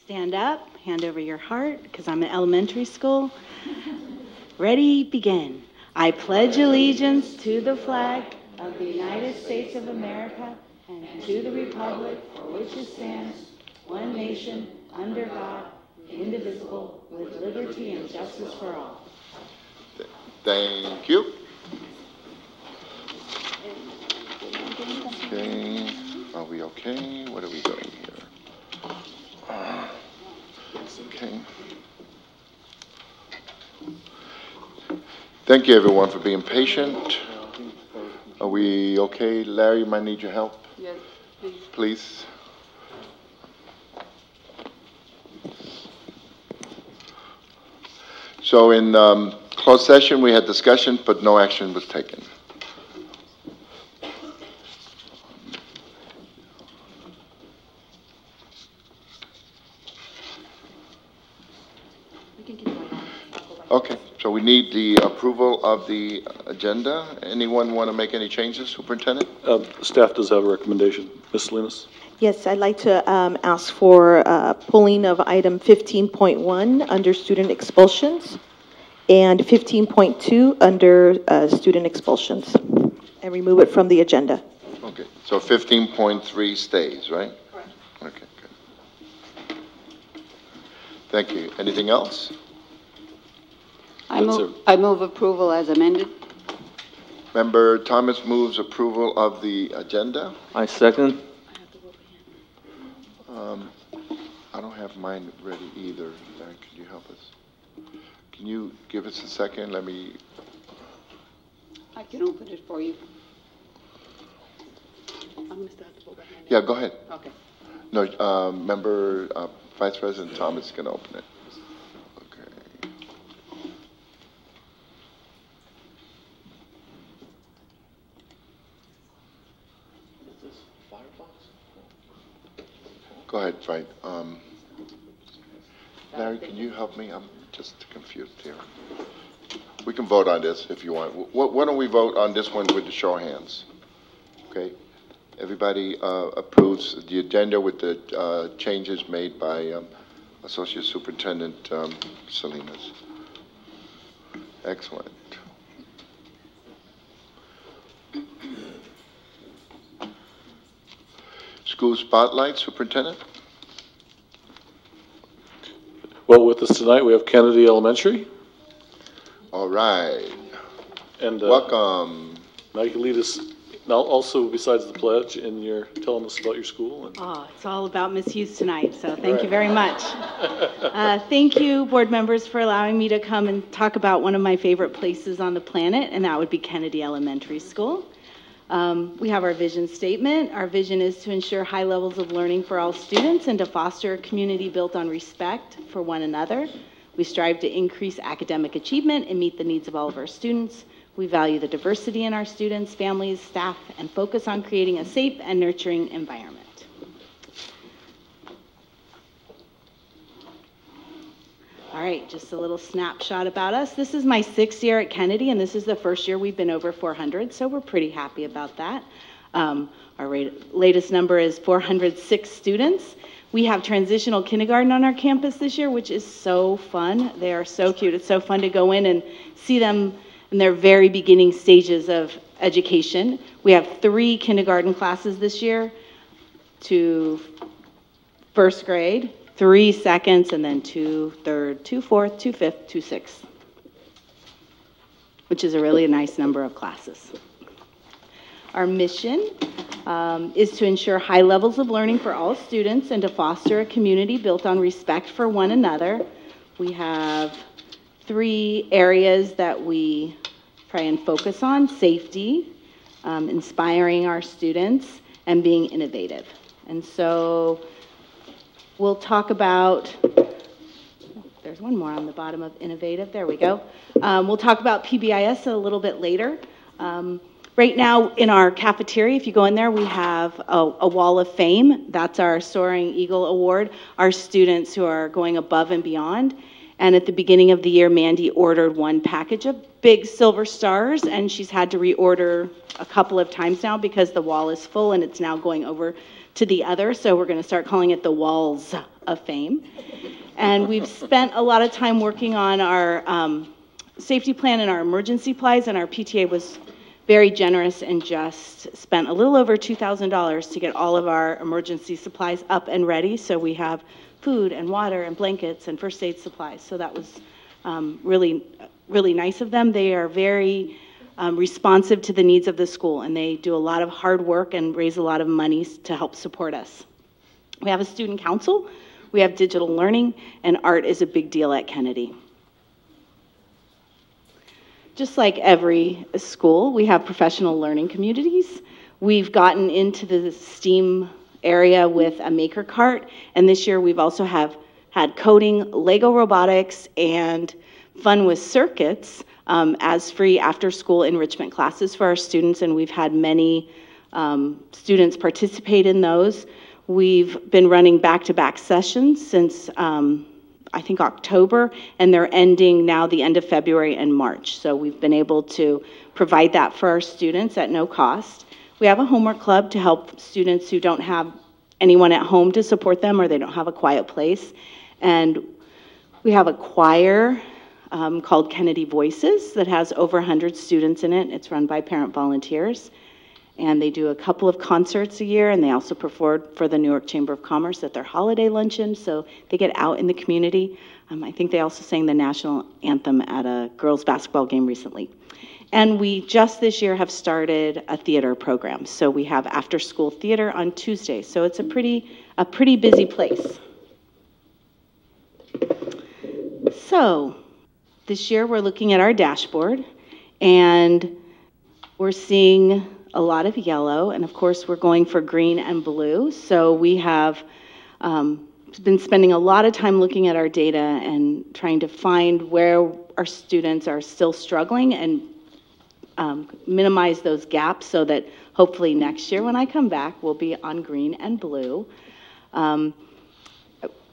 Stand up, hand over your heart, because I'm in elementary school. Ready, begin. I pledge allegiance to the flag of the United States of America and to the republic for which it stands, one nation, under God, indivisible, with liberty and justice for all. Thank you. Okay, are we okay? What are we doing here? Okay. Thank you, everyone, for being patient. Are we okay? Larry, might need your help. Yes, please. Please. So in closed session, we had discussion, but no action was taken. Okay, so we need the approval of the agenda. Anyone want to make any changes, Superintendent? Staff does have a recommendation. Ms. Salinas? Yes, I'd like to ask for pulling of item 15.1 under student expulsions and 15.2 under student expulsions, and remove it from the agenda. Okay, so 15.3 stays, right? Correct. Okay, good. Thank you. Anything else? I move approval as amended. Member Thomas moves approval of the agenda. I second. I don't have mine ready either. Larry, can you help us? Can you give us a second? Let me. I can open it for you. I'm going to start the vote. Yeah, go ahead. Okay. No, Member Vice President Thomas is going to open it. Okay. Is this Firefox? Go ahead, right. Larry, can you help me? I'm just confused here. We can vote on this if you want. Why don't we vote on this one with the show of hands? Okay. Everybody approves the agenda with the changes made by Associate Superintendent Salinas. Excellent. School spotlight, Superintendent? Well, with us tonight, we have Kennedy Elementary. All right. And Welcome. now you can lead us, now also besides the pledge, and you're telling us about your school. And Oh, it's all about Miss Hughes tonight, so thank you very much. Thank you, board members, for allowing me to come and talk about one of my favorite places on the planet, and that would be Kennedy Elementary School. We have our vision statement. Our vision is to ensure high levels of learning for all students and to foster a community built on respect for one another. We strive to increase academic achievement and meet the needs of all of our students. We value the diversity in our students, families, staff, and focus on creating a safe and nurturing environment. All right, just a little snapshot about us. This is my 6th year at Kennedy, and this is the first year we've been over 400, so we're pretty happy about that. Our latest number is 406 students. We have transitional kindergarten on our campus this year, which is so fun. They are so cute. It's so fun to go in and see them in their very beginning stages of education. We have 3 kindergarten classes this year, 2 first grade, 3 seconds, and then 2 third, 2 fourth, 2 fifth, 2 sixth, which is a really nice number of classes. Our mission is to ensure high levels of learning for all students and to foster a community built on respect for one another. We have 3 areas that we try and focus on: safety, inspiring our students, and being innovative. And so we'll talk about, there's one more on the bottom of innovative, there we go. We'll talk about PBIS a little bit later. Right now in our cafeteria, if you go in there, we have a wall of fame. That's our Soaring Eagle Award, our students who are going above and beyond. And at the beginning of the year, Mandy ordered 1 package of big silver stars, and she's had to reorder a couple of times now because the wall is full and it's now going over to the other. So we're going to start calling it the Walls of Fame. And we've spent a lot of time working on our safety plan and our emergency supplies, and our PTA was very generous and just spent a little over $2,000 to get all of our emergency supplies up and ready. So we have food and water and blankets and first aid supplies. So that was really, really nice of them. They are very responsive to the needs of the school, and they do a lot of hard work and raise a lot of money to help support us. We have a student council, we have digital learning, and art is a big deal at Kennedy. Just like every school, we have professional learning communities. We've gotten into the STEAM area with a maker cart, and this year we've also had coding, Lego robotics, and fun with circuits as free after-school enrichment classes for our students, and we've had many students participate in those. We've been running back-to-back sessions since I think October, and they're ending now the end of February and March. So we've been able to provide that for our students at no cost. We have a homework club to help students who don't have anyone at home to support them, or they don't have a quiet place. And we have a choir called Kennedy Voices that has over 100 students in it. It's run by parent volunteers. And they do a couple of concerts a year, and they also perform for the Newark Chamber of Commerce at their holiday luncheon, so they get out in the community. I think they also sang the national anthem at a girls' basketball game recently. And we just this year have started a theater program, so we have after-school theater on Tuesdays, so it's a pretty busy place. So this year we're looking at our dashboard, and we're seeing a lot of yellow, and of course we're going for green and blue. So we have been spending a lot of time looking at our data and trying to find where our students are still struggling and minimize those gaps so that hopefully next year when I come back we'll be on green and blue.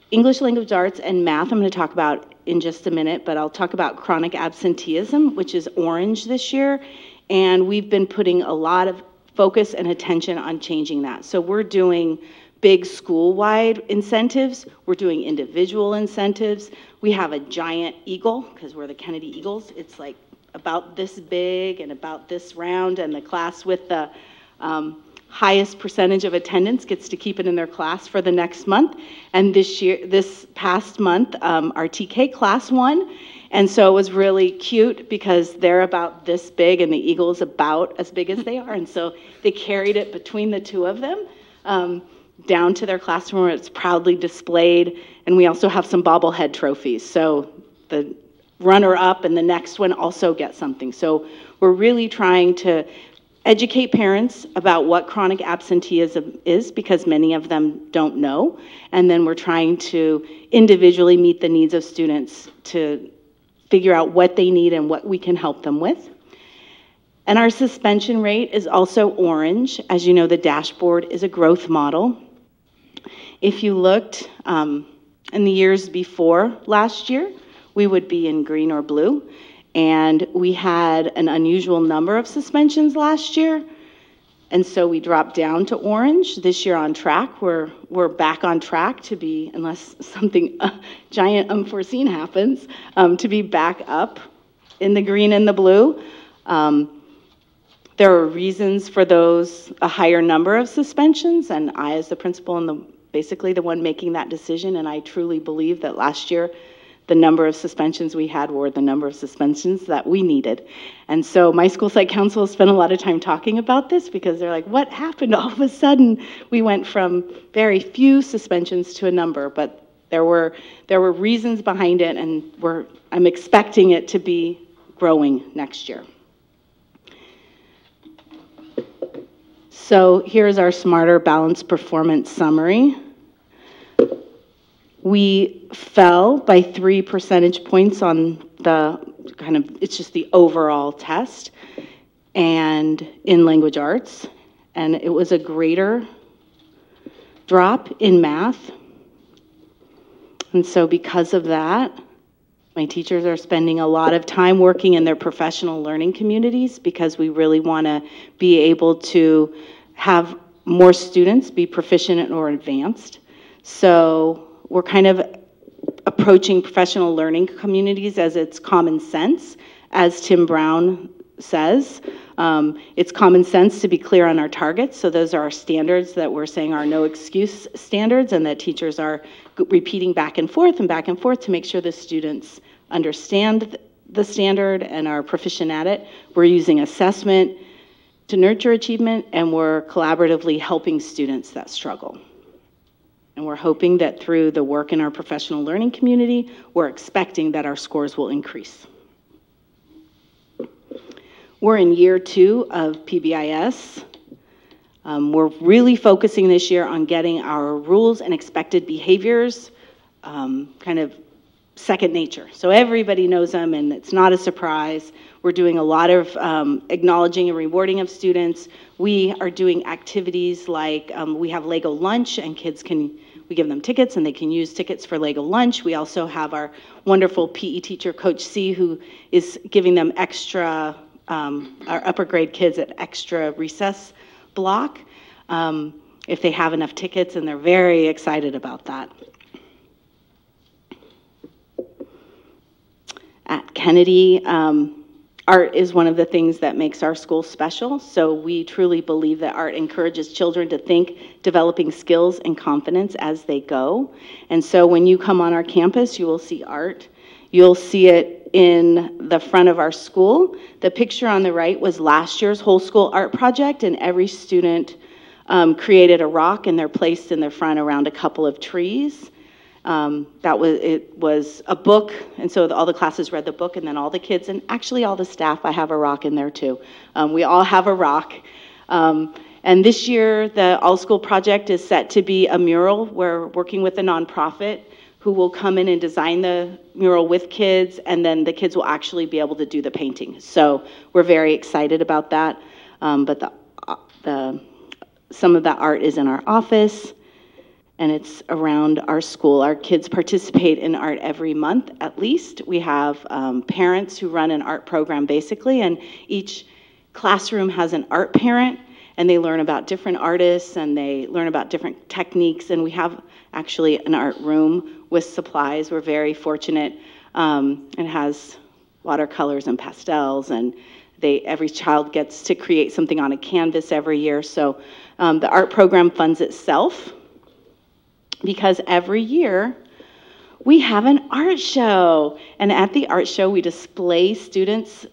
English language arts and math I'm going to talk about in just a minute, but I'll talk about chronic absenteeism, which is orange this year. And we've been putting a lot of focus and attention on changing that. So we're doing big school-wide incentives. We're doing individual incentives. We have a giant eagle, because we're the Kennedy Eagles. It's like about this big and about this round, and the class with the highest percentage of attendance gets to keep it in their class for the next month. And this past month, our TK class won. And so it was really cute because they're about this big and the eagle is about as big as they are. And so they carried it between the two of them down to their classroom where it's proudly displayed. And we also have some bobblehead trophies. So the runner-up and the next one also get something. So we're really trying to educate parents about what chronic absenteeism is, because many of them don't know. And then we're trying to individually meet the needs of students to figure out what they need and what we can help them with. And our suspension rate is also orange. As you know, the dashboard is a growth model. If you looked in the years before last year, we would be in green or blue. And we had an unusual number of suspensions last year. And so we dropped down to orange. This year on track, we're back on track to be, unless something giant unforeseen happens, to be back up in the green and the blue. There are reasons for those, a higher number of suspensions, and I as the principal and basically the one making that decision, and I truly believe that last year the number of suspensions we had were the number of suspensions that we needed. And so my school site council spent a lot of time talking about this because they're like, what happened? All of a sudden, we went from very few suspensions to a number, but there were reasons behind it, and I'm expecting it to be growing next year. So here's our Smarter Balanced Performance Summary. We fell by 3 percentage points on the it's just the overall test, and in language arts, and it was a greater drop in math. And so because of that, my teachers are spending a lot of time working in their professional learning communities because we really want to be able to have more students be proficient or advanced. So we're kind of approaching professional learning communities as it's common sense, as Tim Brown says. It's common sense to be clear on our targets, so those are our standards that we're saying are no excuse standards, and that teachers are repeating back and forth to make sure the students understand the standard and are proficient at it. We're using assessment to nurture achievement, and we're collaboratively helping students that struggle. And we're hoping that through the work in our professional learning community, we're expecting that our scores will increase. We're in year 2 of PBIS. We're really focusing this year on getting our rules and expected behaviors kind of second nature. So everybody knows them and it's not a surprise. We're doing a lot of acknowledging and rewarding of students. We are doing activities like we have Lego lunch, and we give them tickets and they can use tickets for Lego lunch. We also have our wonderful PE teacher, Coach C, who is giving them extra, our upper grade kids at extra recess block if they have enough tickets, and they're very excited about that. At Kennedy, art is one of the things that makes our school special. So we truly believe that art encourages children to think, developing skills and confidence as they go. And so when you come on our campus, you will see art. You'll see it in the front of our school. The picture on the right was last year's whole school art project, and every student created a rock, and they're placed in the front around a couple of trees. It was a book, and so all the classes read the book, and then all the kids, and actually all the staff, I have a rock in there too. We all have a rock. And this year, the all-school project is set to be a mural. We're working with a nonprofit who will come in and design the mural with kids, and then the kids will actually be able to do the painting. So we're very excited about that. But some of that art is in our office, and it's around our school. Our kids participate in art every month, at least. We have parents who run an art program, basically, and each classroom has an art parent, and they learn about different artists, and they learn about different techniques, and we have actually an art room with supplies. We're very fortunate. It has watercolors and pastels, and every child gets to create something on a canvas every year. So the art program funds itself, because every year we have an art show. And at the art show, we display students'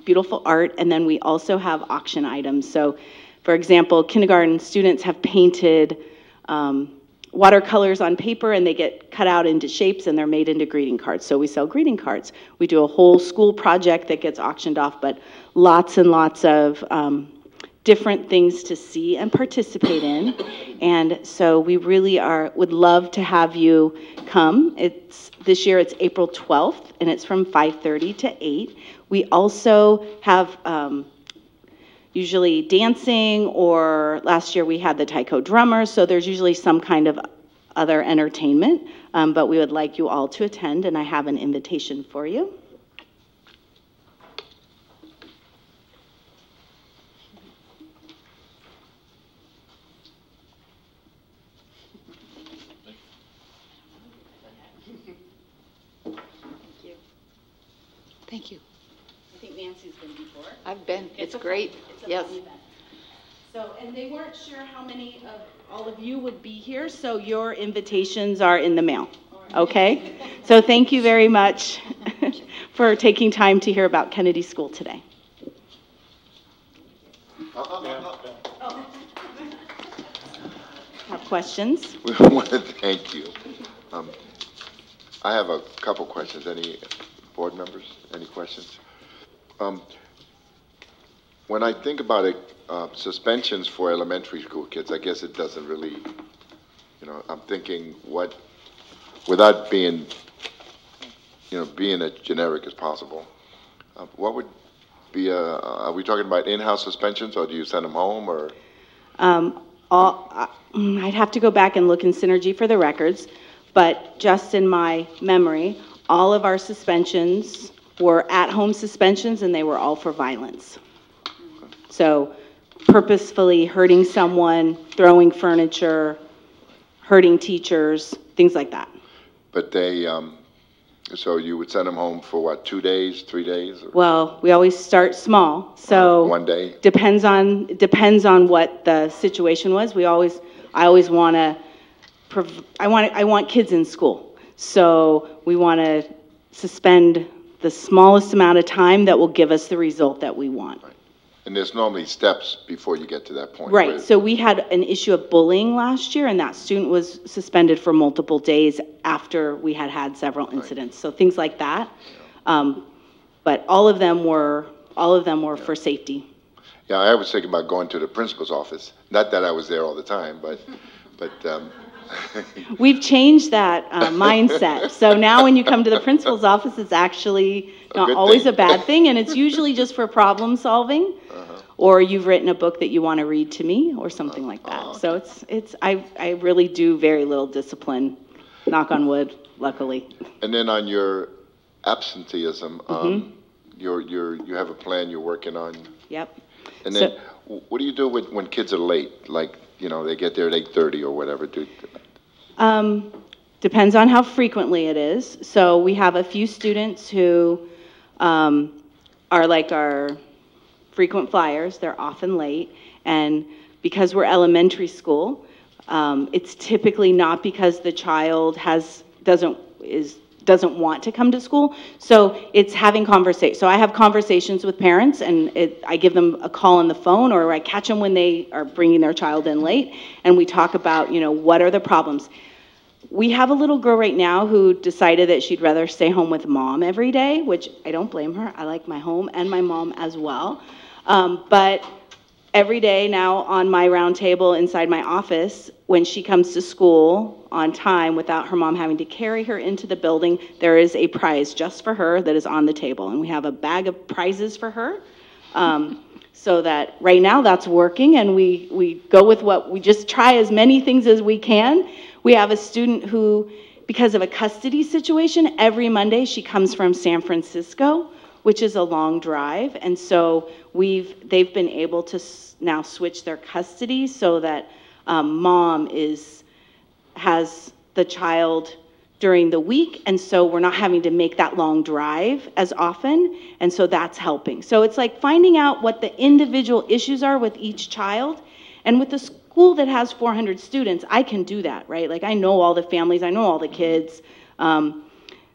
beautiful art, and then we also have auction items. So, for example, kindergarten students have painted watercolors on paper, and they get cut out into shapes, and they're made into greeting cards. So we sell greeting cards. We do a whole school project that gets auctioned off, but lots and lots of different things to see and participate in. And so we really would love to have you come. This year it's April 12th, and it's from 5:30 to 8. We also have usually dancing, or last year we had the taiko drummers, so there's usually some kind of other entertainment, but we would like you all to attend, and I have an invitation for you. Thank you. I think Nancy's been before. I've been. It's great. It's a Yes. fun event. So, and they weren't sure how many of all of you would be here, so your invitations are in the mail. Okay? So thank you very much for taking time to hear about Kennedy School today. Have questions? We want to thank you. I have a couple questions. Any board members, any questions? When I think about it, suspensions for elementary school kids, I guess it doesn't really, I'm thinking without being, being as generic as possible, what would be are we talking about in-house suspensions, or do you send them home, or? I'd have to go back and look in Synergy for the records, but just in my memory, all of our suspensions were at-home suspensions, and they were all for violence. So purposefully hurting someone, throwing furniture, hurting teachers, things like that. But they, so you would send them home for what, 2 days, 3 days? Or Well, we always start small, so. 1 day? Depends on what the situation was. I always want to, I want kids in school. So we want to suspend the smallest amount of time that will give us the result that we want. Right. And there's normally steps before you get to that point. Right, so we had an issue of bullying last year, and that student was suspended for multiple days after we had had several incidents. So things like that. But all of them were for safety. Yeah, I was thinking about going to the principal's office. Not that I was there all the time, but We've changed that mindset. So now when you come to the principal's office, it's actually not good always thing. a bad thing, and it's usually just for problem solving, or you've written a book that you want to read to me, or something like that. okay. So I really do very little discipline, knock on wood, luckily. And then on your absenteeism, you have a plan you're working on. Yep. And then what do you do when kids are late? Like, they get there at 8:30 or whatever. Depends on how frequently it is. So we have a few students who are like our frequent flyers. They're often late. And because we're elementary school, it's typically not because the child doesn't want to come to school. So it's having conversations. So I have conversations with parents, and I give them a call on the phone, or I catch them when they are bringing their child in late, and we talk about, what are the problems. We have a little girl right now who decided that she'd rather stay home with mom every day, which I don't blame her. I like my home and my mom as well. But every day now on my round table inside my office, when she comes to school on time without her mom having to carry her into the building, there is a prize just for her that is on the table. And we have a bag of prizes for her. So that right now that's working, and we go with we just try as many things as we can. We have a student who, because of a custody situation, every Monday she comes from San Francisco, which is a long drive. And so they've been able to now switch their custody so that mom has the child during the week, and so we're not having to make that long drive as often, and so that's helping. So it's like finding out what the individual issues are with each child, and with the school that has 400 students, I can do that, right? Like I know all the families, I know all the kids.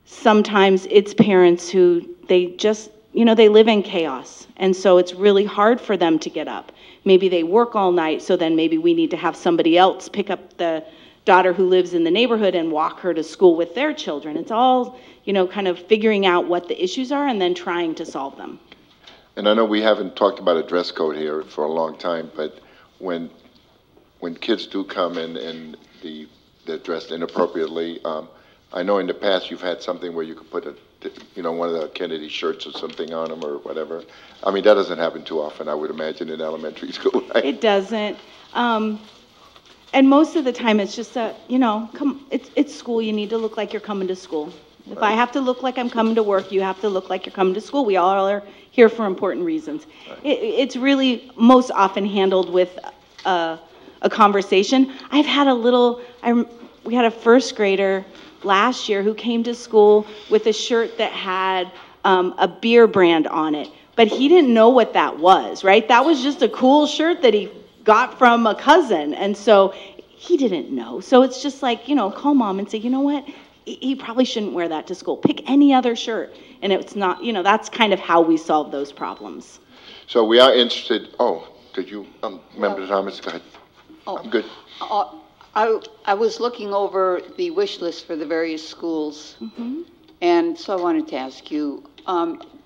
Sometimes it's parents who they just, they live in chaos, and so it's really hard for them to get up. Maybe they work all night, so then maybe we need to have somebody else pick up the daughter who lives in the neighborhood and walk her to school with their children. It's all, kind of figuring out what the issues are and then trying to solve them. And I know we haven't talked about a dress code here for a long time, but when kids do come in and they're dressed inappropriately, I know in the past you've had something where you could put one of the Kennedy shirts or something on them or whatever. I mean, that doesn't happen too often, I would imagine, in elementary school, right? It doesn't. And most of the time it's just it's school. You need to look like you're coming to school. If I have to look like I'm coming to work, you have to look like you're coming to school. We all are here for important reasons. Right. It's really most often handled with a conversation. We had a first grader last year who came to school with a shirt that had a beer brand on it, but he didn't know what that was, right? That was just a cool shirt that he got from a cousin, and so he didn't know. So it's just like, call mom and say, you know what, he probably shouldn't wear that to school. Pick any other shirt. And it's not, that's kind of how we solve those problems. So we are interested, did you, Member Thomas, go ahead. I'm good. I was looking over the wish list for the various schools, and so I wanted to ask you,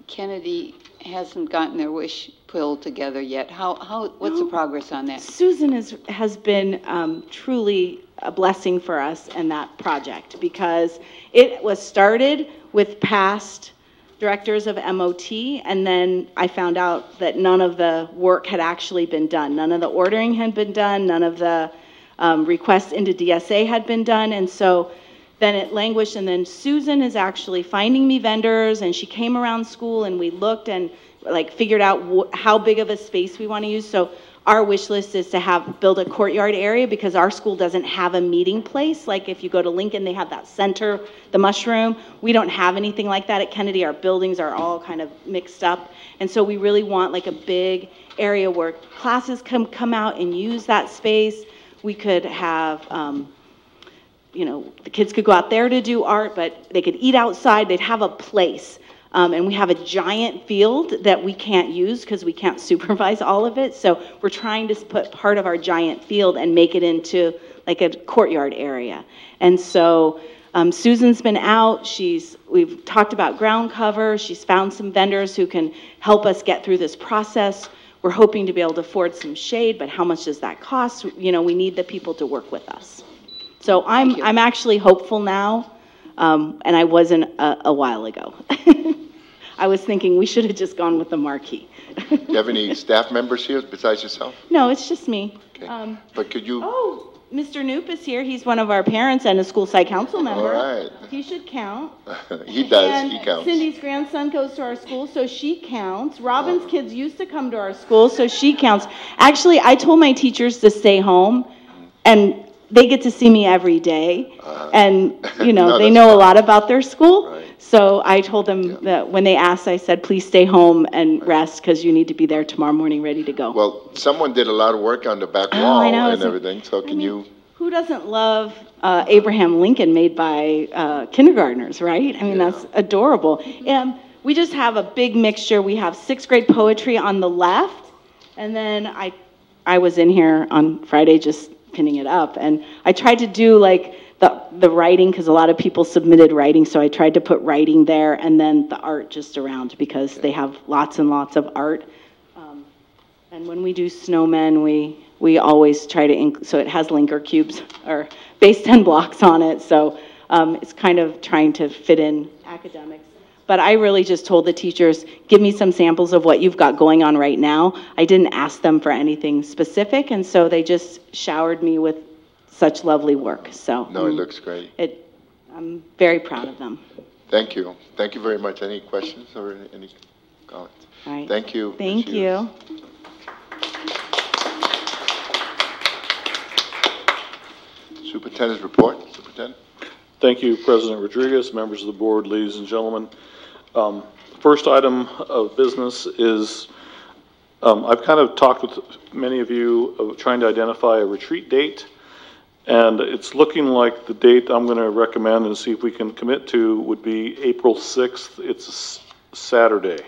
Kennedy hasn't gotten their wish pulled together yet. What's the progress on that? Susan has been truly a blessing for us in that project, because it was started with past directors of MOT, and then I found out that none of the work had actually been done. None of the ordering had been done, none of the requests into DSA had been done, and so then it languished, and then Susan is actually finding me vendors, and she came around school and we looked and figured out how big of a space we want to use. So our wish list is to build a courtyard area because our school doesn't have a meeting place. Like if you go to Lincoln, they have that center, the mushroom. We don't have anything like that at Kennedy. Our buildings are all kind of mixed up. And so we really want like a big area where classes come out and use that space. We could have, you know, the kids could go out there to do art, but they could eat outside. They'd have a place. And we have a giant field that we can't use because we can't supervise all of it. So we're trying to put part of our giant field and make it into like a courtyard area. And so Susan's been out. We've talked about ground cover. She's found some vendors who can help us get through this process. We're hoping to be able to afford some shade, but how much does that cost? You know, we need the people to work with us. So I'm actually hopeful now, and I wasn't a while ago. I was thinking we should have just gone with the marquee. Do you have any staff members here besides yourself? No, it's just me. Okay. But could you? Oh, Mr. Noop is here. He's one of our parents and a school site council member. All right. He should count. He does. And he counts. Cindy's grandson goes to our school, so she counts. Robin's kids used to come to our school, so she counts. Actually, I told my teachers to stay home, and they get to see me every day. And, you know, No, they that's know a fine. lot about their school. Right. So I told them that when they asked, I said, please stay home and rest because you need to be there tomorrow morning ready to go. Well, someone did a lot of work on the back Oh, wall I know, and it's a- everything, so can you? Who doesn't love Abraham Lincoln made by kindergartners, right? I mean, that's adorable. We just have a big mixture. We have 6th grade poetry on the left, and then I was in here on Friday just pinning it up, and I tried to do like the writing because a lot of people submitted writing, so I tried to put writing there, and then the art just around because they have lots and lots of art. And when we do snowmen, we always try to, so it has linker cubes or base 10 blocks on it. So it's kind of trying to fit in academics. But I really just told the teachers, give me some samples of what you've got going on right now. I didn't ask them for anything specific, and so they just showered me with such lovely work. So No, it looks great. I'm very proud of them. Thank you. Thank you very much. Any questions or any comments? All right. Thank you. Thank Ms. you. Hughes. Superintendent's report. Superintendent. Thank you, President Rodriguez, members of the board, ladies and gentlemen. First item of business is I've kind of talked with many of you of trying to identify a retreat date, and it's looking like the date I'm going to recommend and see if we can commit to would be April 6th. It's a Saturday.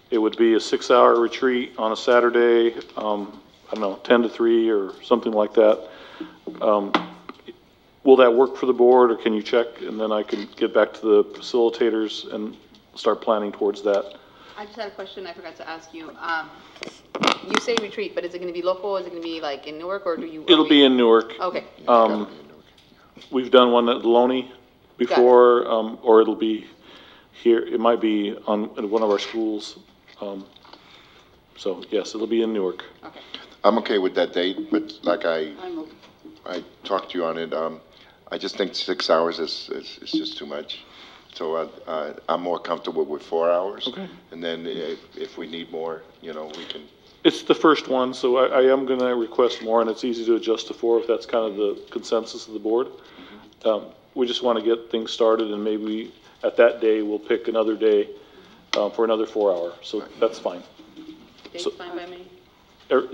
It would be a 6-hour retreat on a Saturday, I don't know, 10 to 3 or something like that. Will that work for the board, or can you check, and then I can get back to the facilitators and start planning towards that? I just had a question I forgot to ask you. You say retreat, but is it going to be local? Is it going to be like in Newark, or do you? It'll be in Newark. Okay. We've done one at Loney before, or it'll be here. It might be on at one of our schools. So yes, it'll be in Newark. Okay. I'm okay with that date, but like I I'm talked to you on it, I just think 6 hours is just too much. So I'm more comfortable with 4 hours. Okay. And then if we need more, you know, we can. It's the first one, so I am going to request more, and it's easy to adjust to 4 if that's kind of the consensus of the board. We just want to get things started, and maybe at that day we'll pick another day for another 4 hour. So that's fine. Date's So- fine by me.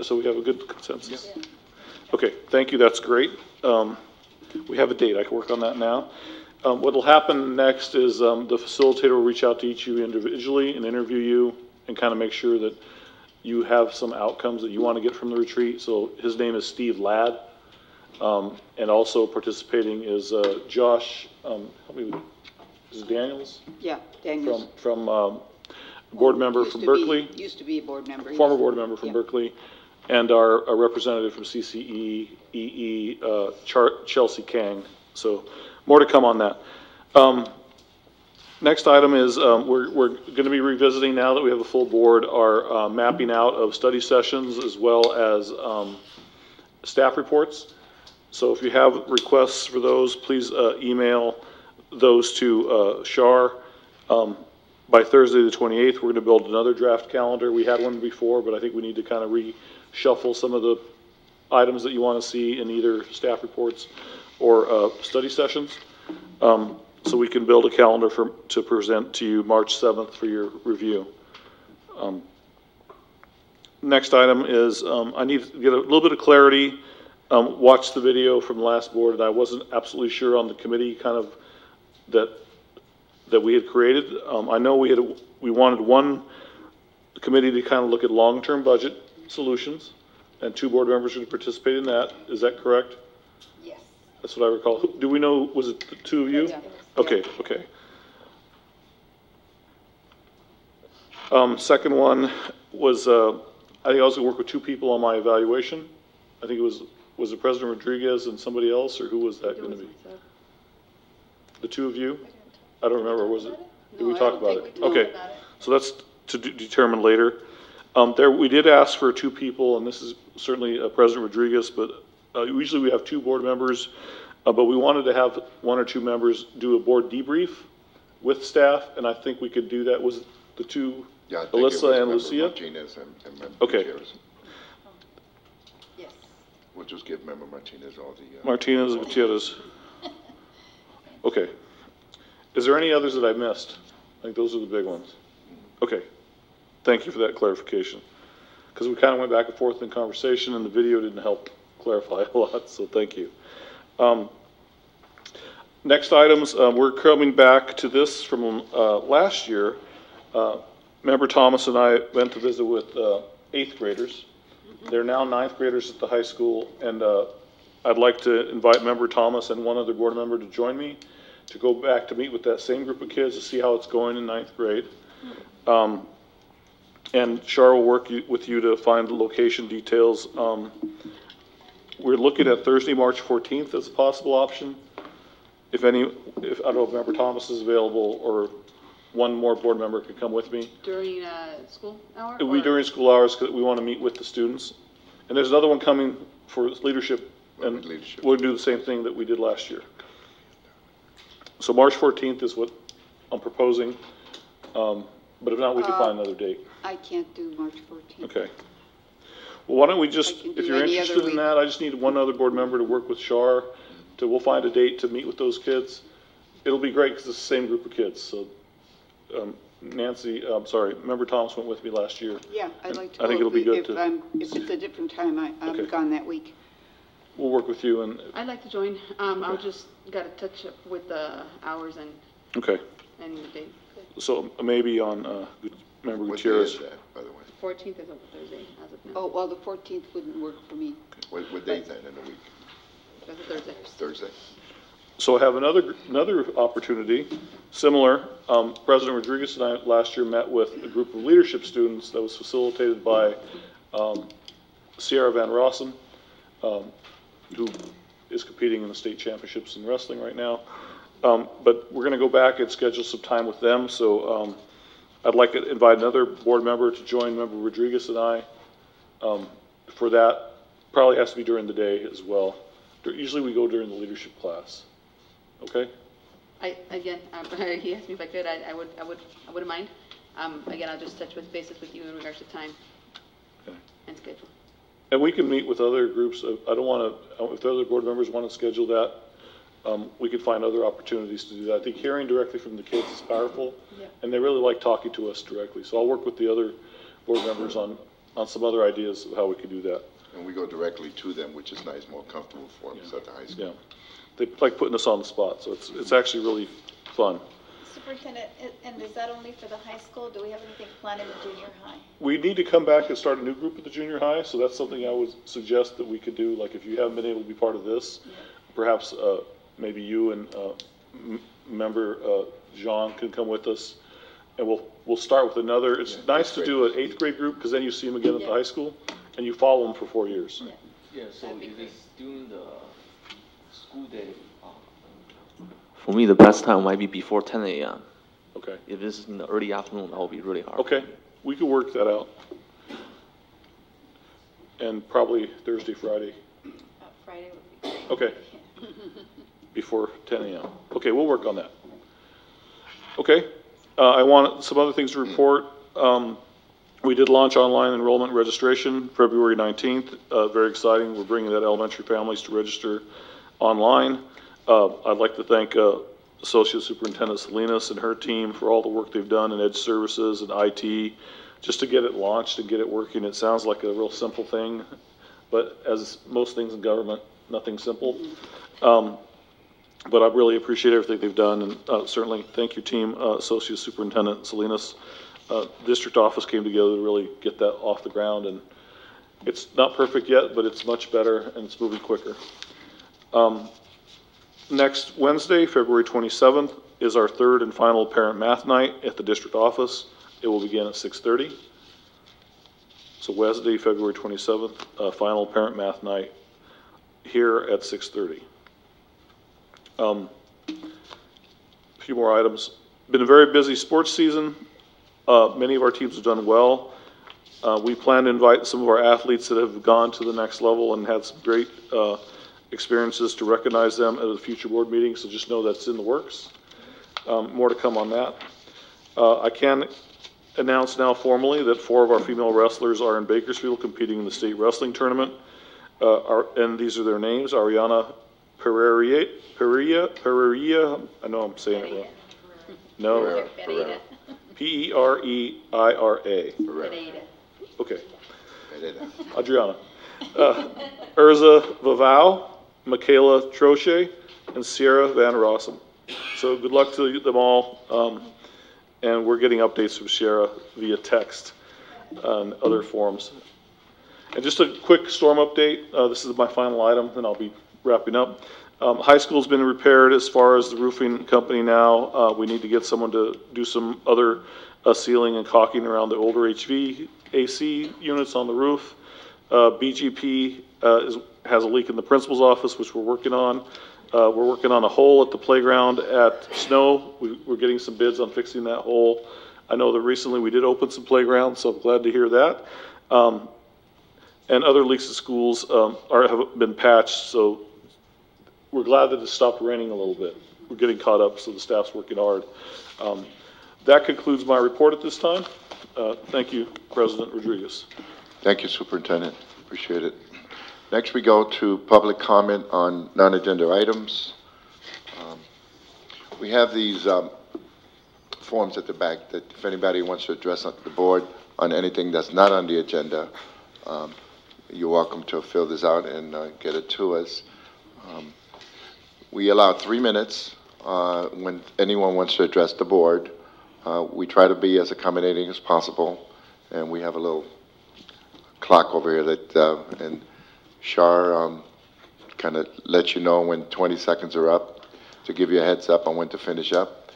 So we have a good consensus? Yeah. Okay, thank you, that's great. We have a date, I can work on that now. What will happen next is the facilitator will reach out to each of you individually and interview you and kind of make sure that you have some outcomes that you want to get from the retreat. So his name is Steve Ladd. And also participating is Josh, help me with, is it Daniels? Yeah, Daniels. From board member from Berkeley. Used to be a board member. Former yes. board member from Yeah. Berkeley, and our representative from CCE, Chelsea Kang. So more to come on that. Next item is we're going to be revisiting, now that we have a full board, our mapping out of study sessions as well as staff reports. So if you have requests for those, please email those to Shar. by Thursday the 28th, we're going to build another draft calendar. We had one before, but I think we need to kind of reshuffle some of the items that you want to see in either staff reports or study sessions. So we can build a calendar to present to you March 7th for your review. Next item is I need to get a little bit of clarity. Watched the video from the last board, and I wasn't absolutely sure on the committee kind of that we had created. I know we wanted one committee to kind of look at long-term budget solutions, and 2 board members are going to participate in that. Is that correct? Yes. That's what I recall. Do we know, was it the 2 of you? Yeah. Okay, okay. Second one was, I think I was going to work with 2 people on my evaluation. I think was it President Rodriguez and somebody else, or who was that going to be? The 2 of you? I don't remember, was it? Did we talk about it? Okay, so that's to determine later. We did ask for 2 people, and this is certainly President Rodriguez, but usually we have 2 board members, but we wanted to have 1 or 2 members do a board debrief with staff, and I think we could do that. Was it the 2, Yeah, I think it was Alyssa and Member Lucia? Martinez and Member Okay. Gutierrez. Yes. We'll just give Member Martinez all the. Martinez and Gutierrez. Okay. Is there any others that I missed? I think those are the big ones. Okay. Thank you for that clarification. Because we kind of went back and forth in conversation, and the video didn't help clarify a lot, so thank you. Next items, we're coming back to this from last year. Member Thomas and I went to visit with 8th graders. They're now 9th graders at the high school, and I'd like to invite Member Thomas and 1 other board member to join me to go back to meet with that same group of kids to see how it's going in 9th grade. And Char will work with you to find the location details. We're looking at Thursday, March 14th as a possible option. If I don't know if Member Thomas is available, or 1 more board member could come with me. During school hour? It'll be during school hours, because we want to meet with the students. And there's another one coming for leadership, and Leadership. we'll do the same thing that we did last year. So March 14th is what I'm proposing, but if not, we can find another date. I can't do March 14th. Okay. Well, why don't we just, I can if do you're any other interested in week. that, I just need 1 other board member to work with Char. We'll find a date to meet with those kids. It'll be great because it's the same group of kids. So Member Thomas went with me last year. Yeah, I'd like to. I think go it'll be good If it's a different time, I'm Okay. gone that week. We'll work with you, and, I'd like to join. I'll just got to touch up with the hours and okay. the date. So maybe on Member What day Gutierrez. is that, by the way? 14th is a Thursday as of now. Oh, well, the 14th wouldn't work for me. What day is that in the week? That's a Thursday. Thursday? So I have another opportunity, similar. President Rodriguez and I last year met with a group of leadership students that was facilitated by Sierra Van Rossum, who is competing in the state championships in wrestling right now. But we're going to go back and schedule some time with them. So I'd like to invite another board member to join Member Rodriguez and I for that. Probably has to be during the day as well. Usually we go during the leadership class. Okay? Again, he asked me if I could. I wouldn't mind. Again, I'll just touch bases with you in regards to time and schedule. And we can meet with other groups. I don't want to, if the other board members want to schedule that, we could find other opportunities to do that. I think hearing directly from the kids is powerful, and they really like talking to us directly. So I'll work with the other board members on some other ideas of how we could do that. And we go directly to them, which is nice, more comfortable for them at the high school. Yeah. They like putting us on the spot, so it's actually really fun. Superintendent, and is that only for the high school? Do we have anything planned in the junior high? We need to come back and start a new group at the junior high, so that's something I would suggest that we could do. Like if you haven't been able to be part of this, perhaps maybe you and member Jean can come with us, and we'll start with another. It's nice to do an 8th grade group because then you see them again at the high school, and you follow them for 4 years. Yeah, so if it's during the school day, for me, the best time might be before 10 a.m. Okay. If it's in the early afternoon, that will be really hard. Okay, we can work that out. And probably Thursday, Friday. Friday would be great. Okay. Before 10 a.m. Okay, we'll work on that. Okay. I want some other things to report. We did launch online enrollment registration February 19th. Very exciting. We're bringing that elementary families to register online. I'd like to thank Associate Superintendent Salinas and her team for all the work they've done in Ed Services and IT, just to get it launched and get it working. It sounds like a real simple thing, but as most things in government, nothing's simple. But I really appreciate everything they've done, and certainly thank you, team, Associate Superintendent Salinas. District office came together to really get that off the ground, and it's not perfect yet, but it's much better and it's moving quicker. Next Wednesday, February 27th, is our third and final parent math night at the district office. It will begin at 6:30. So Wednesday, February 27th, final parent math night here at 6:30. A few more items. Been a very busy sports season. Many of our teams have done well. We plan to invite some of our athletes that have gone to the next level and had some great experiences to recognize them at a future board meeting, so just know that's in the works. More to come on that. I can announce now formally that 4 of our female wrestlers are in Bakersfield competing in the state wrestling tournament. And these are their names: Ariana Pereira, I know I'm saying it wrong. No. Pereira. Pereira. Pereira. Okay. Adriana. Urza Vavau, Michaela Troche, and Sierra Van Rossum. So good luck to them all. And we're getting updates from Sierra via text and other forms. And just a quick storm update. This is my final item, and I'll be wrapping up. High school's been repaired as far as the roofing company now. We need to get someone to do some other sealing and caulking around the older HVAC units on the roof. BGP has a leak in the principal's office, which we're working on. We're working on a hole at the playground at Snow. We're getting some bids on fixing that hole. I know that recently we did open some playgrounds, so I'm glad to hear that. And other leaks at schools have been patched, so we're glad that it stopped raining a little bit. We're getting caught up, so the staff's working hard. That concludes my report at this time. Thank you, President Rodriguez. Thank you, Superintendent. Appreciate it. Next, we go to public comment on non-agenda items. We have these forms at the back that if anybody wants to address the board on anything that's not on the agenda, you're welcome to fill this out and get it to us. We allow 3 minutes when anyone wants to address the board. We try to be as accommodating as possible, and we have a little clock over here that, and Shar kind of lets you know when 20 seconds are up to give you a heads up on when to finish up.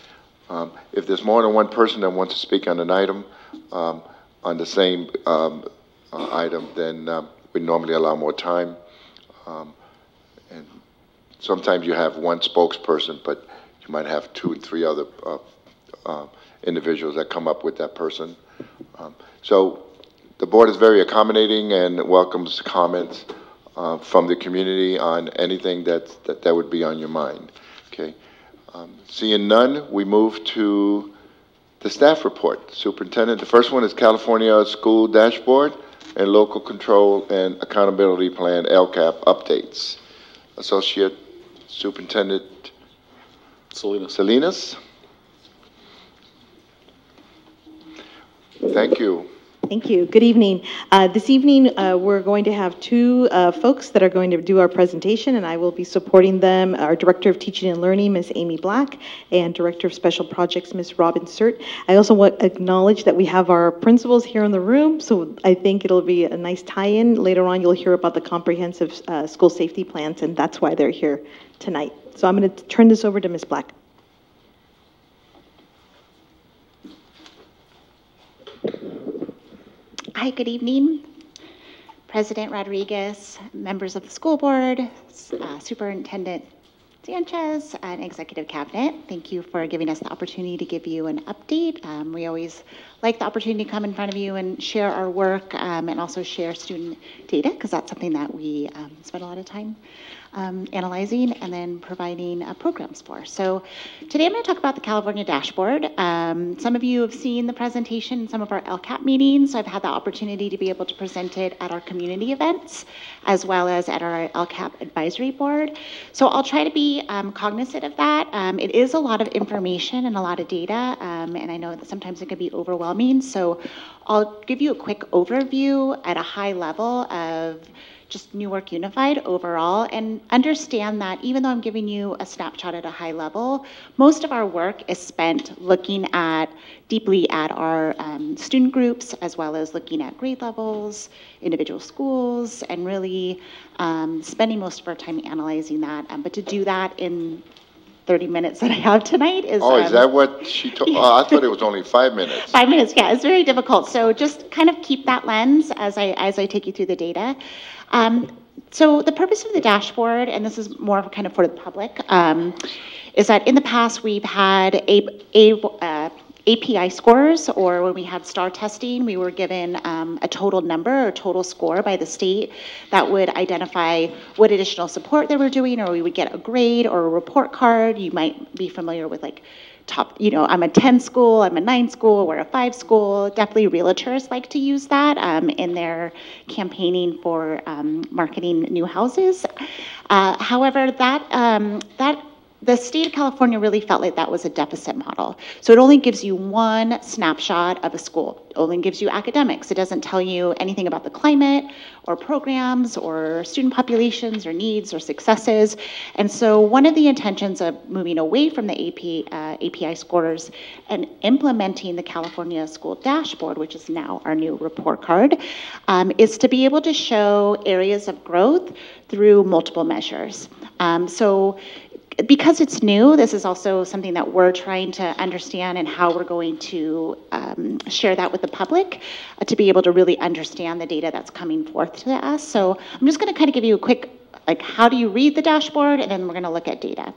If there's more than one person that wants to speak on an item, on the same item, then we normally allow more time. And sometimes you have one spokesperson, but you might have 2 and 3 other individuals that come up with that person. So the board is very accommodating and welcomes comments from the community on anything that would be on your mind. Okay. Seeing none, we move to the staff report. Superintendent, the first one is California School Dashboard and Local Control and Accountability Plan, LCAP, updates. Associate Superintendent Salinas. Thank you. Thank you. Good evening. This evening, we're going to have 2 folks that are going to do our presentation, and I will be supporting them, our Director of Teaching and Learning, Ms. Amy Black, and Director of Special Projects, Ms. Robin Surt. I also want to acknowledge that we have our principals here in the room, so I think it'll be a nice tie-in. Later on, you'll hear about the comprehensive school safety plans, and that's why they're here tonight. So I'm going to turn this over to Ms. Black. Hi, good evening. President Rodriguez, members of the school board, Superintendent Sanchez and Executive Cabinet. Thank you for giving us the opportunity to give you an update. We always like the opportunity to come in front of you and share our work and also share student data, because that's something that we spend a lot of time analyzing and then providing programs for. So today I'm going to talk about the California dashboard. Some of you have seen the presentation in some of our LCAP meetings, so I've had the opportunity to be able to present it at our community events as well as at our LCAP advisory board. So I'll try to be cognizant of that. It is a lot of information and a lot of data, and I know that sometimes it can be overwhelming, so I'll give you a quick overview at a high level of just Newark Unified overall, and understand that even though I'm giving you a snapshot at a high level, most of our work is spent looking deeply at our student groups, as well as looking at grade levels, individual schools, and really spending most of our time analyzing that. But to do that in 30 minutes that I have tonight is... Oh, is that what she told? Oh, I thought it was only 5 minutes. 5 minutes, yeah, it's very difficult. So just kind of keep that lens as I take you through the data. So the purpose of the dashboard, and this is more kind of for the public, is that in the past we've had API scores, or when we had STAR testing, we were given a total number or total score by the state that would identify what additional support they were doing, or we would get a grade or a report card. You might be familiar with like top, I'm a 10 school, I'm a 9 school, we're a 5 school. Definitely realtors like to use that in their campaigning for marketing new houses. However, the state of California really felt like that was a deficit model. So it only gives you one snapshot of a school. It only gives you academics. It doesn't tell you anything about the climate or programs or student populations or needs or successes. And so one of the intentions of moving away from the API scores and implementing the California School Dashboard, which is now our new report card, is to be able to show areas of growth through multiple measures. Because it's new, this is also something that we're trying to understand and how we're going to share that with the public to be able to really understand the data that's coming forth to us. So I'm just going to kind of give you a quick, how do you read the dashboard, and then we're going to look at data.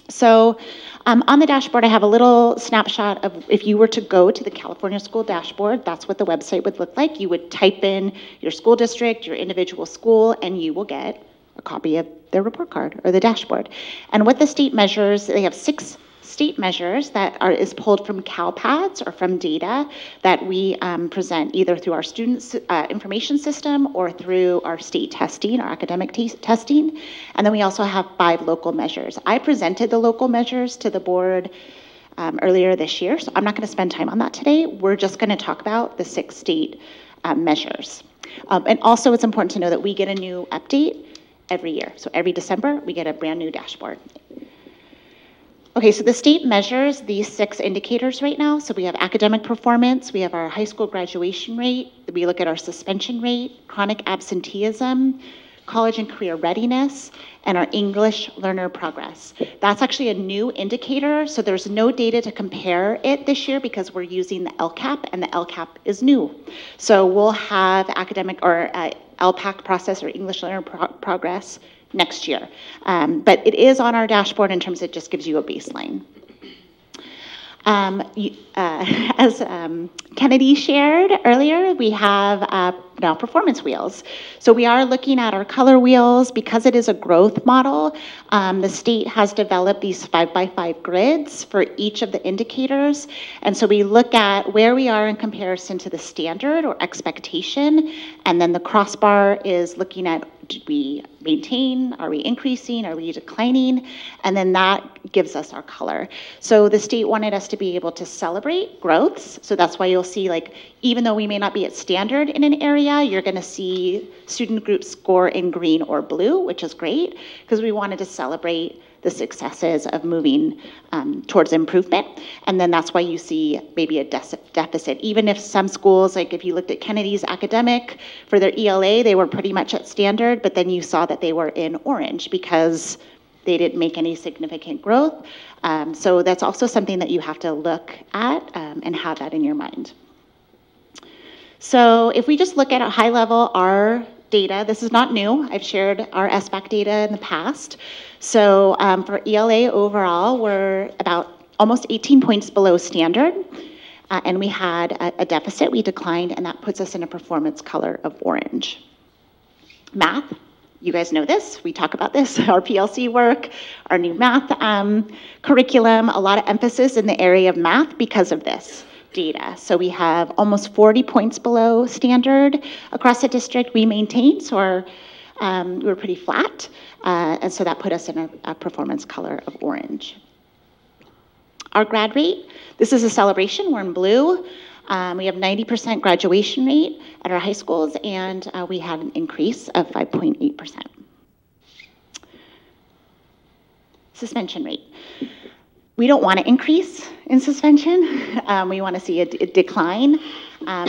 So on the dashboard, I have a little snapshot of if you were to go to the California School Dashboard, that's what the website would look like. You would type in your school district, your individual school, and you will get a copy of their report card or the dashboard. And what the state measures, they have 6 state measures that is pulled from CalPADS or from data that we present either through our students' information system or through our state testing, our academic testing. And then we also have 5 local measures. I presented the local measures to the board earlier this year, so I'm not going to spend time on that today. We're just going to talk about the 6 state measures. And also it's important to know that we get a new update every year. So every December, we get a brand new dashboard. Okay, so the state measures these 6 indicators right now. So we have academic performance, we have our high school graduation rate, we look at our suspension rate, chronic absenteeism, college and career readiness, and our English learner progress. That's actually a new indicator, so there's no data to compare it this year because we're using the LCAP, and the LCAP is new. So we'll have academic or LPAC process or English learner progress next year. But it is on our dashboard in terms of it just gives you a baseline. As Kennedy shared earlier, we have now performance wheels. So we are looking at our color wheels because it is a growth model. The state has developed these 5x5 grids for each of the indicators. And so we look at where we are in comparison to the standard or expectation. And then the crossbar is looking at, did we maintain? Are we increasing? Are we declining? And then that gives us our color. So the state wanted us to be able to celebrate growths. So that's why you'll see, even though we may not be at standard in an area, you're going to see student groups score in green or blue, which is great, because we wanted to celebrate the successes of moving towards improvement. And then that's why you see maybe a deficit. Even if some schools, if you looked at Kennedy's academic, for their ELA, they were pretty much at standard, but then you saw that they were in orange because they didn't make any significant growth. So that's also something that you have to look at and have that in your mind. So if we just look at a high level, our data. This is not new. I've shared our SBAC data in the past. So for ELA overall, we're about almost 18 points below standard. And we had a deficit. We declined, and that puts us in a performance color of orange. Math, you guys know this. We talk about this, our PLC work, our new math curriculum, a lot of emphasis in the area of math because of this data. So we have almost 40 points below standard across the district we maintain, so we're pretty flat. And so that put us in a performance color of orange. Our grad rate, this is a celebration, we're in blue. We have 90% graduation rate at our high schools, and we had an increase of 5.8%. Suspension rate. We don't want to increase in suspension. We want to see a decline.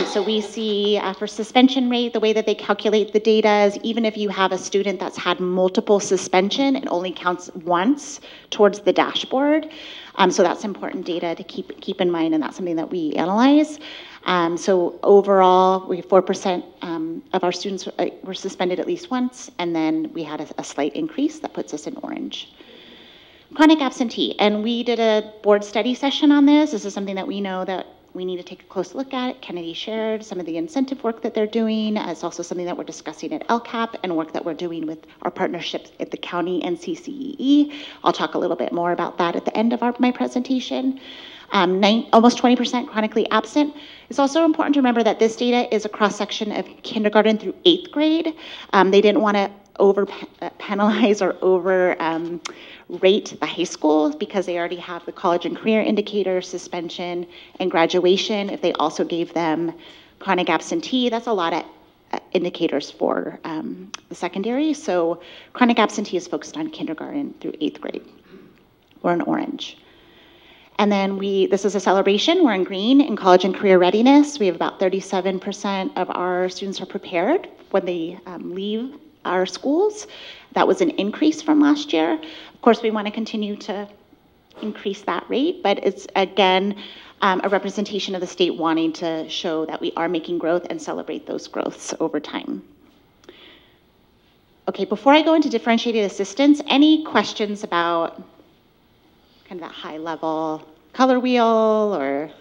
So we see for suspension rate, the way that they calculate the data is even if you have a student that's had multiple suspension, it only counts once towards the dashboard. So that's important data to keep in mind, and that's something that we analyze. So overall, we 4% of our students were suspended at least once, and then we had a slight increase that puts us in orange. Chronic absentee, and we did a board study session on this. This is something that we know that we need to take a close look at. Kennedy shared some of the incentive work that they're doing. It's also something that we're discussing at LCAP and work that we're doing with our partnerships at the county and CCEE. I'll talk a little bit more about that at the end of my presentation. Almost 20% chronically absent. It's also important to remember that this data is a cross-section of kindergarten through 8th grade. They didn't want to over penalize or over rate the high school because they already have the college and career indicator, suspension, and graduation. If they also gave them chronic absentee, that's a lot of indicators for the secondary. So chronic absentee is focused on kindergarten through 8th grade. We're in orange. And then this is a celebration. We're in green. In college and career readiness, we have about 37% of our students are prepared when they leave our schools. That was an increase from last year. Of course, we want to continue to increase that rate, but it's, again, a representation of the state wanting to show that we are making growth and celebrate those growths over time. Okay, before I go into differentiated assistance, any questions about kind of that high level color wheel or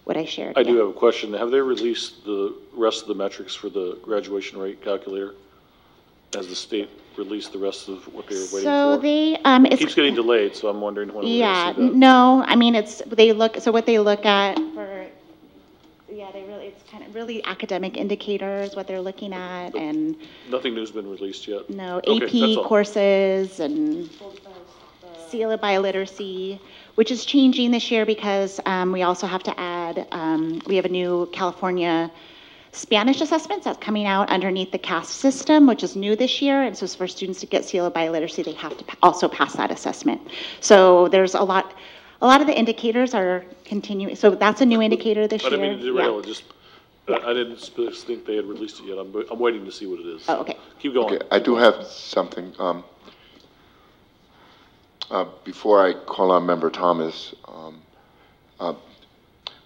what I shared? I do have a question. Have they released the rest of the metrics for the graduation rate calculator? Has the state released the rest of what they were waiting so for? It keeps getting delayed, so I'm wondering when we're going to see that. No, I mean, what they look at for, it's kind of really academic indicators, what they're looking at, and. Nothing new's been released yet? No, Okay, AP courses and CELA biliteracy, which is changing this year because we also have to add, we have a new California Spanish assessments that's coming out underneath the CAST system, which is new this year. And so for students to get CELA biliteracy, they have to also pass that assessment. So there's a lot of the indicators are continuing. So that's a new indicator this year. I didn't mean to derail it, just, I didn't think they had released it yet. I'm waiting to see what it is. Oh, okay. Keep going. Okay, I do have something. Before I call on Member Thomas,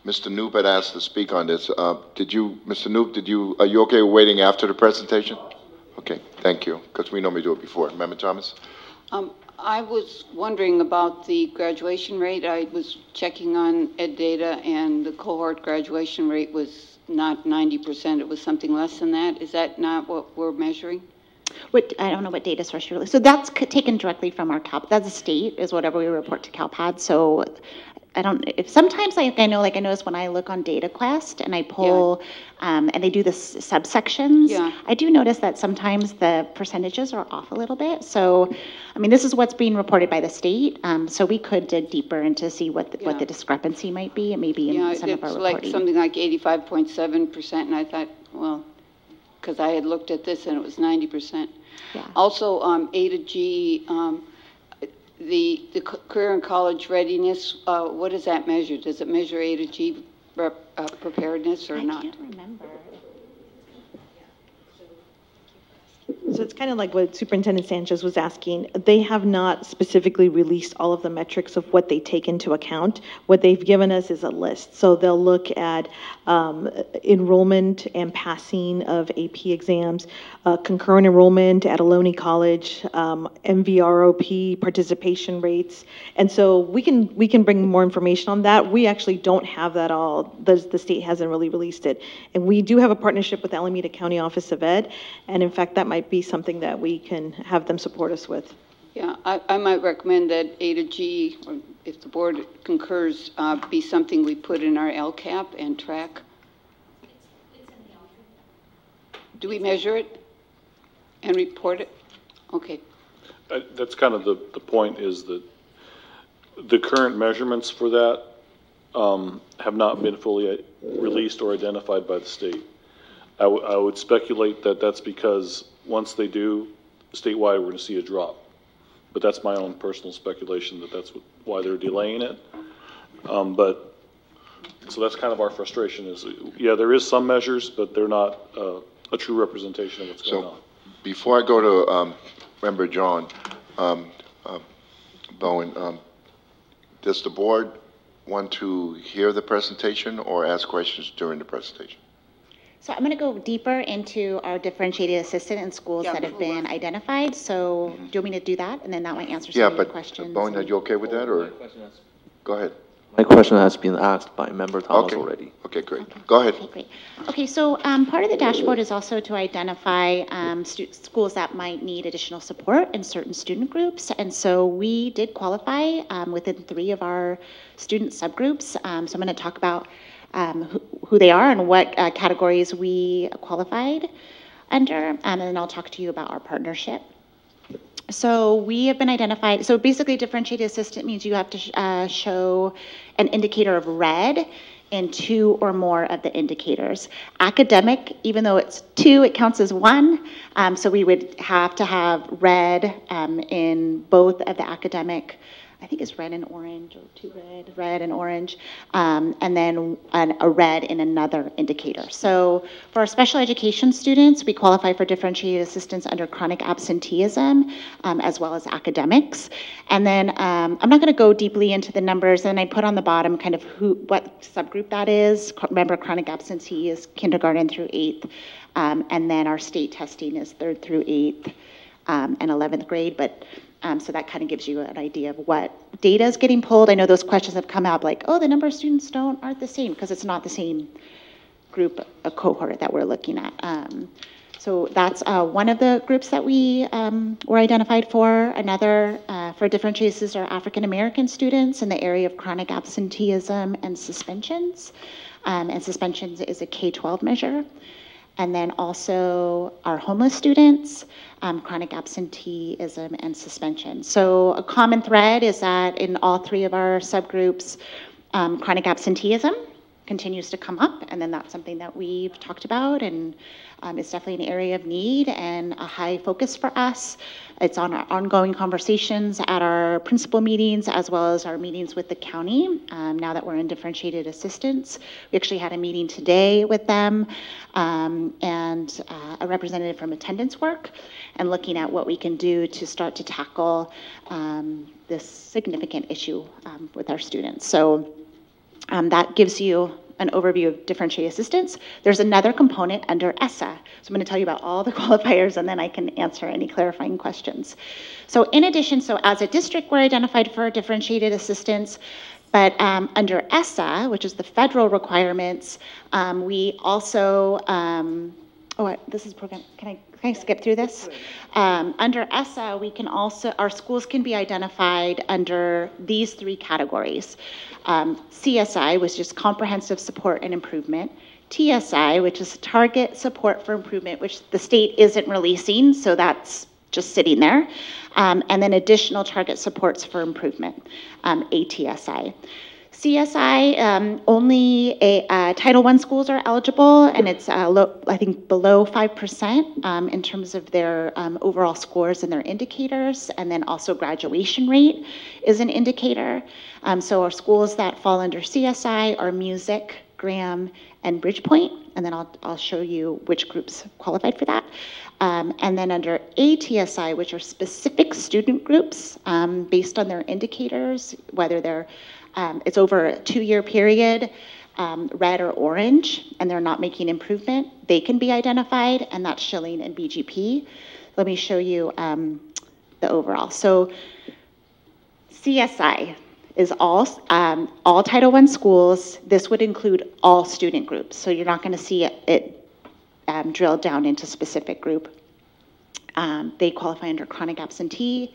Mr. Knoop had asked to speak on this. Mr. Knoop, are you okay waiting after the presentation? Okay, thank you, because we normally do it before. Member Thomas? I was wondering about the graduation rate. I was checking on Ed data, and the cohort graduation rate was not 90%. It was something less than that. Is that not what we're measuring? I don't know what data source you're. So that's taken directly from our that's the state is whatever we report to CalPAD. So I don't. If sometimes I notice when I look on DataQuest and I pull, and they do the subsections. Yeah. I do notice that sometimes the percentages are off a little bit. So, I mean, this is what's being reported by the state. So we could dig deeper into see what the discrepancy might be, and maybe in some of our reporting. It's like something like 85.7%, and I thought, well, because I had looked at this and it was 90%. Yeah. Also, A to G. The career and college readiness, what does that measure? Does it measure A to G preparedness or not? I can't remember. So it's kind of like what Superintendent Sanchez was asking. They have not specifically released all of the metrics of what they take into account. What they've given us is a list. So they'll look at enrollment and passing of AP exams, concurrent enrollment at Ohlone College, MVROP participation rates. And so we can bring more information on that. We actually don't have that all. The state hasn't really released it. And we do have a partnership with Alameda County Office of Ed. And in fact, that might be something that we can have them support us with. Yeah, I might recommend that A to G, or if the board concurs, be something we put in our LCAP and track. Do we measure it and report it? Okay. That's kind of the point, is that the current measurements for that have not been fully released or identified by the state. I would speculate that that's because once they do, statewide, we're going to see a drop. But that's my own personal speculation, that that's why they're delaying it. But so that's kind of our frustration is, yeah, there is some measures, but they're not a true representation of what's going on. Before I go to Member John Bowen, does the board want to hear the presentation or ask questions during the presentation? So I'm going to go deeper into our differentiated assistant in schools that have been identified. So do you want me to do that? And then that might answer some of your questions. Yeah, but Bowen, are you okay with that, or? Go ahead. My question has been asked by Member Thomas already. Okay, great. Okay. Go ahead. Okay, great. Okay, so part of the dashboard is also to identify schools that might need additional support in certain student groups. And so we did qualify within 3 of our student subgroups. So I'm going to talk about who they are and what categories we qualified under, and then I'll talk to you about our partnership. So we have been identified, so basically differentiated assistant means you have to show an indicator of red in 2 or more of the indicators. Academic, even though it's 2, it counts as 1. So we would have to have red in both of the academic, I think it's red and orange, or 2 red and orange, and then a red in another indicator. So for our special education students, we qualify for differentiated assistance under chronic absenteeism, as well as academics. And then I'm not going to go deeply into the numbers, and I put on the bottom kind of what subgroup that is. Remember, chronic absentee is kindergarten through 8th, and then our state testing is 3rd through 8th and 11th grade, but so that kind of gives you an idea of what data is getting pulled. I know those questions have come out like, oh, the number of students aren't the same, because it's not the same group, a cohort that we're looking at. So that's one of the groups that we were identified for. Another for differentiated are African American students in the area of chronic absenteeism and suspensions. And suspensions is a K-12 measure. And then also our homeless students, chronic absenteeism and suspension. So a common thread is that in all 3 of our subgroups, chronic absenteeism continues to come up, and then that's something that we've talked about, and it's definitely an area of need and a high focus for us. It's on our ongoing conversations at our principal meetings, as well as our meetings with the county, now that we're in differentiated assistance. We actually had a meeting today with them, and a representative from attendance work, and looking at what we can do to start to tackle this significant issue with our students. So that gives you an overview of differentiated assistance. There's another component under ESSA. So I'm going to tell you about all the qualifiers, and then I can answer any clarifying questions. So in addition, so as a district, we're identified for differentiated assistance, but under ESSA, which is the federal requirements, we also, this is program, can I skip through this? Under ESSA, we can also, our schools can be identified under these 3 categories. CSI, which is comprehensive support and improvement. TSI, which is target support for improvement, which the state isn't releasing, so that's just sitting there. And then additional target supports for improvement, ATSI. CSI, only Title I schools are eligible, and it's, I think, below 5% in terms of their overall scores and their indicators, and then also graduation rate is an indicator. So our schools that fall under CSI are music, Graham, and Bridgepoint, and then I'll show you which groups qualified for that. And then under ATSI, which are specific student groups based on their indicators, whether they're, it's over a 2-year period, red or orange, and they're not making improvement, they can be identified, and that's Schilling and BGP. Let me show you the overall. So CSI is all Title I schools. This would include all student groups, so you're not going to see it drilled down into specific group. They qualify under chronic absentee,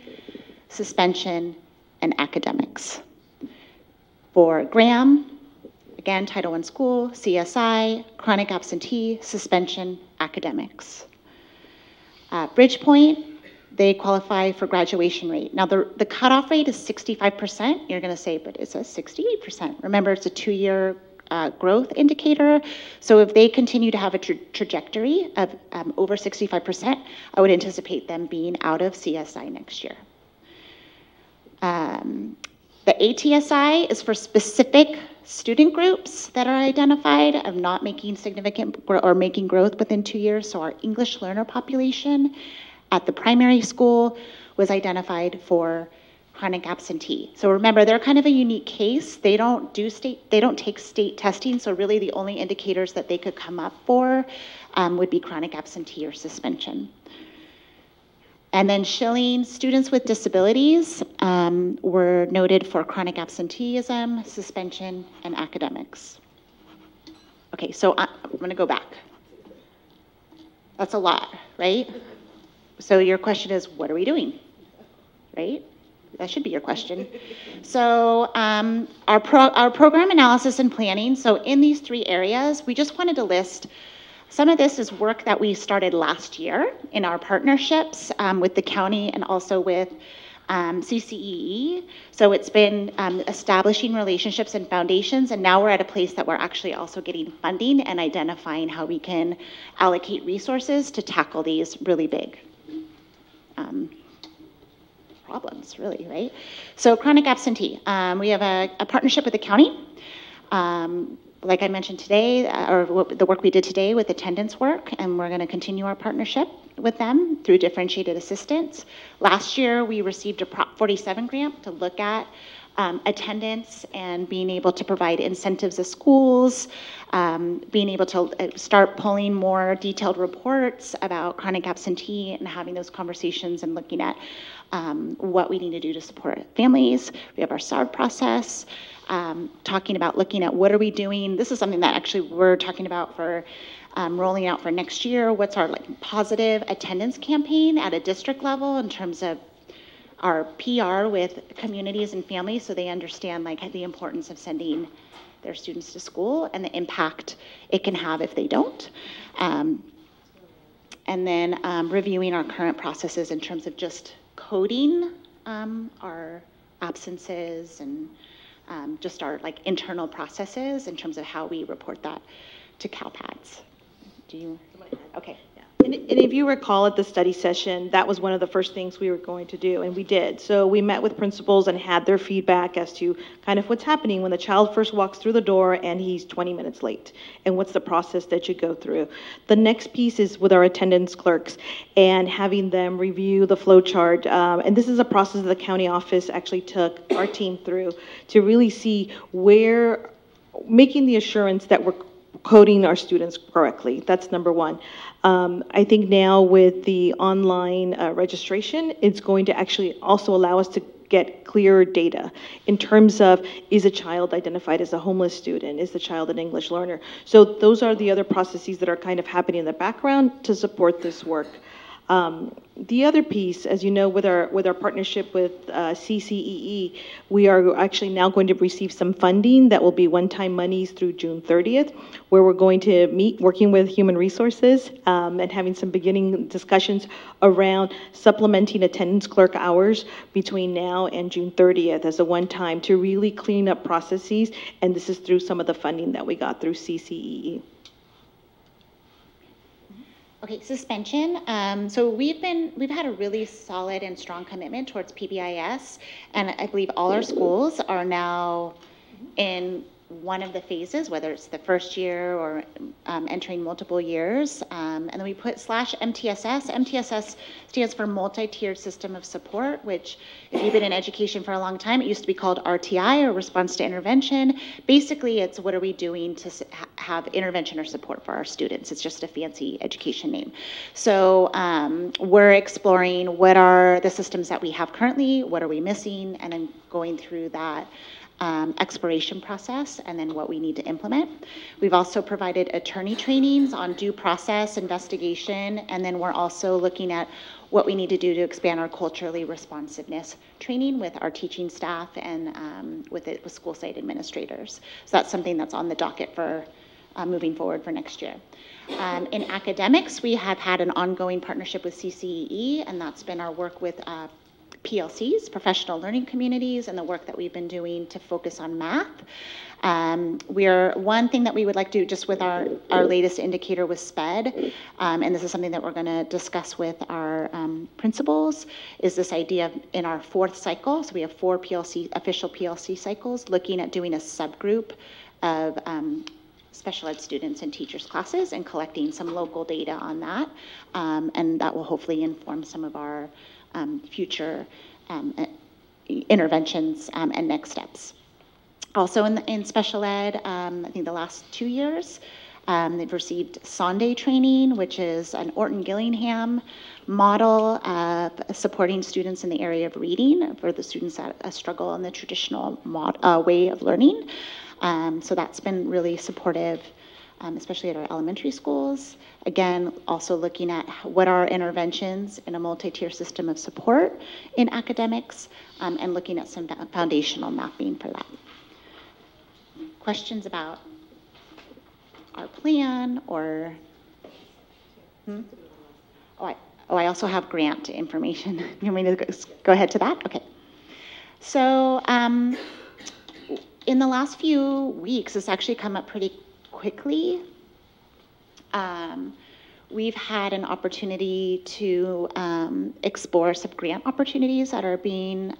suspension, and academics. For Graham, again, Title I school, CSI, chronic absentee, suspension, academics. Bridgepoint, they qualify for graduation rate. Now, the cutoff rate is 65%. You're going to say, but it's a 68%. Remember, it's a 2-year growth indicator. So if they continue to have a trajectory of over 65%, I would anticipate them being out of CSI next year. The ATSI is for specific student groups that are identified of not making significant or making growth within 2 years. So our English learner population at the primary school was identified for chronic absentee. So remember, they're kind of a unique case. They don't take state testing. So really the only indicators that they could come up for would be chronic absentee or suspension. And then Schilling, students with disabilities were noted for chronic absenteeism, suspension, and academics. Okay, so I'm gonna go back. That's a lot, right? So your question is, what are we doing, right? That should be your question. So our program analysis and planning, so in these 3 areas, we just wanted to list some of this is work that we started last year in our partnerships with the county and also with CCEE. So it's been establishing relationships and foundations, and now we're at a place that we're actually also getting funding and identifying how we can allocate resources to tackle these really big problems, really, right? So chronic absentee, we have a partnership with the county. Like I mentioned today, or the work we did today with attendance work, and we're going to continue our partnership with them through differentiated assistance. Last year, we received a Prop 47 grant to look at attendance and being able to provide incentives to schools, being able to start pulling more detailed reports about chronic absentee and having those conversations and looking at what we need to do to support families. We have our SARB process, talking about looking at what are we doing. This is something that actually we're talking about for rolling out for next year. What's our positive attendance campaign at a district level in terms of our PR with communities and families, so they understand the importance of sending their students to school and the impact it can have if they don't. And then reviewing our current processes in terms of just coding our absences and just our internal processes in terms of how we report that to CalPADS. Do you? Okay. And if you recall at the study session, that was one of the first things we were going to do, and we did. So we met with principals and had their feedback as to kind of what's happening when the child first walks through the door and he's 20 minutes late, and what's the process that you go through. The next piece is with our attendance clerks and having them review the flow chart. And this is a process that the county office actually took our team through to really see where, making the assurance that we're coding our students correctly. That's number one. I think now with the online registration, it's going to actually also allow us to get clearer data in terms of, is a child identified as a homeless student? Is the child an English learner? So those are the other processes that are kind of happening in the background to support this work. The other piece, as you know, with our partnership with CCEE, we are actually now going to receive some funding that will be one-time monies through June 30th, where we're going to meet working with human resources and having some beginning discussions around supplementing attendance clerk hours between now and June 30th as a one-time to really clean up processes, and this is through some of the funding that we got through CCEE. Okay, suspension. So we've had a really solid and strong commitment towards PBIS, and I believe all our schools are now in one of the phases, whether it's the first year or entering multiple years. And then we put /MTSS. MTSS stands for Multi-Tiered System of Support, which if you've been in education for a long time, it used to be called RTI, or Response to Intervention. Basically, it's what are we doing to have intervention or support for our students. It's just a fancy education name. So we're exploring what are the systems that we have currently, what are we missing, and then going through that exploration process and then what we need to implement. We've also provided attorney trainings on due process, investigation, and then we're also looking at what we need to do to expand our culturally responsiveness training with our teaching staff and with school site administrators. So that's something that's on the docket for moving forward for next year. In academics, we have had an ongoing partnership with CCEE, and that's been our work with PLCs, professional learning communities, and the work that we've been doing to focus on math. One thing that we would like to do just with our latest indicator with SPED, and this is something that we're going to discuss with our principals, is this idea of in our fourth cycle, so we have 4 official PLC cycles, looking at doing a subgroup of special ed students and teachers classes and collecting some local data on that, and that will hopefully inform some of our future interventions and next steps. Also in special ed, I think the last 2 years, they've received Sonde training, which is an Orton Gillingham model of supporting students in the area of reading for the students that struggle in the traditional way of learning. So that's been really supportive, especially at our elementary schools. Again, also looking at what are interventions in a multi-tier system of support in academics, and looking at some foundational mapping for that. Questions about our plan or? I also have grant information. You want me to go ahead to that? Okay. So in the last few weeks, it's actually come up pretty quickly. We've had an opportunity to explore some grant opportunities that are being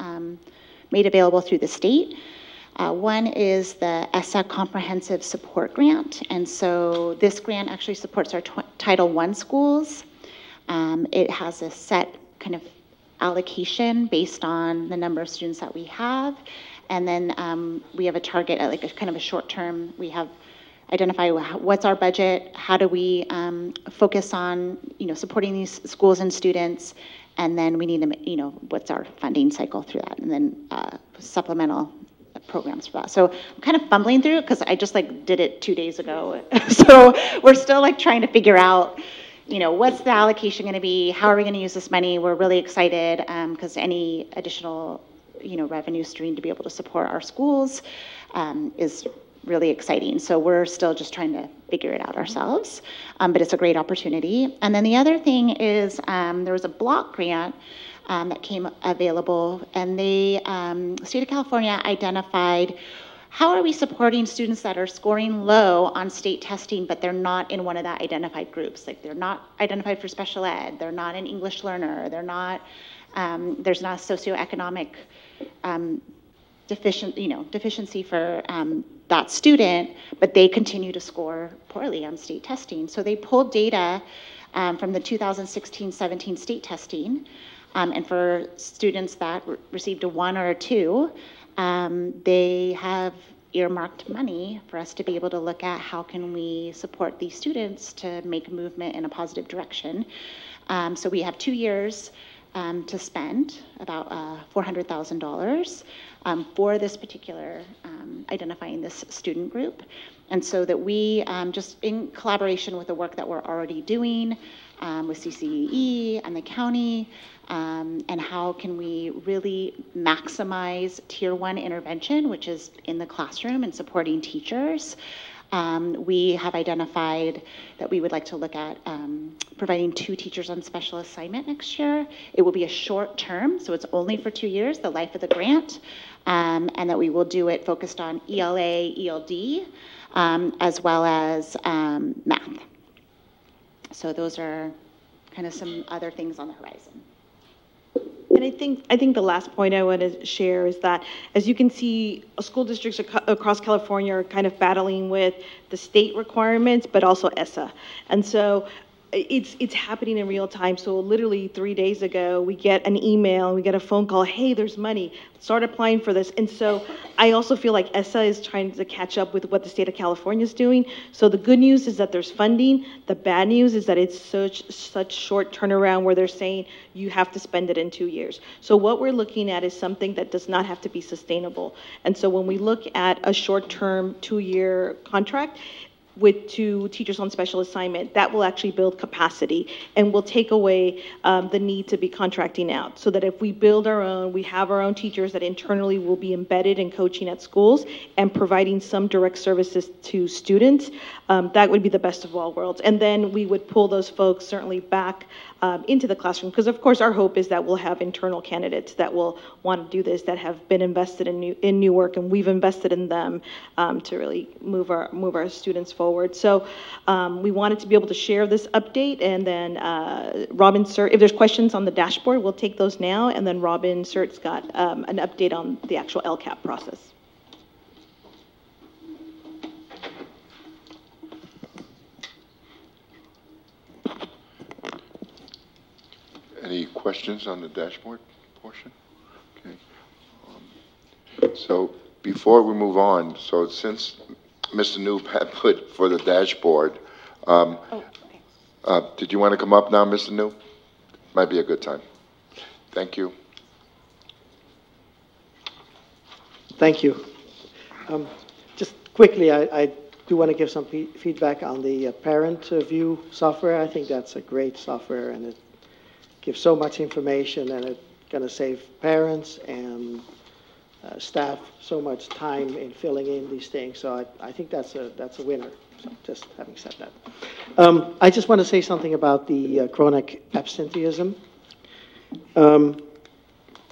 made available through the state. One is the ESSA Comprehensive Support Grant, and so this grant actually supports our Title I schools. It has a set kind of allocation based on the number of students that we have, and then we have a target at like a kind of a short term. We have identify what's our budget, how do we focus on supporting these schools and students, and then we need to what's our funding cycle through that, and then supplemental programs for that. So I'm kind of fumbling through it because I just did it 2 days ago. So we're still trying to figure out what's the allocation going to be, how are we going to use this money. We're really excited because any additional revenue stream to be able to support our schools is really exciting. So we're still just trying to figure it out ourselves, but it's a great opportunity. And then the other thing is there was a block grant that came available, and the state of California identified how are we supporting students that are scoring low on state testing, but they're not in one of the identified groups. They're not identified for special ed, they're not an English learner, they're not, there's not a socioeconomic deficiency for that student, but they continue to score poorly on state testing. So they pulled data from the 2016-17 state testing, and for students that received a 1 or a 2, they have earmarked money for us to be able to look at how can we support these students to make a movement in a positive direction. So we have 2 years to spend about $400,000 for this particular identifying this student group. And so that we, just in collaboration with the work that we're already doing with CCEE and the county, and how can we really maximize Tier 1 intervention, which is in the classroom and supporting teachers. We have identified that we would like to look at providing 2 teachers on special assignment next year. It will be a short term, so it's only for 2 years, the life of the grant, and that we will do it focused on ELA, ELD, as well as math. So those are kind of some other things on the horizon. And I think the last point I want to share is that, as you can see, school districts across California are kind of battling with the state requirements, but also ESSA. And so it's happening in real time. So literally 3 days ago, we get an email, we get a phone call, hey, there's money, start applying for this. And so I also feel like ESSA is trying to catch up with what the state of California is doing. So the good news is that there's funding. The bad news is that it's such short turnaround where they're saying you have to spend it in 2 years. So what we're looking at is something that does not have to be sustainable. And so when we look at a short-term 2-year contract, with 2 teachers on special assignment, that will actually build capacity and will take away the need to be contracting out. So that if we build our own, we have our own teachers that internally will be embedded in coaching at schools and providing some direct services to students, that would be the best of all worlds. And then we would pull those folks certainly back into the classroom, because of course our hope is that we'll have internal candidates that will want to do this, that have been invested in Newark, and we've invested in them to really move our students forward. So we wanted to be able to share this update, and then Robin Sert, if there's questions on the dashboard, we'll take those now, and then Robin Sert's got an update on the actual LCAP process. Any questions on the dashboard portion? Okay. So before we move on, so since Mr. Noob had put for the dashboard, did you want to come up now, Mr. Noob? Might be a good time. Thank you. Thank you. Just quickly, I do want to give some feedback on the parent view software. I think that's a great software, and it gives so much information, and it's going to save parents and staff so much time in filling in these things. So I think that's a winner. So just having said that, I just want to say something about the chronic absenteeism.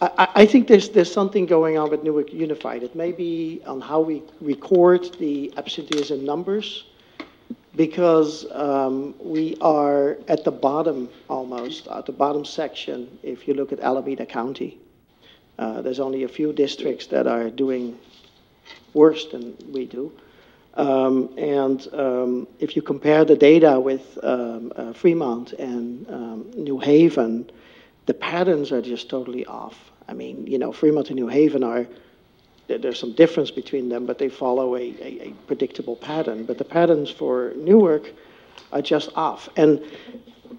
I think there's something going on with Newark Unified. It may be on how we record the absenteeism numbers, because we are at the bottom, almost, at the bottom section, if you look at Alameda County. There's only a few districts that are doing worse than we do. If you compare the data with Fremont and New Haven, the patterns are just totally off. I mean, you know, Fremont and New Haven there's some difference between them, but they follow a predictable pattern. But the patterns for Newark are just off. And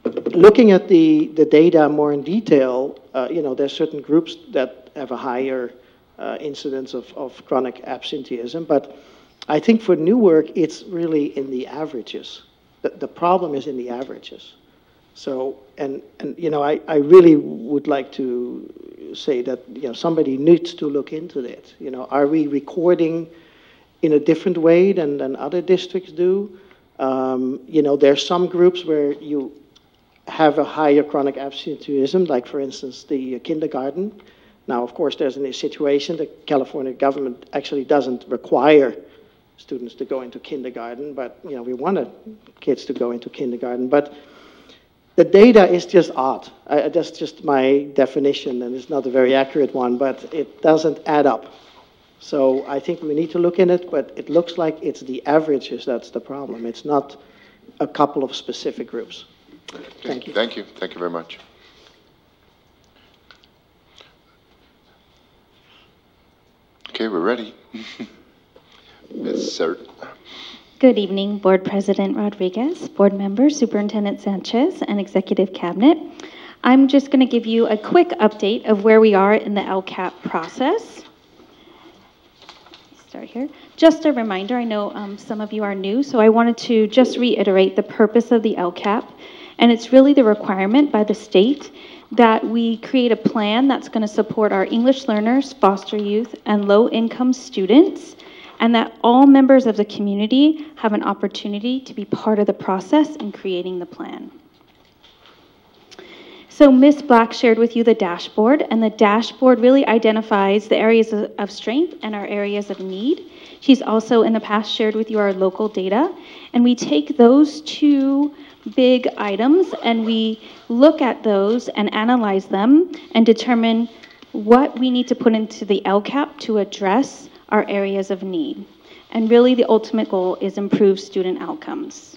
looking at the data more in detail, you know, there's certain groups that have a higher incidence of chronic absenteeism. But I think for Newark, it's really in the averages. The problem is in the averages. So, and you know, I really would like to say that, you know, somebody needs to look into it. You know, are we recording in a different way than other districts do? You know, there's some groups where you have a higher chronic absenteeism, like, for instance, the kindergarten. Now, of course, there's a situation the California government actually doesn't require students to go into kindergarten, but, you know, we want kids to go into kindergarten. But the data is just odd. That's just my definition, and it's not a very accurate one, but it doesn't add up. So I think we need to look in it, but it looks like it's the averages that's the problem. It's not a couple of specific groups. Thank you. Thank you. Thank you very much. Okay, we're ready. Ms. Sert. Good evening, Board President Rodriguez, Board Members, Superintendent Sanchez, and Executive Cabinet. I'm just going to give you a quick update of where we are in the LCAP process. Start here. Just a reminder, I know some of you are new, so I wanted to just reiterate the purpose of the LCAP, and it's really the requirement by the state that we create a plan that's going to support our English learners, foster youth, and low-income students, and that all members of the community have an opportunity to be part of the process in creating the plan. So Ms. Black shared with you the dashboard, and the dashboard really identifies the areas of strength and our areas of need. She's also in the past shared with you our local data, and we take those two big items, and we look at those and analyze them and determine what we need to put into the LCAP to address our areas of need. And really the ultimate goal is improve student outcomes.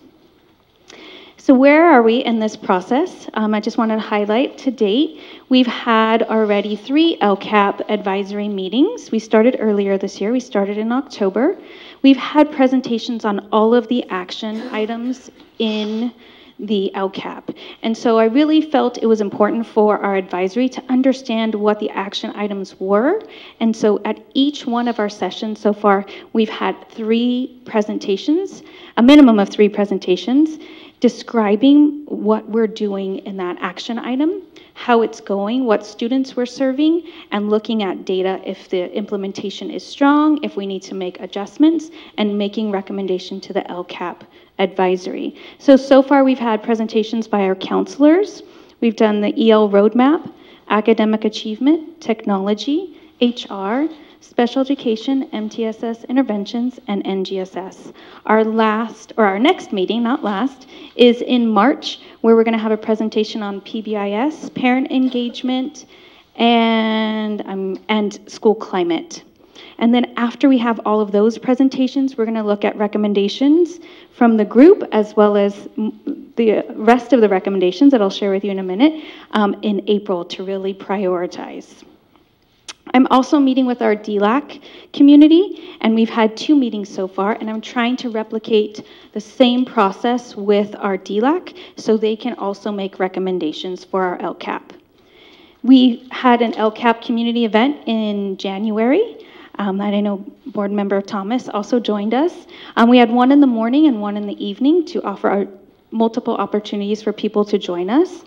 So where are we in this process? I just wanted to highlight to date, we've had already 3 LCAP advisory meetings. We started earlier this year. We started in October. We've had presentations on all of the action items in the LCAP. And so I really felt it was important for our advisory to understand what the action items were. And so at each one of our sessions so far, we've had 3 presentations, a minimum of 3 presentations, describing what we're doing in that action item, how it's going, what students we're serving, and looking at data if the implementation is strong, if we need to make adjustments, and making recommendation to the LCAP advisory. So far we've had presentations by our counselors. We've done the EL roadmap, academic achievement, technology, HR, special education, MTSS interventions, and NGSS. Our next meeting, not last, is in March, where we're going to have a presentation on PBIS, parent engagement, and school climate. And then after we have all of those presentations, we're going to look at recommendations from the group, as well as the rest of the recommendations that I'll share with you in a minute, in April to really prioritize. I'm also meeting with our DLAC community, and we've had 2 meetings so far, and I'm trying to replicate the same process with our DLAC so they can also make recommendations for our LCAP. We had an LCAP community event in January. That I know Board Member Thomas also joined us. We had one in the morning and one in the evening to offer our multiple opportunities for people to join us.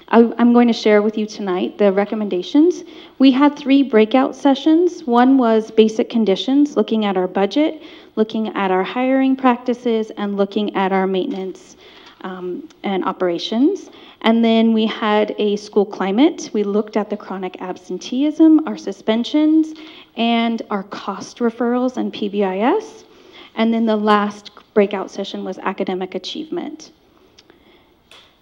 I'm going to share with you tonight the recommendations. We had 3 breakout sessions. One was basic conditions, looking at our budget, looking at our hiring practices, and looking at our maintenance and operations. And then we had a school climate. We looked at the chronic absenteeism, our suspensions, and our cost referrals and PBIS. And then the last breakout session was academic achievement.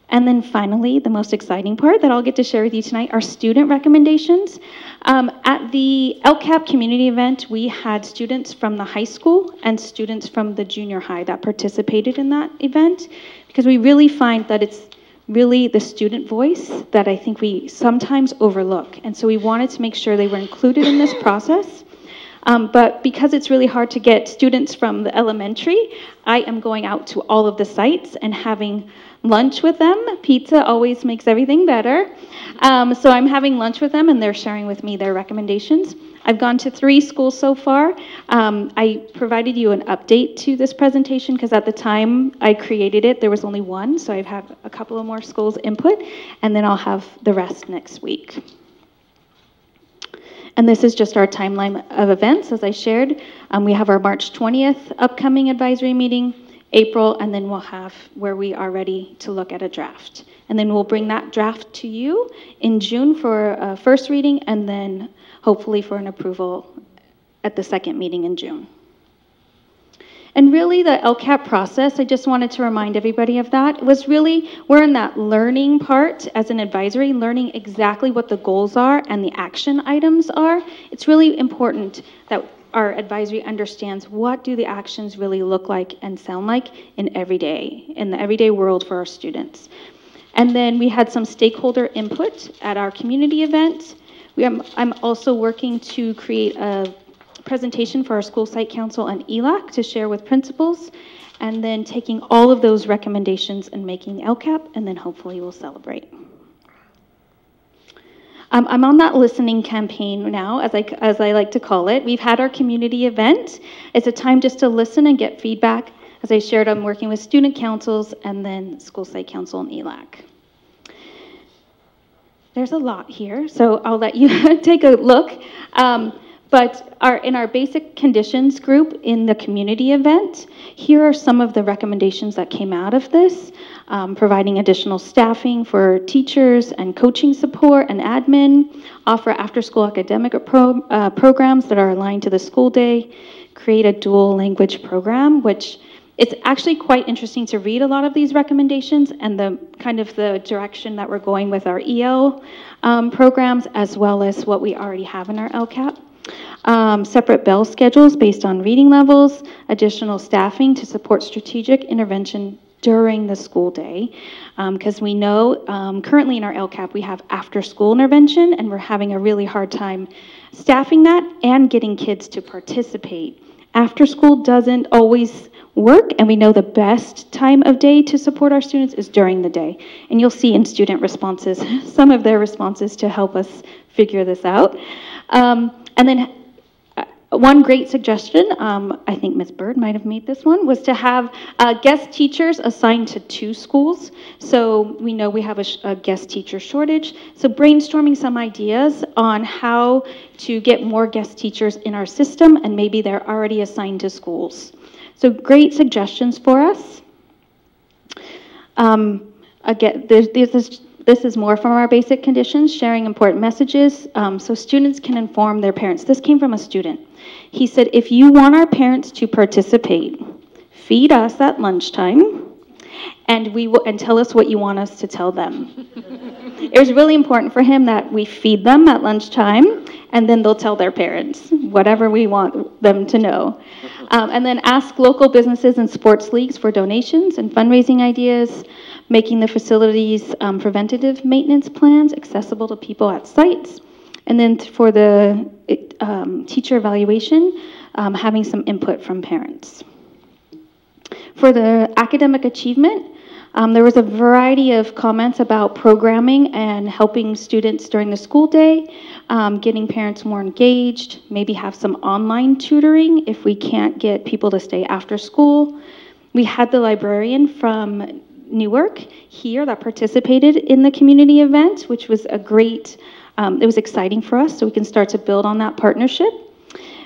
And then finally, the most exciting part that I'll get to share with you tonight are student recommendations. At the LCAP community event, we had students from the high school and students from the junior high that participated in that event, because we really find that it's really the student voice that I think we sometimes overlook. And so we wanted to make sure they were included in this process. But because it's really hard to get students from the elementary, I am going out to all of the sites and having lunch with them. Pizza always makes everything better. So I'm having lunch with them, and they're sharing with me their recommendations. I've gone to 3 schools so far. I provided you an update to this presentation because at the time I created it, there was only 1. So I've had a couple of more schools input, and then I'll have the rest next week. And this is just our timeline of events, as I shared. We have our March 20th upcoming advisory meeting, April, and then we'll have where we are ready to look at a draft. And then we'll bring that draft to you in June for a first reading, and then hopefully for an approval at the second meeting in June. And really the LCAP process, I just wanted to remind everybody of that. It was really, we're in that learning part as an advisory, learning exactly what the goals are and the action items are. It's really important that our advisory understands what do the actions really look like and sound like in the everyday world for our students. And then we had some stakeholder input at our community event. I'm also working to create a presentation for our school site council and ELAC to share with principals, and then taking all of those recommendations and making LCAP, and then hopefully we'll celebrate. I'm on that listening campaign now, as I like to call it. We've had our community event. It's a time just to listen and get feedback. As I shared, I'm working with student councils and then school site council and ELAC. There's a lot here, so I'll let you take a look. But in our basic conditions group in the community event, here are some of the recommendations that came out of this. Providing additional staffing for teachers and coaching support and admin, offer after-school academic programs that are aligned to the school day, create a dual language program, which it's actually quite interesting to read a lot of these recommendations and the kind of the direction that we're going with our EL programs, as well as what we already have in our LCAP. Separate bell schedules based on reading levels, additional staffing to support strategic intervention during the school day, because we know currently in our LCAP we have after-school intervention, and we're having a really hard time staffing that and getting kids to participate. After school doesn't always work, and we know the best time of day to support our students is during the day. And you'll see in student responses, some of their responses to help us figure this out. And then one great suggestion, I think Ms. Bird might have made this one, was to have guest teachers assigned to 2 schools. So we know we have a guest teacher shortage. So brainstorming some ideas on how to get more guest teachers in our system, and maybe they're already assigned to schools. So great suggestions for us. Again, this is more from our basic conditions, sharing important messages so students can inform their parents. This came from a student. He said, if you want our parents to participate, feed us at lunchtime and tell us what you want us to tell them. It was really important for him that we feed them at lunchtime, and then they'll tell their parents whatever we want them to know. And then ask local businesses and sports leagues for donations and fundraising ideas, making the facilities preventative maintenance plans accessible to people at sites. And then for the teacher evaluation, having some input from parents. For the academic achievement, there was a variety of comments about programming and helping students during the school day, getting parents more engaged, maybe have some online tutoring if we can't get people to stay after school. We had the librarian from Newark here that participated in the community event, which was a great, it was exciting for us, so we can start to build on that partnership.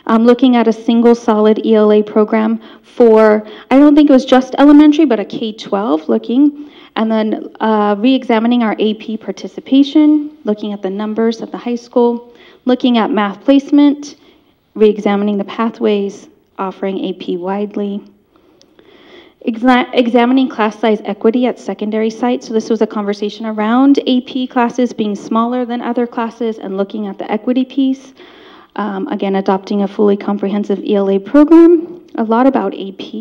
Looking at a single solid ELA program for, I don't think it was just elementary, but a K-12 looking, and then re-examining our AP participation, looking at the numbers at the high school, looking at math placement, re-examining the pathways, offering AP widely, examining class size equity at secondary sites. So this was a conversation around AP classes being smaller than other classes and looking at the equity piece. Again, adopting a fully comprehensive ELA program, a lot about AP,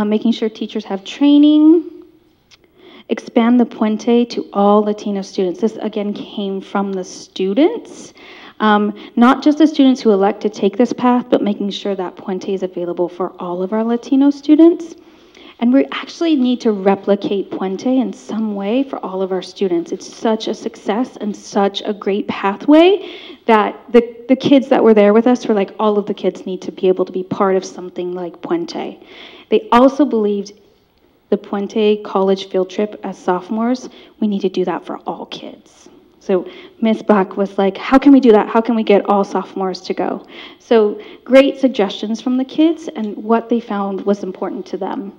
making sure teachers have training, expand the Puente to all Latino students. This, again, came from the students, not just the students who elect to take this path, but making sure that Puente is available for all of our Latino students. And we actually need to replicate Puente in some way for all of our students. It's such a success and such a great pathway that the kids that were there with us were like, all of the kids need to be able to be part of something like Puente. They also believed the Puente college field trip as sophomores, we need to do that for all kids. So Ms. Black was like, how can we do that? How can we get all sophomores to go? So great suggestions from the kids and what they found was important to them.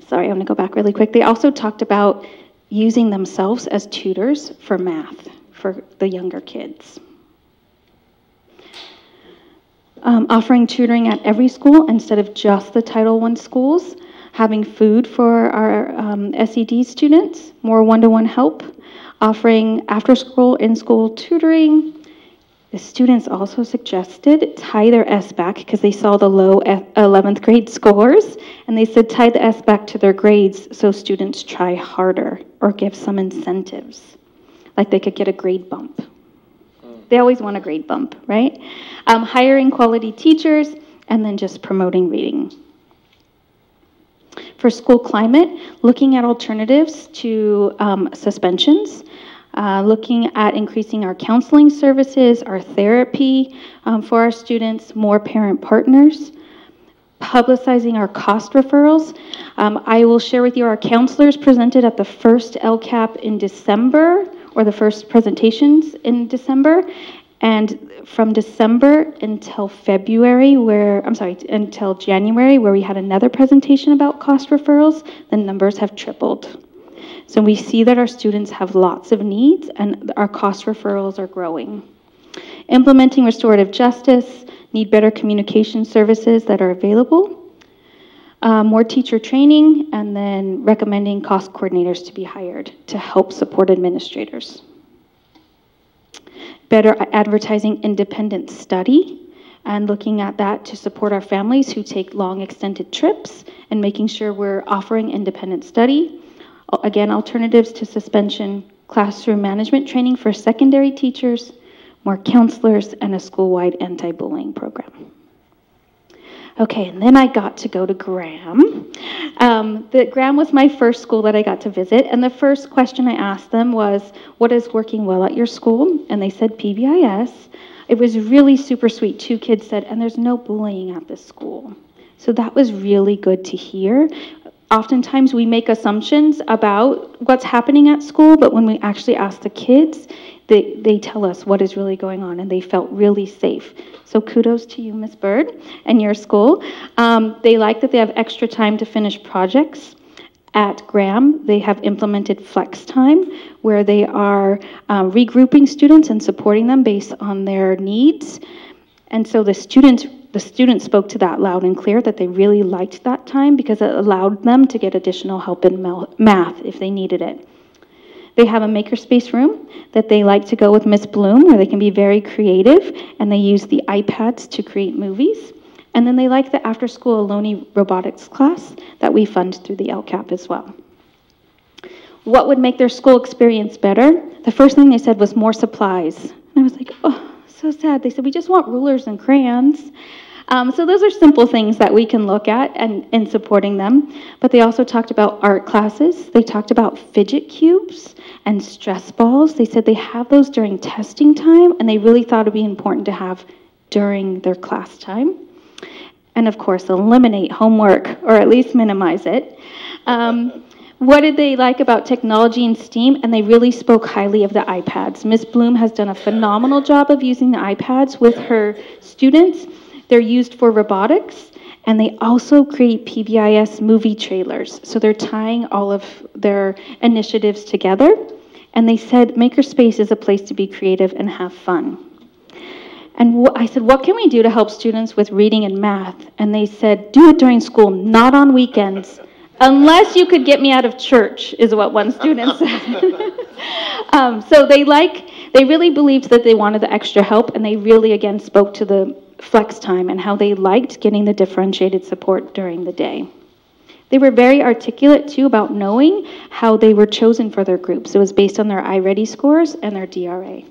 Sorry, I'm going to go back really quick. They also talked about using themselves as tutors for math for the younger kids. Offering tutoring at every school instead of just the Title I schools. Having food for our SED students, more one-to-one help. Offering after-school, in-school tutoring. The students also suggested tie their S back because they saw the low 11th grade scores, and they said tie the S back to their grades so students try harder or give some incentives, like they could get a grade bump. They always want a grade bump, right? Hiring quality teachers, and then just promoting reading. For school climate, looking at alternatives to suspensions, looking at increasing our counseling services, our therapy for our students, more parent partners, publicizing our cost referrals. I will share with you our counselors presented at the first LCAP in December, or the first presentations in December, and from December until February, until January, where we had another presentation about cost referrals, the numbers have tripled. So we see that our students have lots of needs and our cost referrals are growing. Implementing restorative justice, need better communication services that are available. more teacher training, and then recommending cost coordinators to be hired to help support administrators. Better advertising independent study, and looking at that to support our families who take long extended trips, and making sure we're offering independent study. Again, alternatives to suspension, classroom management training for secondary teachers, more counselors, and a school-wide anti-bullying program. Okay, and then I got to go to Graham. Graham was my first school that I got to visit, and the first question I asked them was, what is working well at your school? And they said PBIS. It was really super sweet. 2 kids said, and there's no bullying at this school. So that was really good to hear. Oftentimes we make assumptions about what's happening at school, but when we actually ask the kids, they tell us what is really going on, and they felt really safe. So kudos to you, Ms. Bird, and your school. They like that they have extra time to finish projects. At Graham, they have implemented flex time, where they are regrouping students and supporting them based on their needs. And so the students spoke to that loud and clear, that they really liked that time because it allowed them to get additional help in math if they needed it. They have a makerspace room that they like to go with Miss Bloom, where they can be very creative, and they use the iPads to create movies. And then they like the after-school Aloni robotics class that we fund through the LCAP as well. What would make their school experience better? The first thing they said was more supplies. And I was like, oh, so sad. They said, we just want rulers and crayons. So those are simple things that we can look at in supporting them. But they also talked about art classes. They talked about fidget cubes and stress balls. They said they have those during testing time, and they really thought it would be important to have during their class time. And of course, eliminate homework, or at least minimize it. What did they like about technology and STEAM? And they really spoke highly of the iPads. Ms. Bloom has done a phenomenal job of using the iPads with her students. They're used for robotics, and they also create PBIS movie trailers. So they're tying all of their initiatives together. And they said Makerspace is a place to be creative and have fun. And I said, what can we do to help students with reading and math? And they said, do it during school, not on weekends. Unless you could get me out of church, is what one student said. So they really believed that they wanted the extra help, and they really, again, spoke to the flex time and how they liked getting the differentiated support during the day. They were very articulate, too, about knowing how they were chosen for their groups. It was based on their iReady scores and their DRA.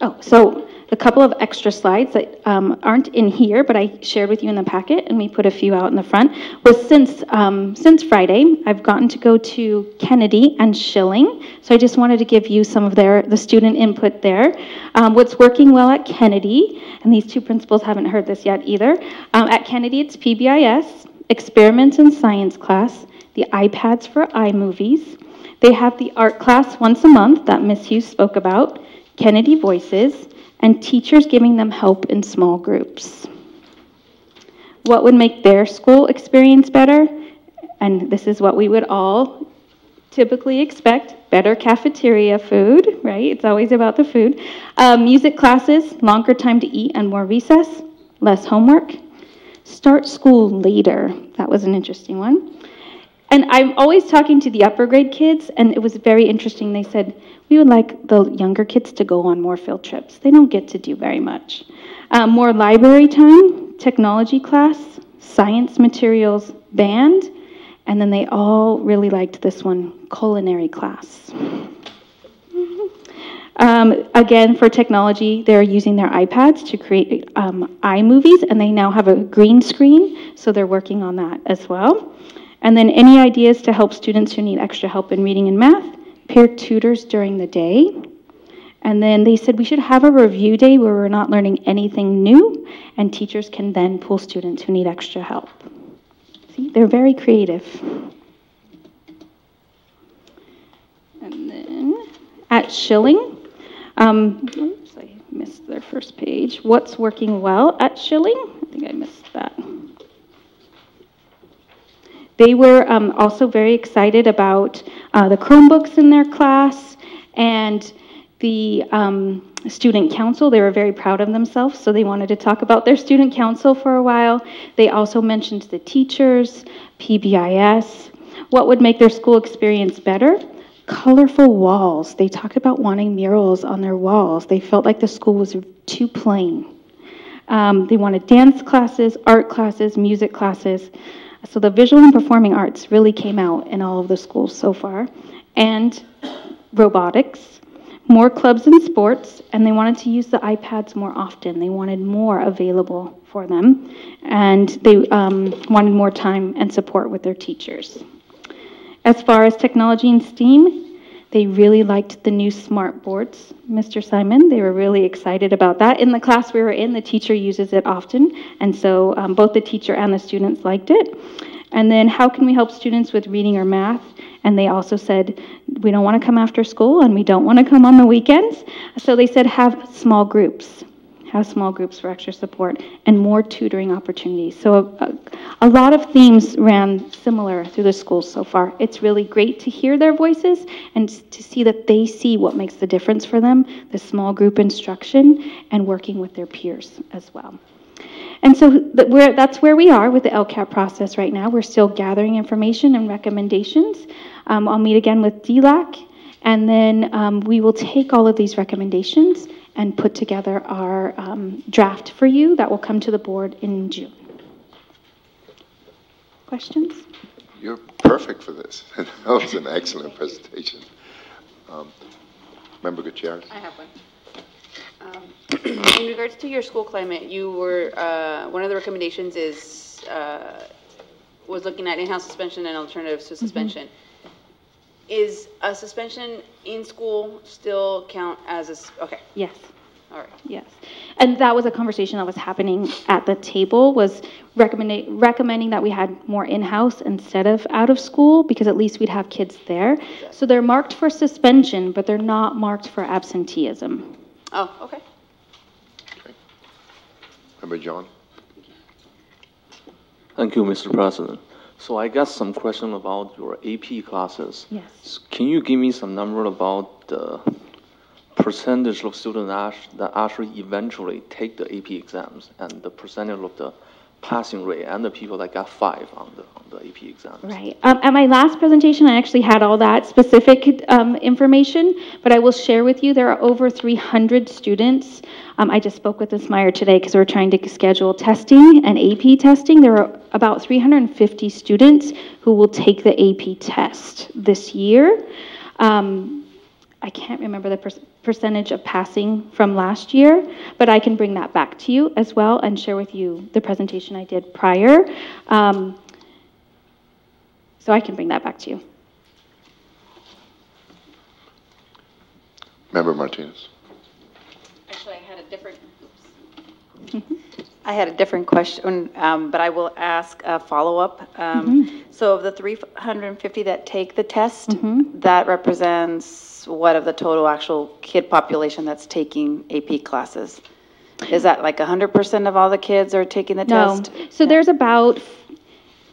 Oh, so a couple of extra slides that aren't in here, but I shared with you in the packet, and we put a few out in the front, was since Friday, I've gotten to go to Kennedy and Schilling, so I just wanted to give you some of the student input there. What's working well at Kennedy, and these 2 principals haven't heard this yet either, at Kennedy it's PBIS, experiments in science class, the iPads for iMovies. They have the art class once a month that Ms. Hughes spoke about, Kennedy Voices, and teachers giving them help in small groups. What would make their school experience better? And this is what we would all typically expect: better cafeteria food, right? It's always about the food. Music classes, longer time to eat and more recess, less homework. Start school later. That was an interesting one. And I'm always talking to the upper grade kids, and it was very interesting. They said, we would like the younger kids to go on more field trips. They don't get to do very much. More library time, technology class, science materials, band, and then they all really liked this one, culinary class. Again, for technology, they're using their iPads to create iMovies, and they now have a green screen, so they're working on that as well. And then any ideas to help students who need extra help in reading and math? Peer tutors during the day. And then they said we should have a review day where we're not learning anything new, and teachers can then pull students who need extra help. See, they're very creative. And then at Schilling, oops, I missed their first page. What's working well at Schilling? I think I missed that. They were also very excited about the Chromebooks in their class, and The student council, they were very proud of themselves, so they wanted to talk about their student council for a while. They also mentioned the teachers, PBIS, what would make their school experience better. Colorful walls. They talked about wanting murals on their walls. They felt like the school was too plain. They wanted dance classes, art classes, music classes. So the visual and performing arts really came out in all of the schools so far. And robotics, more clubs and sports, and they wanted to use the iPads more often. They wanted more available for them, and they wanted more time and support with their teachers. As far as technology and STEAM, they really liked the new smart boards, Mr. Simon. They were really excited about that. In the class we were in, the teacher uses it often, and so both the teacher and the students liked it. And then how can we help students with reading or math? And they also said, we don't want to come after school and we don't want to come on the weekends. So they said have small groups for extra support and more tutoring opportunities. So a lot of themes ran similar through the schools so far. It's really great to hear their voices and to see that they see what makes the difference for them, the small group instruction and working with their peers as well. And so that's where we are with the LCAP process right now. We're still gathering information and recommendations. I'll meet again with DLAC, and then we will take all of these recommendations and put together our draft for you that will come to the board in June. Questions? You're perfect for this. That was an excellent presentation. Member Gutierrez? I have one. In regards to your school climate, you were, one of the recommendations is, was looking at in-house suspension and alternatives to suspension. Is a suspension in school still count as a, okay. Yes. All right. Yes. And that was a conversation that was happening at the table, was recommending that we had more in-house instead of out of school, because at least we'd have kids there. Exactly. So they're marked for suspension, but they're not marked for absenteeism. Oh, okay. Okay. Member John? Thank you, Mr. President. So I got some question about your AP classes. Yes. Can you give me some number about the percentage of students that actually eventually take the AP exams and the percentage of the passing rate and the people that got 5 on the AP exams? Right. At my last presentation, I actually had all that specific information, but I will share with you there are over 300 students. I just spoke with Ms. Meyer today because we're trying to schedule testing and AP testing. There are about 350 students who will take the AP test this year. I can't remember the percentage of passing from last year, but I can bring that back to you as well and share with you the presentation I did prior. So I can bring that back to you. Member Martinez? Actually, I had a different, I had a different question, but I will ask a follow-up. So of the 350 that take the test, that represents what of the total actual kid population that's taking AP classes? Is that like 100% of all the kids are taking the test? No. So there's about,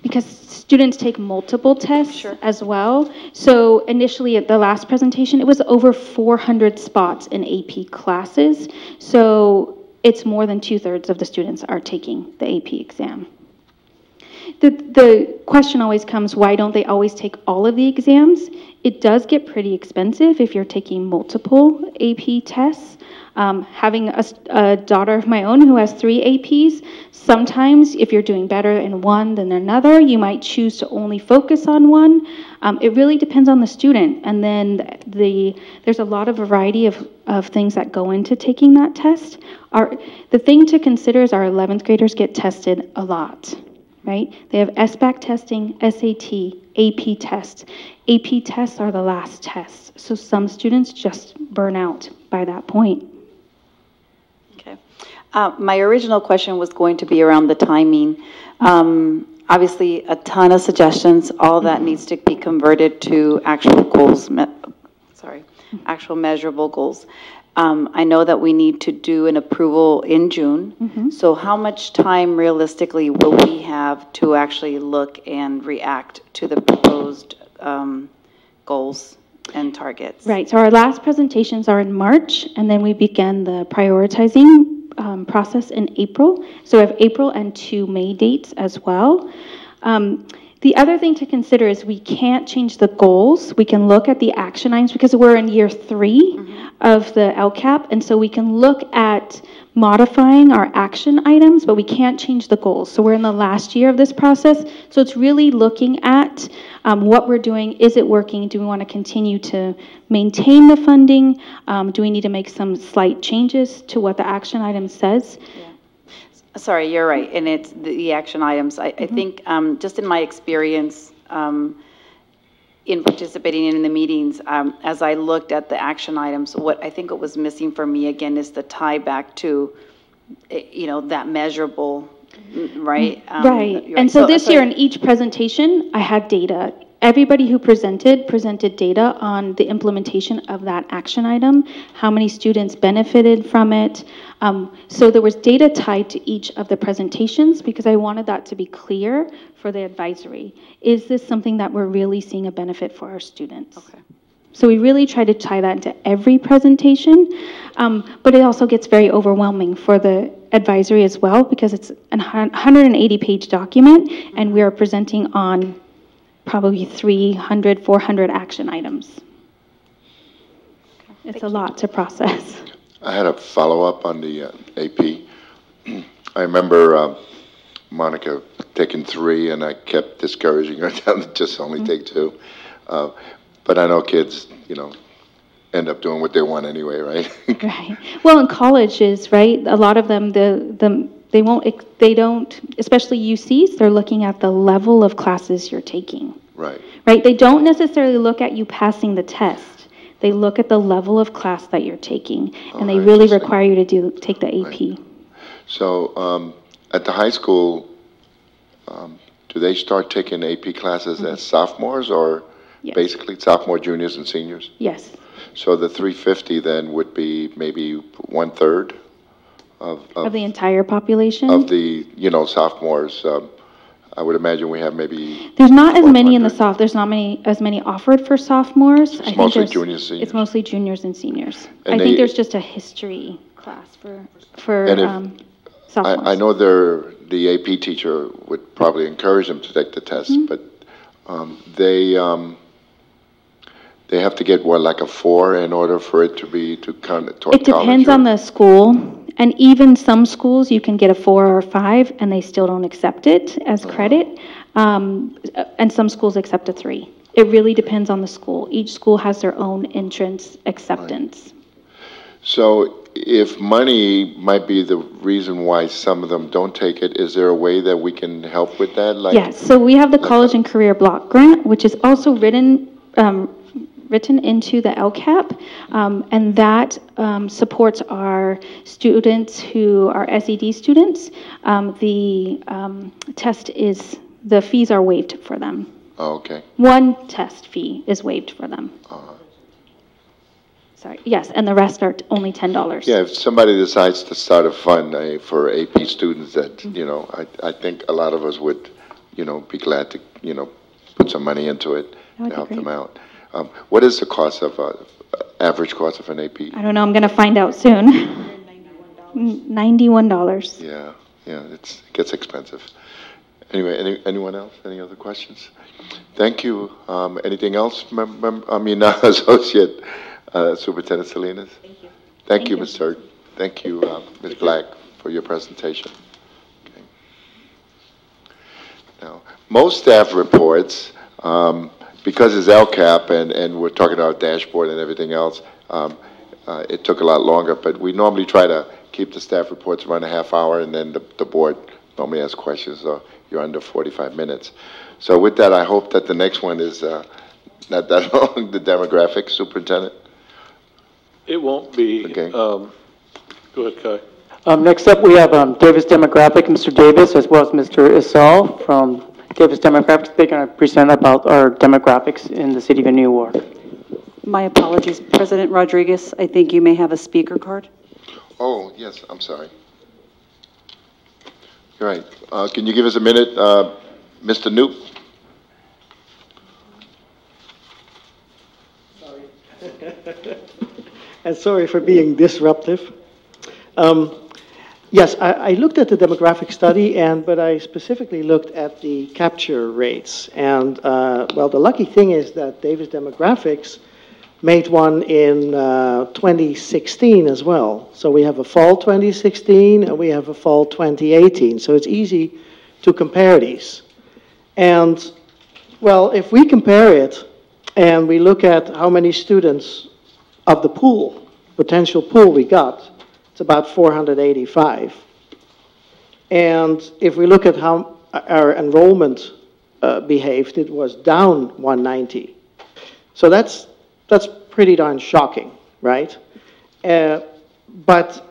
because students take multiple tests as well. So initially at the last presentation, it was over 400 spots in AP classes. So it's more than 2/3 of the students are taking the AP exam. The question always comes, why don't they always take all of the exams? It does get pretty expensive if you're taking multiple AP tests. Having a daughter of my own who has 3 APs, sometimes if you're doing better in one than another, you might choose to only focus on one. It really depends on the student. And then there's a lot of variety of things that go into taking that test. The thing to consider is our 11th graders get tested a lot, right? They have SBAC testing, SAT, AP tests. AP tests are the last tests. So some students just burn out by that point. Okay. My original question was going to be around the timing. Obviously, a ton of suggestions. All that needs to be converted to actual goals, actual measurable goals. I know that we need to do an approval in June. So how much time realistically will we have to actually look and react to the proposed goals and targets? Right, so our last presentations are in March, and then we begin the prioritizing process in April. So we have April and 2 May dates as well. The other thing to consider is we can't change the goals. We can look at the action items because we're in year 3 of the LCAP, and so we can look at modifying our action items, but we can't change the goals. So we're in the last year of this process. So it's really looking at what we're doing. Is it working? Do we want to continue to maintain the funding? Do we need to make some slight changes to what the action item says? Sorry, you're right, and it's the action items. I think just in my experience in participating in the meetings, as I looked at the action items, what I think what was missing for me again is the tie back to, that measurable, right? Right, and so this year in each presentation, I had data. Everybody who presented data on the implementation of that action item, how many students benefited from it. So there was data tied to each of the presentations because I wanted that to be clear for the advisory. Is this something that we're really seeing a benefit for our students? Okay. So we really try to tie that into every presentation, but it also gets very overwhelming for the advisory as well because it's a 180-page document and we are presenting on probably 300, 400 action items. It's a lot to process. I had a follow-up on the AP. I remember Monica taking 3, and I kept discouraging her down to just only take 2. But I know kids, end up doing what they want anyway, right? Right. Well, in colleges, right, a lot of them, they don't, especially UCs, they're looking at the level of classes you're taking. Right. Right? They don't necessarily look at you passing the test. They look at the level of class that you're taking, and they really require you to take the AP. Right. So at the high school, do they start taking AP classes as sophomores or basically sophomore, juniors, and seniors? Yes. So the 350 then would be maybe 1/3 of the entire population? Of the, sophomores. I would imagine we have maybe... There's not as many in the there's not as many offered for sophomores. It's mostly juniors, seniors. It's mostly juniors and seniors. And I think there's just a history class for sophomores. I know the AP teacher would probably encourage them to take the test, but they have to get like a 4 in order for it to count toward college? It depends on the school. And even some schools, you can get a 4 or a 5, and they still don't accept it as credit. And some schools accept a 3. It really depends on the school. Each school has their own entrance acceptance. Right. So if money might be the reason why some of them don't take it, is there a way that we can help with that? Yes, so we have the College and Career Block Grant, which is also written into the LCAP, and that supports our students who are SED students. The fees are waived for them. Oh, okay. One test fee is waived for them. Sorry, yes, and the rest are only $10. Yeah, if somebody decides to start a fund for AP students that, I think a lot of us would, be glad to, put some money into it to help them out. What is the cost of average cost of an AP? I don't know. I'm going to find out soon. $91. Yeah, it gets expensive. Anyway, anyone else? Any other questions? Thank you. Anything else, Associate Superintendent Salinas? Thank you. Thank you, Ms. Hurd. Thank you, Ms. Black, for your presentation. Okay. Now, most staff reports. Because it's LCAP and we're talking about dashboard and everything else, it took a lot longer, but we normally try to keep the staff reports around a half hour, and then the board normally asks questions, so you're under 45 minutes. So with that, I hope that the next one is not that long, the demographics, Superintendent. It won't be. Okay. Go ahead, Kai. Next up, we have Davis Demographic, Mr. Davis, as well as Mr. Isal from Davis Demographics. They're going to present about our demographics in the city of New York. My apologies, President Rodriguez. I think you may have a speaker card. Oh, yes, I'm sorry. You're right. Can you give us a minute, Mr. Newt? Sorry, And sorry for being disruptive. Yes, I looked at the demographic study, but I specifically looked at the capture rates. And, well, the lucky thing is that Davis Demographics made one in 2016 as well. So we have a fall 2016 and we have a fall 2018. So it's easy to compare these. And, well, if we compare it and we look at how many students of the pool, potential pool we got, it's about 485. And if we look at how our enrollment behaved, it was down 190. So that's pretty darn shocking, right? But,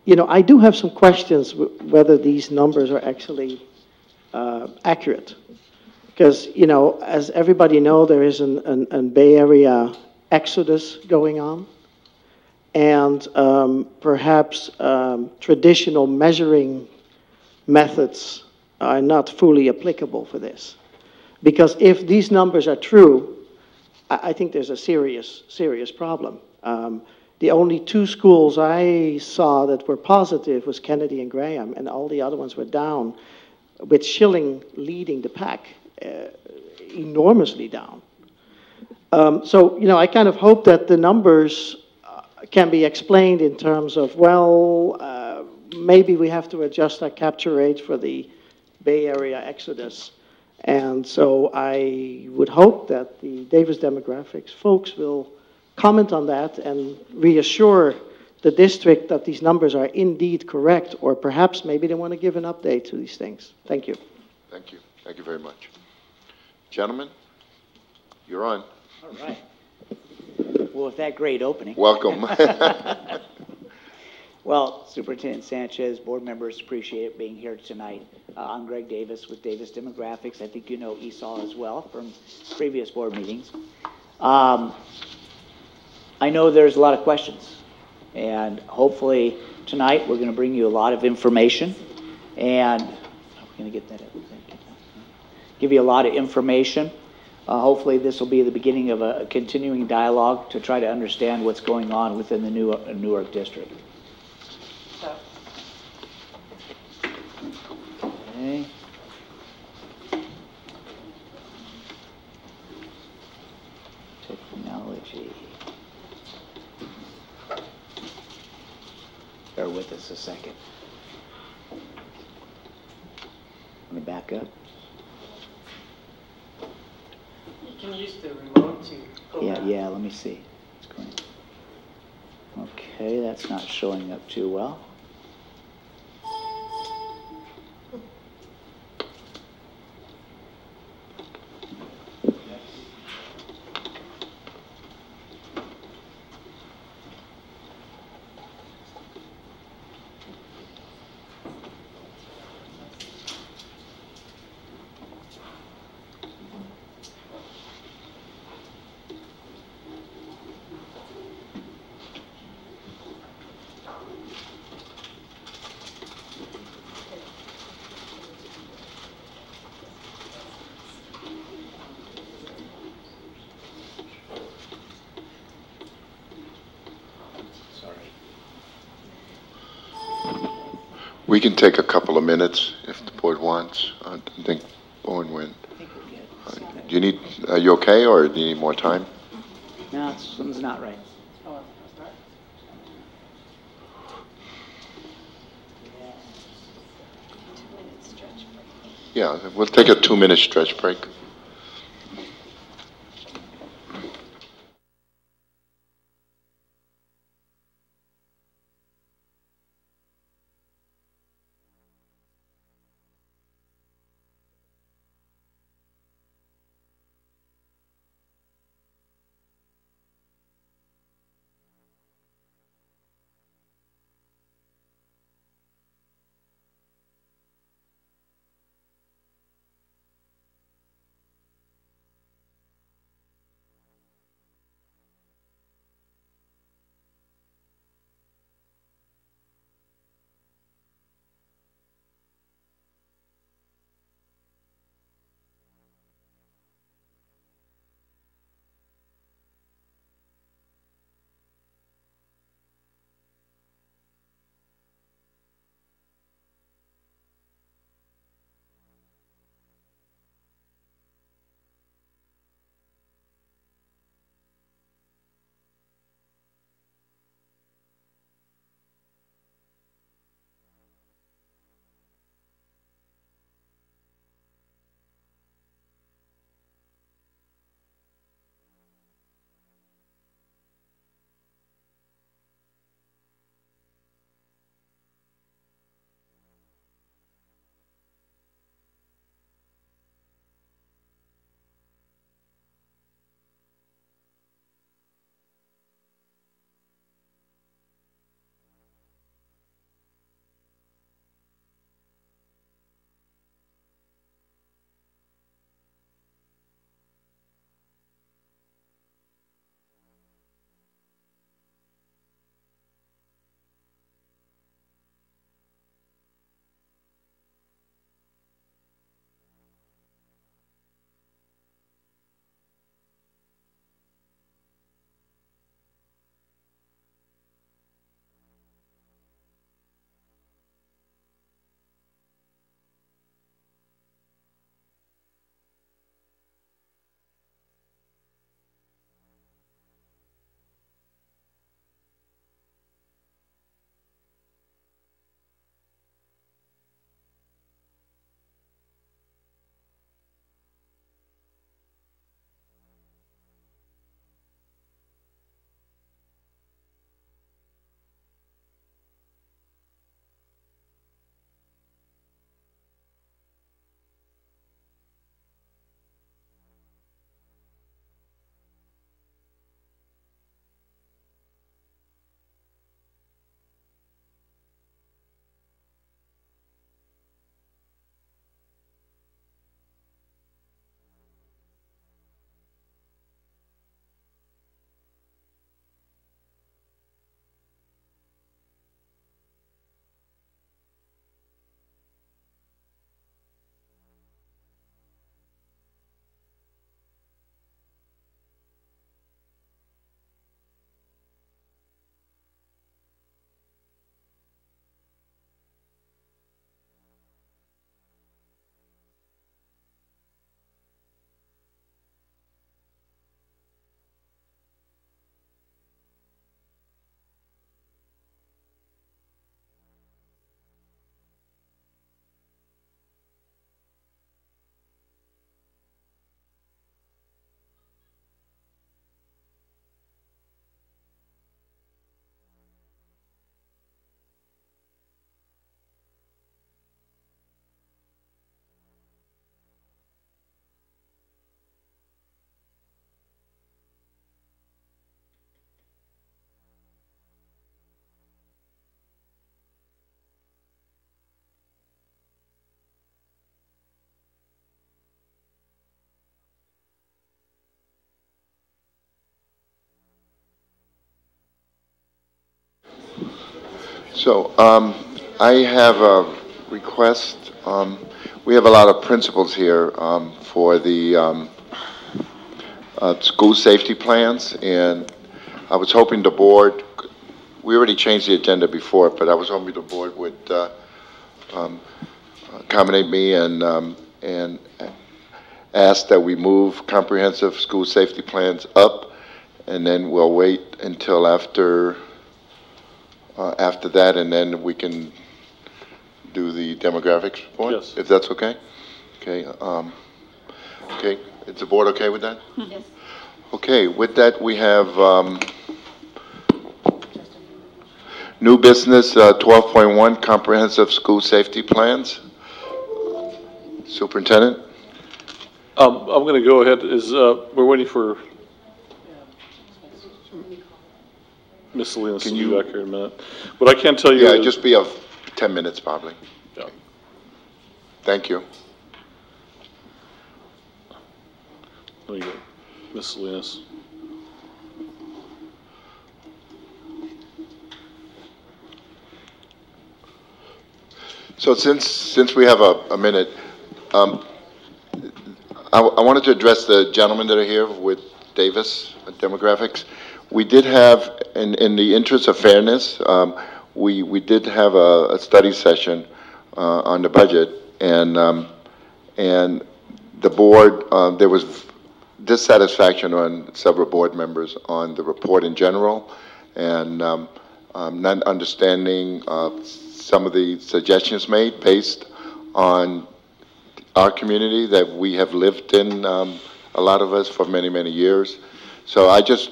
you know, I do have some questions whether these numbers are actually accurate. Because, you know, as everybody knows, there is an Bay Area exodus going on. And perhaps traditional measuring methods are not fully applicable for this. Because if these numbers are true, I think there's a serious problem. The only two schools I saw that were positive was Kennedy and Graham, and all the other ones were down, with Schilling leading the pack, enormously down. So, you know, I kind of hope that the numbers can be explained in terms of, well, maybe we have to adjust our capture rate for the Bay Area exodus. And so I would hope that the Davis Demographics folks will comment on that and reassure the district that these numbers are indeed correct, or perhaps maybe they want to give an update to these things. Thank you. Thank you. Thank you very much. Gentlemen, you're on. All right. Well, with that great opening. Welcome. Well, Superintendent Sanchez, board members, appreciate being here tonight. I'm Greg Davis with Davis Demographics. I think you know Esau as well from previous board meetings. I know there's a lot of questions, and hopefully tonight we're going to bring you a lot of information, and we're going to get that up. Give you a lot of information. Hopefully this will be the beginning of a continuing dialogue to try to understand what's going on within the Newark district. Okay. Technology. Bear with us a second. Let me back up. You can use the remote to go back. Yeah, let me see. Okay, that's not showing up too well. We can take a couple of minutes if the board wants. I think Owen went. Are you okay, or do you need more time? No, something's not right. Yeah, we'll take a 2-minute stretch break. So, I have a request. We have a lot of principals here for the school safety plans, and I was hoping the board, we already changed the agenda before, but I was hoping the board would accommodate me and ask that we move comprehensive school safety plans up, and then we'll wait until after that, and then we can do the demographics report? Yes. If that's okay? Okay, okay, is the board okay with that? Yes. Okay, with that, we have, new business, 12.1, comprehensive school safety plans. Superintendent? I'm going to go ahead, we're waiting for Ms. Salinas to be back here in a minute. What I can tell you Yeah, is, just be of 10 minutes probably. Yeah. Thank you. There you go, Ms. Salinas. So since we have a minute, I wanted to address the gentlemen that are here with Davis Demographics. We did have, in the interest of fairness, we did have a study session on the budget, and the board, there was dissatisfaction on several board members on the report in general, and not understanding some of the suggestions made based on our community that we have lived in, a lot of us, for many, many years. So I just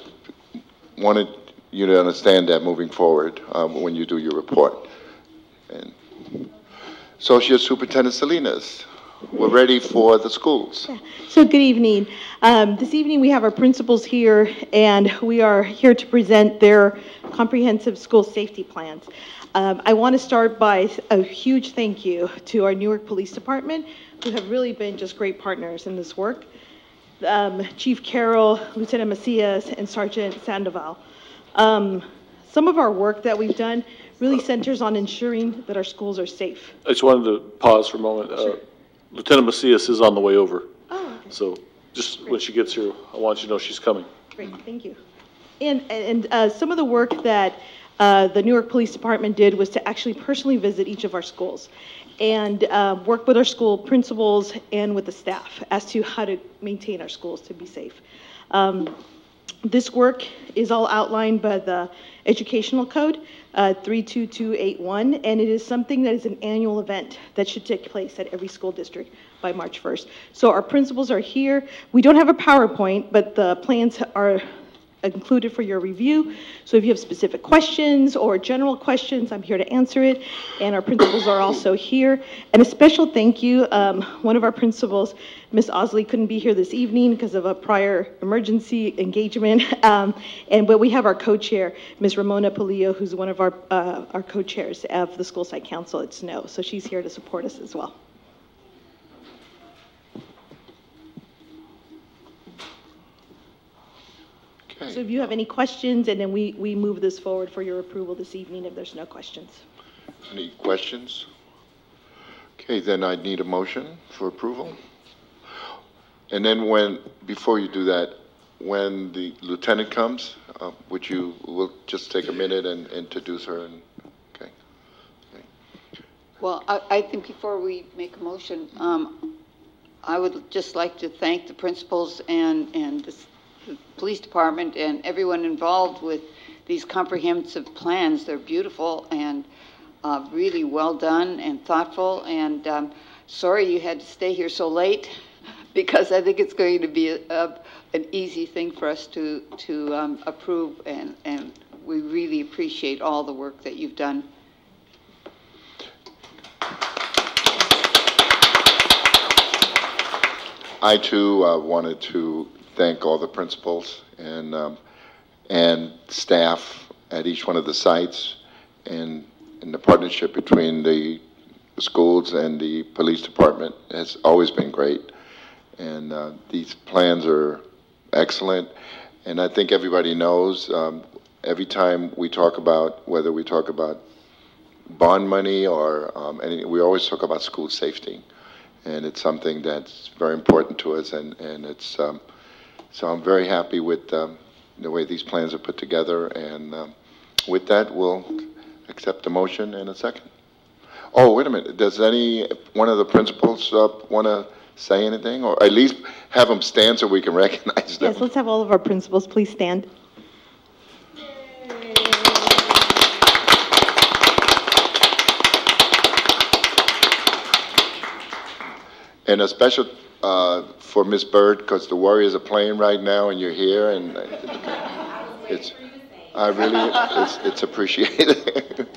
wanted you to understand that moving forward when you do your report. And Associate Superintendent Salinas, we're ready for the schools. Yeah. So good evening. This evening we have our principals here, and we are here to present their comprehensive school safety plans. I want to start by a huge thank you to our Newark Police Department, who have really been just great partners in this work. Chief Carroll, Lieutenant Macias, and Sergeant Sandoval. Some of our work that we've done really centers on ensuring that our schools are safe. I just wanted to pause for a moment. Sure. Lieutenant Macias is on the way over. Oh, okay. So just when she gets here, I want you to know she's coming. Great, thank you. And some of the work that the Newark Police Department did was to actually personally visit each of our schools and work with our school principals and with the staff as to how to maintain our schools to be safe. This work is all outlined by the Educational Code 32281, and it is something that is an annual event that should take place at every school district by March 1st. So our principals are here. We don't have a PowerPoint, but the plans are included for your review. So if you have specific questions or general questions, I'm here to answer it. And our principals are also here. And a special thank you, one of our principals, Ms. Osley, couldn't be here this evening because of a prior emergency engagement. But we have our co-chair, Ms. Ramona Polillo, who's one of our co-chairs of the School Site Council at SNO. So she's here to support us as well. Okay. So if you have any questions, and then we move this forward for your approval this evening if there's no questions. Any questions? Okay, then I need a motion for approval. And then before you do that, when the lieutenant comes, we'll just take a minute and introduce her. Okay. Well, I think before we make a motion, I would just like to thank the principals and the police department and everyone involved with these comprehensive plans. They're beautiful and really well done and thoughtful. And sorry you had to stay here so late, because I think it's going to be an easy thing for us to approve. And we really appreciate all the work that you've done. I too wanted to thank all the principals and staff at each one of the sites, and the partnership between the schools and the police department has always been great. And these plans are excellent. And I think everybody knows, every time we talk about, whether we talk about bond money or anything. We always talk about school safety, and it's something that's very important to us. And it's so I'm very happy with the way these plans are put together. And with that, we'll accept the motion in a second. Oh, wait a minute. Does any one of the principals want to say anything, or at least have them stand so we can recognize them? Yes, let's have all of our principals please stand. And a special for Miss Bird, because the Warriors are playing right now, and you're here, and it's appreciated.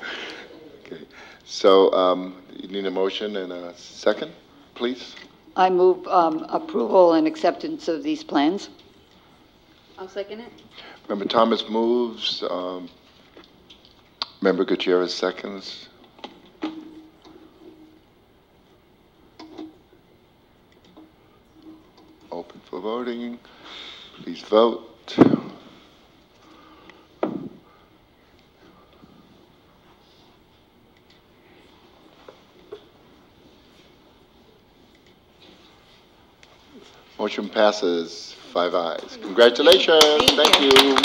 Okay, so you need a motion and a second, please. I move approval and acceptance of these plans. I'll second it. Member Thomas moves. Member Gutierrez seconds. Open for voting. Please vote. Motion passes 5 ayes. Congratulations. Thank you.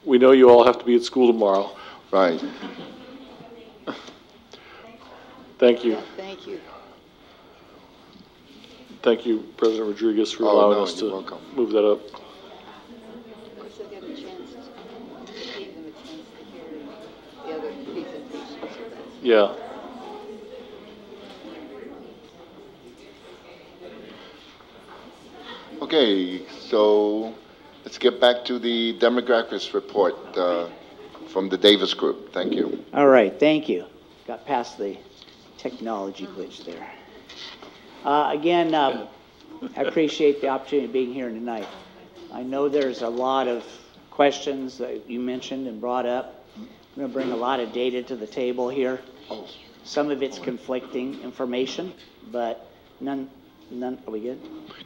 We know you all have to be at school tomorrow. Right. Thank you. Thank you. Thank you, President Rodriguez, for allowing us to move that up. Yeah. Okay, so let's get back to the demographics report from the Davis Group. Thank you. All right, thank you. Got past the technology glitch there. Again, I appreciate the opportunity of being here tonight. I know there's a lot of questions that you mentioned and brought up. I'm going to bring a lot of data to the table here. Some of it's conflicting information, but none. Are we good?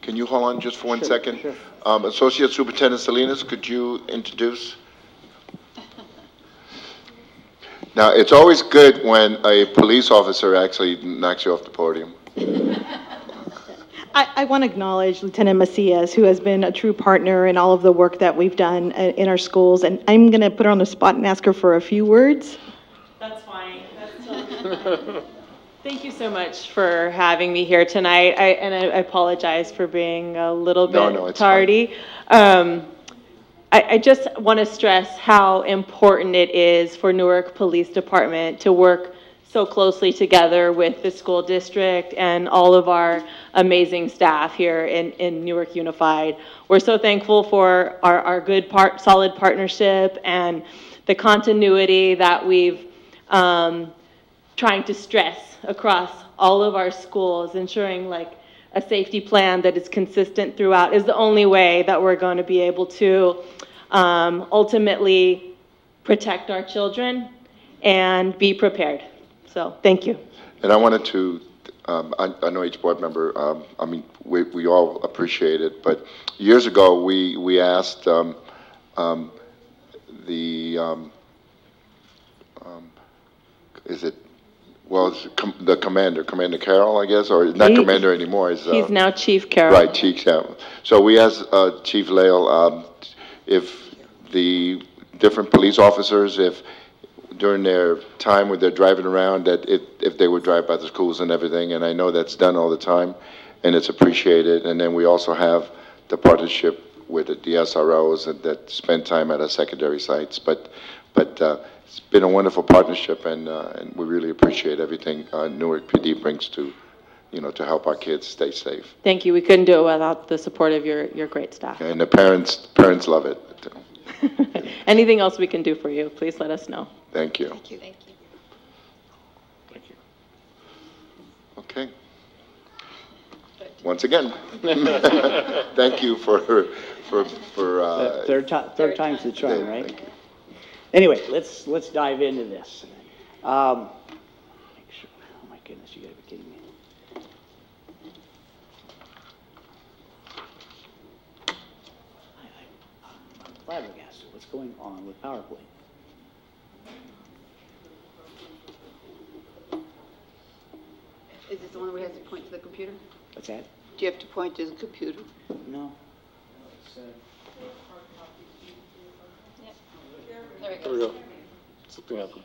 Can you hold on just for 1 second? Sure. Associate Superintendent Salinas, could you introduce? Now, it's always good when a police officer actually knocks you off the podium. I want to acknowledge Lieutenant Macias, who has been a true partner in all of the work that we've done in our schools, and I'm going to put her on the spot and ask her for a few words. That's fine. Thank you so much for having me here tonight. I apologize for being a little bit tardy. I just want to stress how important it is for Newark Police Department to work so closely together with the school district and all of our amazing staff here in Newark Unified. We're so thankful for our good solid partnership and the continuity that we've trying to stress across all of our schools, ensuring like a safety plan that is consistent throughout is the only way that we're going to be able to ultimately protect our children and be prepared. So thank you. And I wanted to, I know each board member, I mean, we all appreciate it, but years ago we asked the Commander Carroll, I guess, or not Commander anymore. He's now Chief Carroll. Right, Chief Carroll. So we asked Chief Lael if the different police officers, if during their time when they're driving around, that if they would drive by the schools and everything, and I know that's done all the time, and it's appreciated. And then we also have the partnership with the SROs that spend time at our secondary sites. But it's been a wonderful partnership, and we really appreciate everything Newark PD brings to, to help our kids stay safe. Thank you. We couldn't do it without the support of your great staff. And the parents love it. Anything else we can do for you, please let us know. Thank you. Thank you. Thank you. Thank you. Okay. Once again, thank you for third time's the charm, right? Anyway, let's dive into this. Make sure. Oh my goodness, you got to be kidding me. I'm flabbergasted. What's going on with PowerPoint? the one where we have to point to the computer? What's that? Do you have to point to the computer? No. There we There we go. go. Something happened.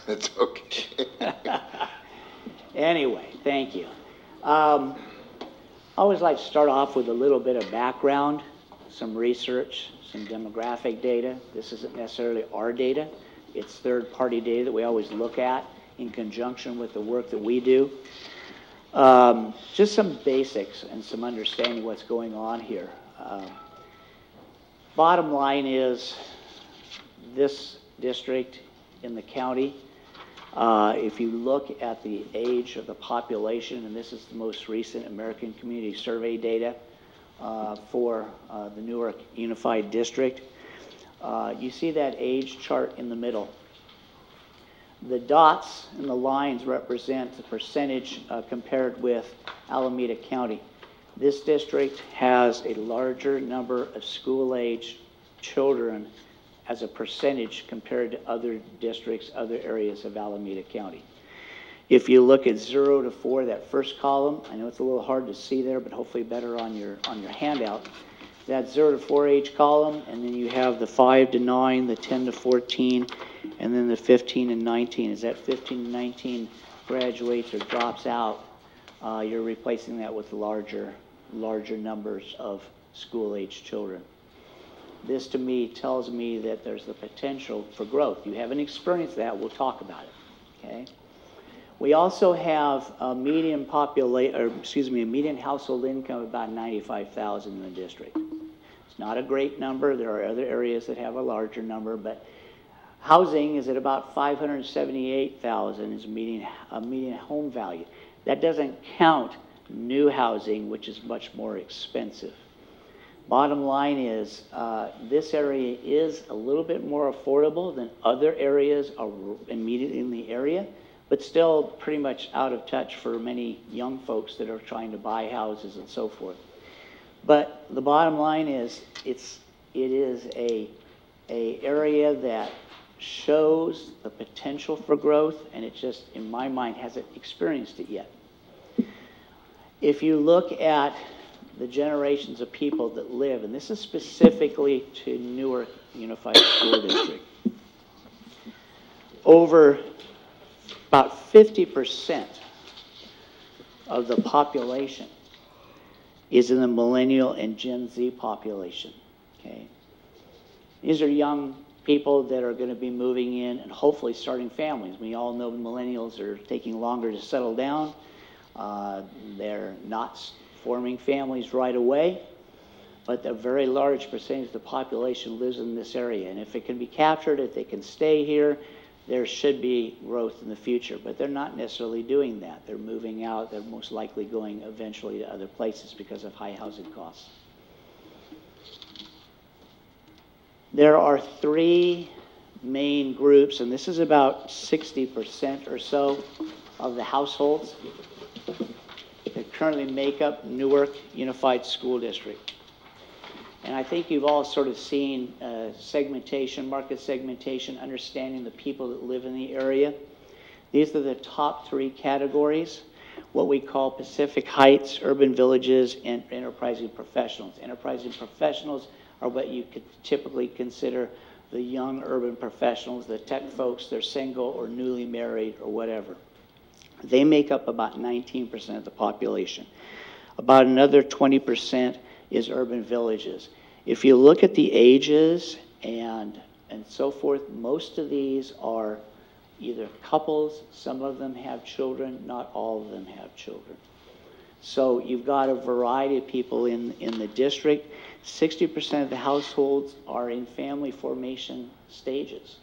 It's okay. Anyway, thank you. I always like to start off with a little bit of background, some research, some demographic data. This isn't necessarily our data. It's third-party data that we always look at in conjunction with the work that we do. Just some basics and some understanding of what's going on here. Bottom line is this district in the county, if you look at the age of the population, and this is the most recent American Community Survey data for the Newark Unified District, you see that age chart in the middle. The dots and the lines represent the percentage compared with Alameda County. This district has a larger number of school-age children as a percentage compared to other districts, other areas of Alameda County. If you look at 0 to 4, that first column, I know it's a little hard to see there, but hopefully better on your handout. That 0 to 4 age column, and then you have the 5 to 9, the 10 to 14, and then the 15 and 19. As that 15 and 19 graduates or drops out, you're replacing that with larger numbers of school-age children. This, to me, tells me that there's the potential for growth. You haven't experienced that, we'll talk about it, okay? We also have a median median household income of about $95,000 in the district. It's not a great number. There are other areas that have a larger number, but housing is at about $578,000 is a median home value. That doesn't count new housing, which is much more expensive. Bottom line is, this area is a little bit more affordable than other areas immediately in the area, but still pretty much out of touch for many young folks that are trying to buy houses and so forth. But the bottom line is, it is a area that shows the potential for growth, and it just, in my mind, hasn't experienced it yet. If you look at the generations of people that live, and this is specifically to Newark Unified School District, over about 50% of the population is in the millennial and Gen Z population, okay? These are young people that are going to be moving in and hopefully starting families. We all know millennials are taking longer to settle down. They're not forming families right away, but a very large percentage of the population lives in this area. And if it can be captured, if they can stay here, there should be growth in the future. But they're not necessarily doing that. They're moving out. They're most likely going eventually to other places because of high housing costs. There are three main groups, and this is about 60% or so of the households that currently make up Newark Unified School District. And I think you've all sort of seen segmentation, market segmentation, understanding the people that live in the area. These are the top three categories, what we call Pacific Heights, urban villages, and enterprising professionals. Enterprising professionals are what you could typically consider the young urban professionals, the tech folks, they're single or newly married or whatever. They make up about 19% of the population. About another 20% is urban villages. If you look at the ages and so forth, most of these are either couples, some of them have children, not all of them have children. So you've got a variety of people in the district. 60% of the households are in family formation stages.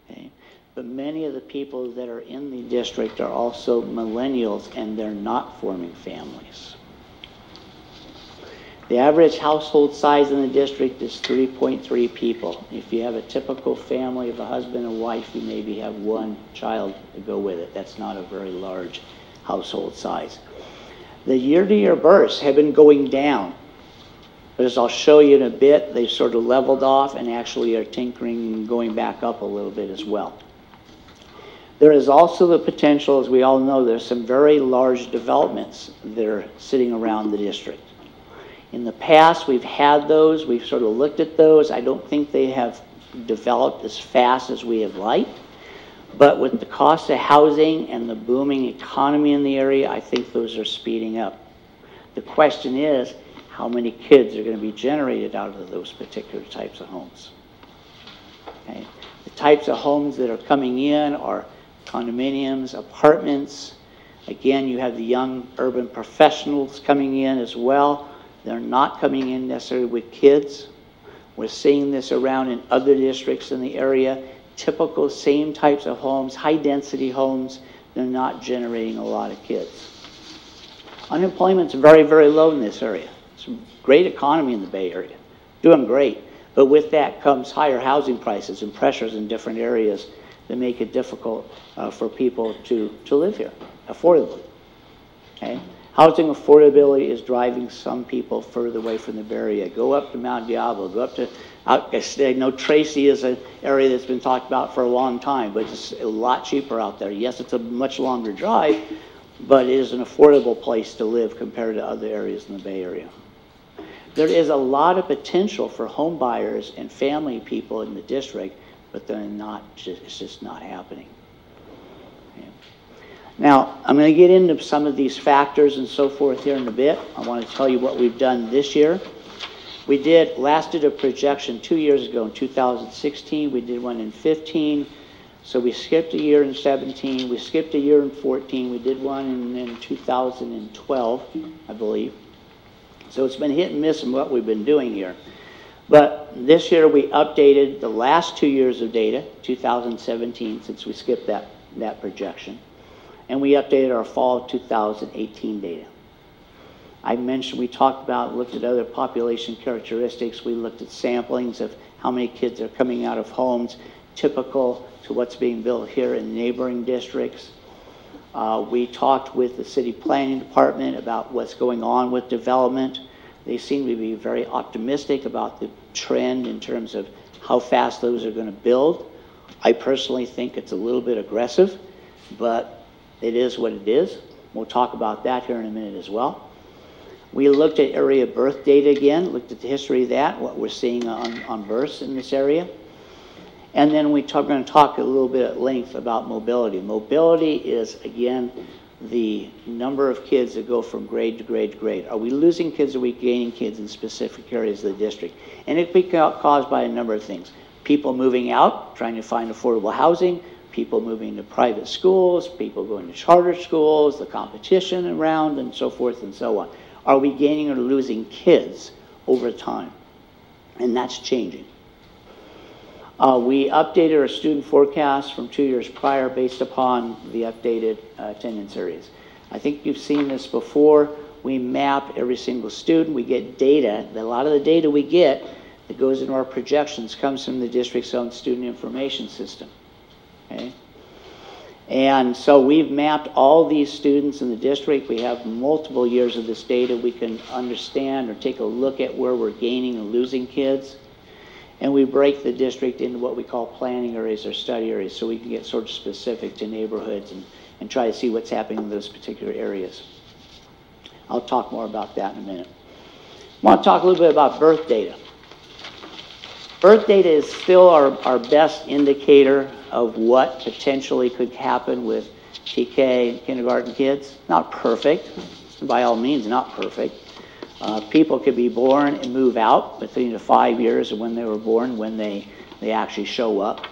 Okay? But many of the people that are in the district are also millennials, and they're not forming families. The average household size in the district is 3.3 people. If you have a typical family of a husband and wife, you maybe have one child to go with it. That's not a very large household size. The year-to-year births have been going down, But as I'll show you in a bit, they've sort of leveled off and actually are tinkering and going back up a little bit as well. There is also the potential, as we all know, there's some very large developments that are sitting around the district. In the past, we've had those. We've sort of looked at those. I don't think they have developed as fast as we have liked. But with the cost of housing and the booming economy in the area, I think those are speeding up. The question is, how many kids are going to be generated out of those particular types of homes? Okay. The types of homes that are coming in are condominiums, apartments. Again, you have the young urban professionals coming in as well. They're not coming in necessarily with kids. We're seeing this around in other districts in the area. Typical same types of homes, high density homes. They're not generating a lot of kids. Unemployment's very, very low in this area. It's a great economy in the Bay Area, doing great. But with that comes higher housing prices and pressures in different areas that make it difficult for people to live here affordably. Okay? Housing affordability is driving some people further away from the Bay Area. Go up to Mount Diablo, go up to, I know Tracy is an area that's been talked about for a long time, but it's a lot cheaper out there. Yes, it's a much longer drive, but it is an affordable place to live compared to other areas in the Bay Area. There is a lot of potential for home buyers and family people in the district, but they're not, it's just not happening. Okay. Now, I'm going to get into some of these factors and so forth here in a bit. I want to tell you what we've done this year. We did a projection 2 years ago in 2016. We did one in 15. So we skipped a year in 17. We skipped a year in 14. We did one in 2012, I believe. So it's been hit and miss in what we've been doing here. But this year we updated the last 2 years of data, 2017, since we skipped that projection. And we updated our fall 2018 data. I mentioned we talked about, looked at other population characteristics. We looked at samplings of how many kids are coming out of homes typical to what's being built here in neighboring districts. We talked with the city planning department about what's going on with development. They seem to be very optimistic about the trend in terms of how fast those are going to build. I personally think it's a little bit aggressive, but it is what it is. We'll talk about that here in a minute as well. We looked at area birth data again, looked at the history of that, what we're seeing on births in this area. And then we're going to talk a little bit at length about mobility. Mobility is, again, the number of kids that go from grade to grade to grade. Are we losing kids or are we gaining kids in specific areas of the district? And it can be caused by a number of things. People moving out, trying to find affordable housing, people moving to private schools, people going to charter schools, the competition around, and so forth and so on. Are we gaining or losing kids over time? And that's changing. We updated our student forecast from 2 years prior based upon the updated attendance areas. I think you've seen this before. We map every single student. We get data. A lot of the data we get that goes into our projections comes from the district's own student information system. Okay? And so we've mapped all these students in the district. We have multiple years of this data. We can understand or take a look at where we're gaining and losing kids. And we break the district into what we call planning areas or study areas so we can get sort of specific to neighborhoods and try to see what's happening in those particular areas. I'll talk more about that in a minute. I want to talk a little bit about birth data. Birth data is still our best indicator of what potentially could happen with TK and kindergarten kids. Not perfect, by all means not perfect. People could be born and move out within 5 years of when they were born, when they actually show up.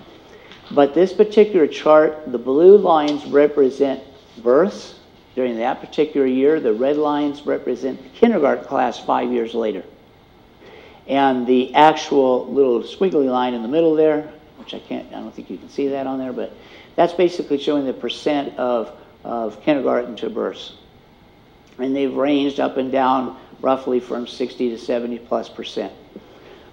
But this particular chart, the blue lines represent births during that particular year. The red lines represent the kindergarten class 5 years later. And the actual little squiggly line in the middle there, which I don't think you can see that on there, but that's basically showing the percent of kindergarten to births. And they've ranged up and down roughly from 60 to 70+%.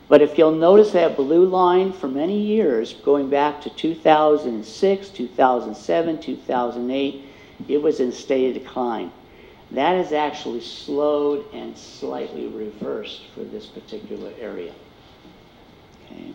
But if you'll notice that blue line for many years, going back to 2006, 2007, 2008, it was in steady decline. That is actually slowed and slightly reversed for this particular area. Okay.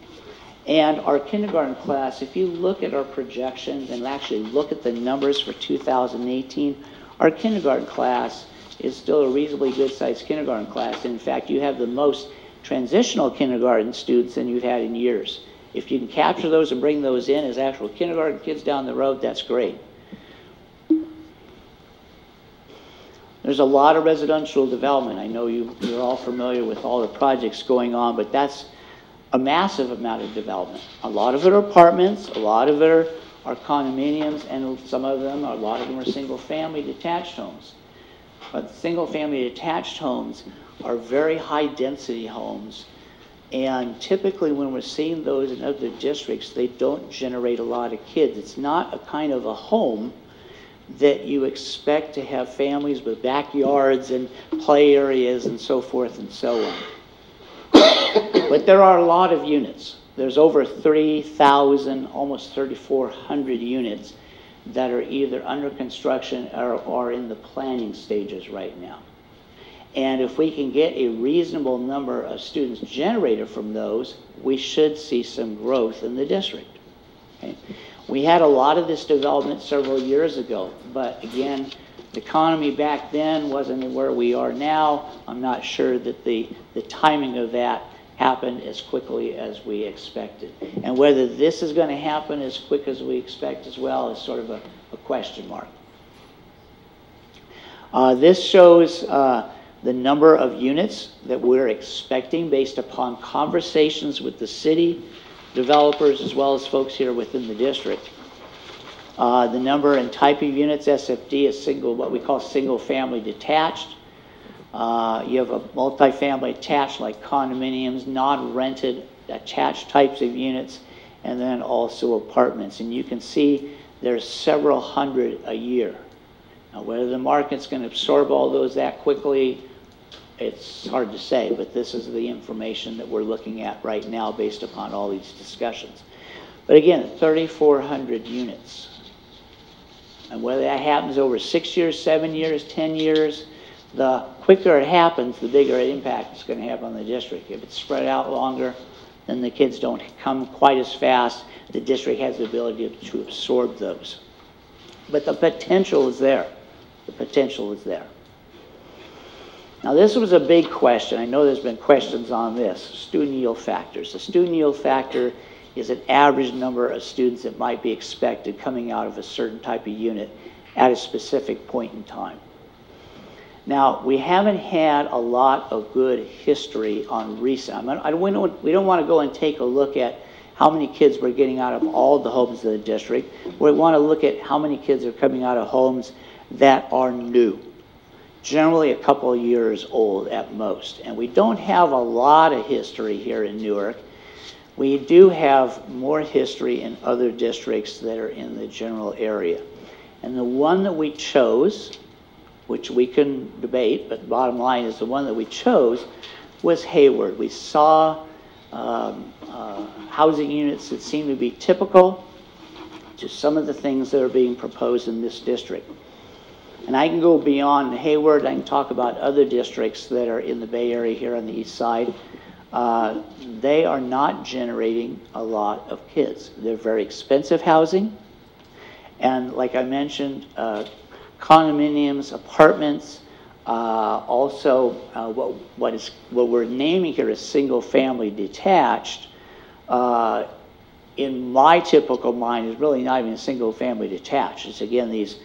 And our kindergarten class, if you look at our projections and actually look at the numbers for 2018, our kindergarten class is still a reasonably good-sized kindergarten class. In fact, you have the most transitional kindergarten students than you've had in years. If you can capture those and bring those in as actual kindergarten kids down the road, that's great. There's a lot of residential development. I know you're all familiar with all the projects going on, but that's a massive amount of development. A lot of it are apartments, a lot of it are condominiums, and some of them, a lot of them are single-family detached homes. But single-family detached homes are very high-density homes, and typically when we're seeing those in other districts, they don't generate a lot of kids. It's not a kind of a home that you expect to have families with backyards and play areas and so forth and so on. But there are a lot of units. There's over 3,000, almost 3,400 units that are either under construction or in the planning stages right now. And if we can get a reasonable number of students generated from those, we should see some growth in the district. Okay? We had a lot of this development several years ago, but again, the economy back then wasn't where we are now. I'm not sure that the timing of that happened as quickly as we expected. And whether this is going to happen as quick as we expect as well is sort of a question mark. This shows the number of units that we're expecting based upon conversations with the city, developers, as well as folks here within the district. The number and type of units, SFD is what we call single-family detached. You have a multifamily attached like condominiums, non-rented attached types of units, and then also apartments. And you can see there's several hundred a year. Now, whether the market's going to absorb all those that quickly, it's hard to say, but this is the information that we're looking at right now based upon all these discussions. But again, 3,400 units. And whether that happens over 6 years, 7 years, 10 years, the quicker it happens, the bigger impact it's going to have on the district. If it's spread out longer, then the kids don't come quite as fast. The district has the ability to absorb those. But the potential is there. The potential is there. Now, this was a big question. I know there's been questions on this. Student yield factors. The student yield factor is an average number of students that might be expected coming out of a certain type of unit at a specific point in time. Now, we haven't had a lot of good history on recent. We don't want to go and take a look at how many kids we're getting out of all the homes of the district. We want to look at how many kids are coming out of homes that are new. Generally a couple of years old at most. And we don't have a lot of history here in Newark. We do have more history in other districts that are in the general area. And the one that we chose, which we can debate, but the bottom line is the one that we chose was Hayward. We saw housing units that seem to be typical to some of the things that are being proposed in this district. And I can go beyond Hayward. I can talk about other districts that are in the Bay Area here on the east side. They are not generating a lot of kids. They're very expensive housing. And like I mentioned, condominiums, apartments, also what we're naming here is single-family detached. In my typical mind, is really not even a single-family detached. It's again these.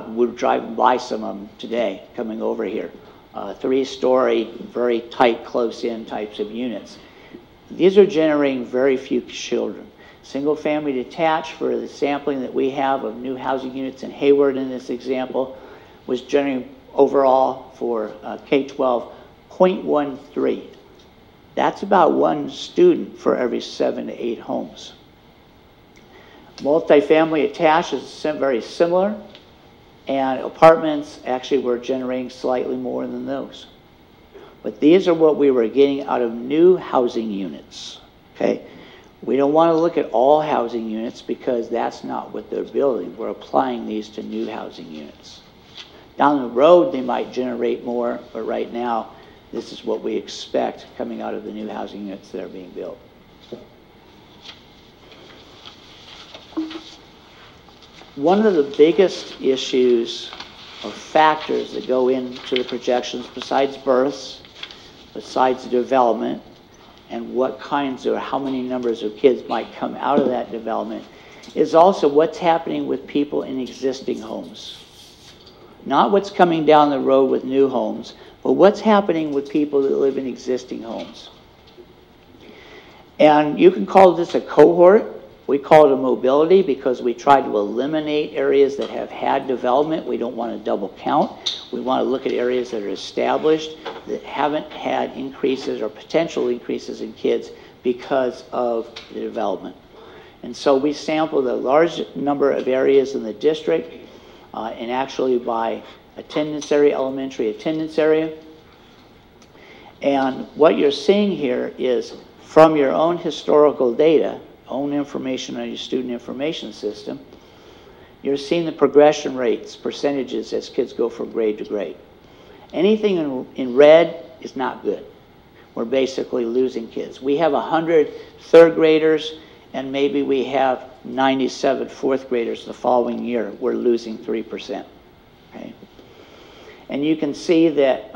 We're driving by some of them today, coming over here. 3-story, very tight, close-in types of units. These are generating very few children. Single-family detached, for the sampling that we have of new housing units in Hayward in this example, was generating overall for K-12 0.13. That's about 1 student for every 7 to 8 homes. Multifamily attached is very similar. And apartments actually were generating slightly more than those. But these are what we were getting out of new housing units, okay? We don't want to look at all housing units because that's not what they're building. We're applying these to new housing units. Down the road, they might generate more, but right now, this is what we expect coming out of the new housing units that are being built. One of the biggest issues or factors that go into the projections, besides births, besides development, and what kinds or how many numbers of kids might come out of that development, is also what's happening with people in existing homes. Not what's coming down the road with new homes, but what's happening with people that live in existing homes. And you can call this a cohort. We call it a mobility because we try to eliminate areas that have had development. We don't want to double count. We want to look at areas that are established that haven't had increases or potential increases in kids because of the development. And so we sampled a large number of areas in the district, and actually by attendance area, elementary attendance area. And what you're seeing here is from your own historical data, own information on your student information system, you're seeing the progression rates, percentages as kids go from grade to grade. Anything in red is not good. We're basically losing kids. We have 100 third graders and maybe we have 97 fourth graders the following year. We're losing 3%. Okay? And you can see that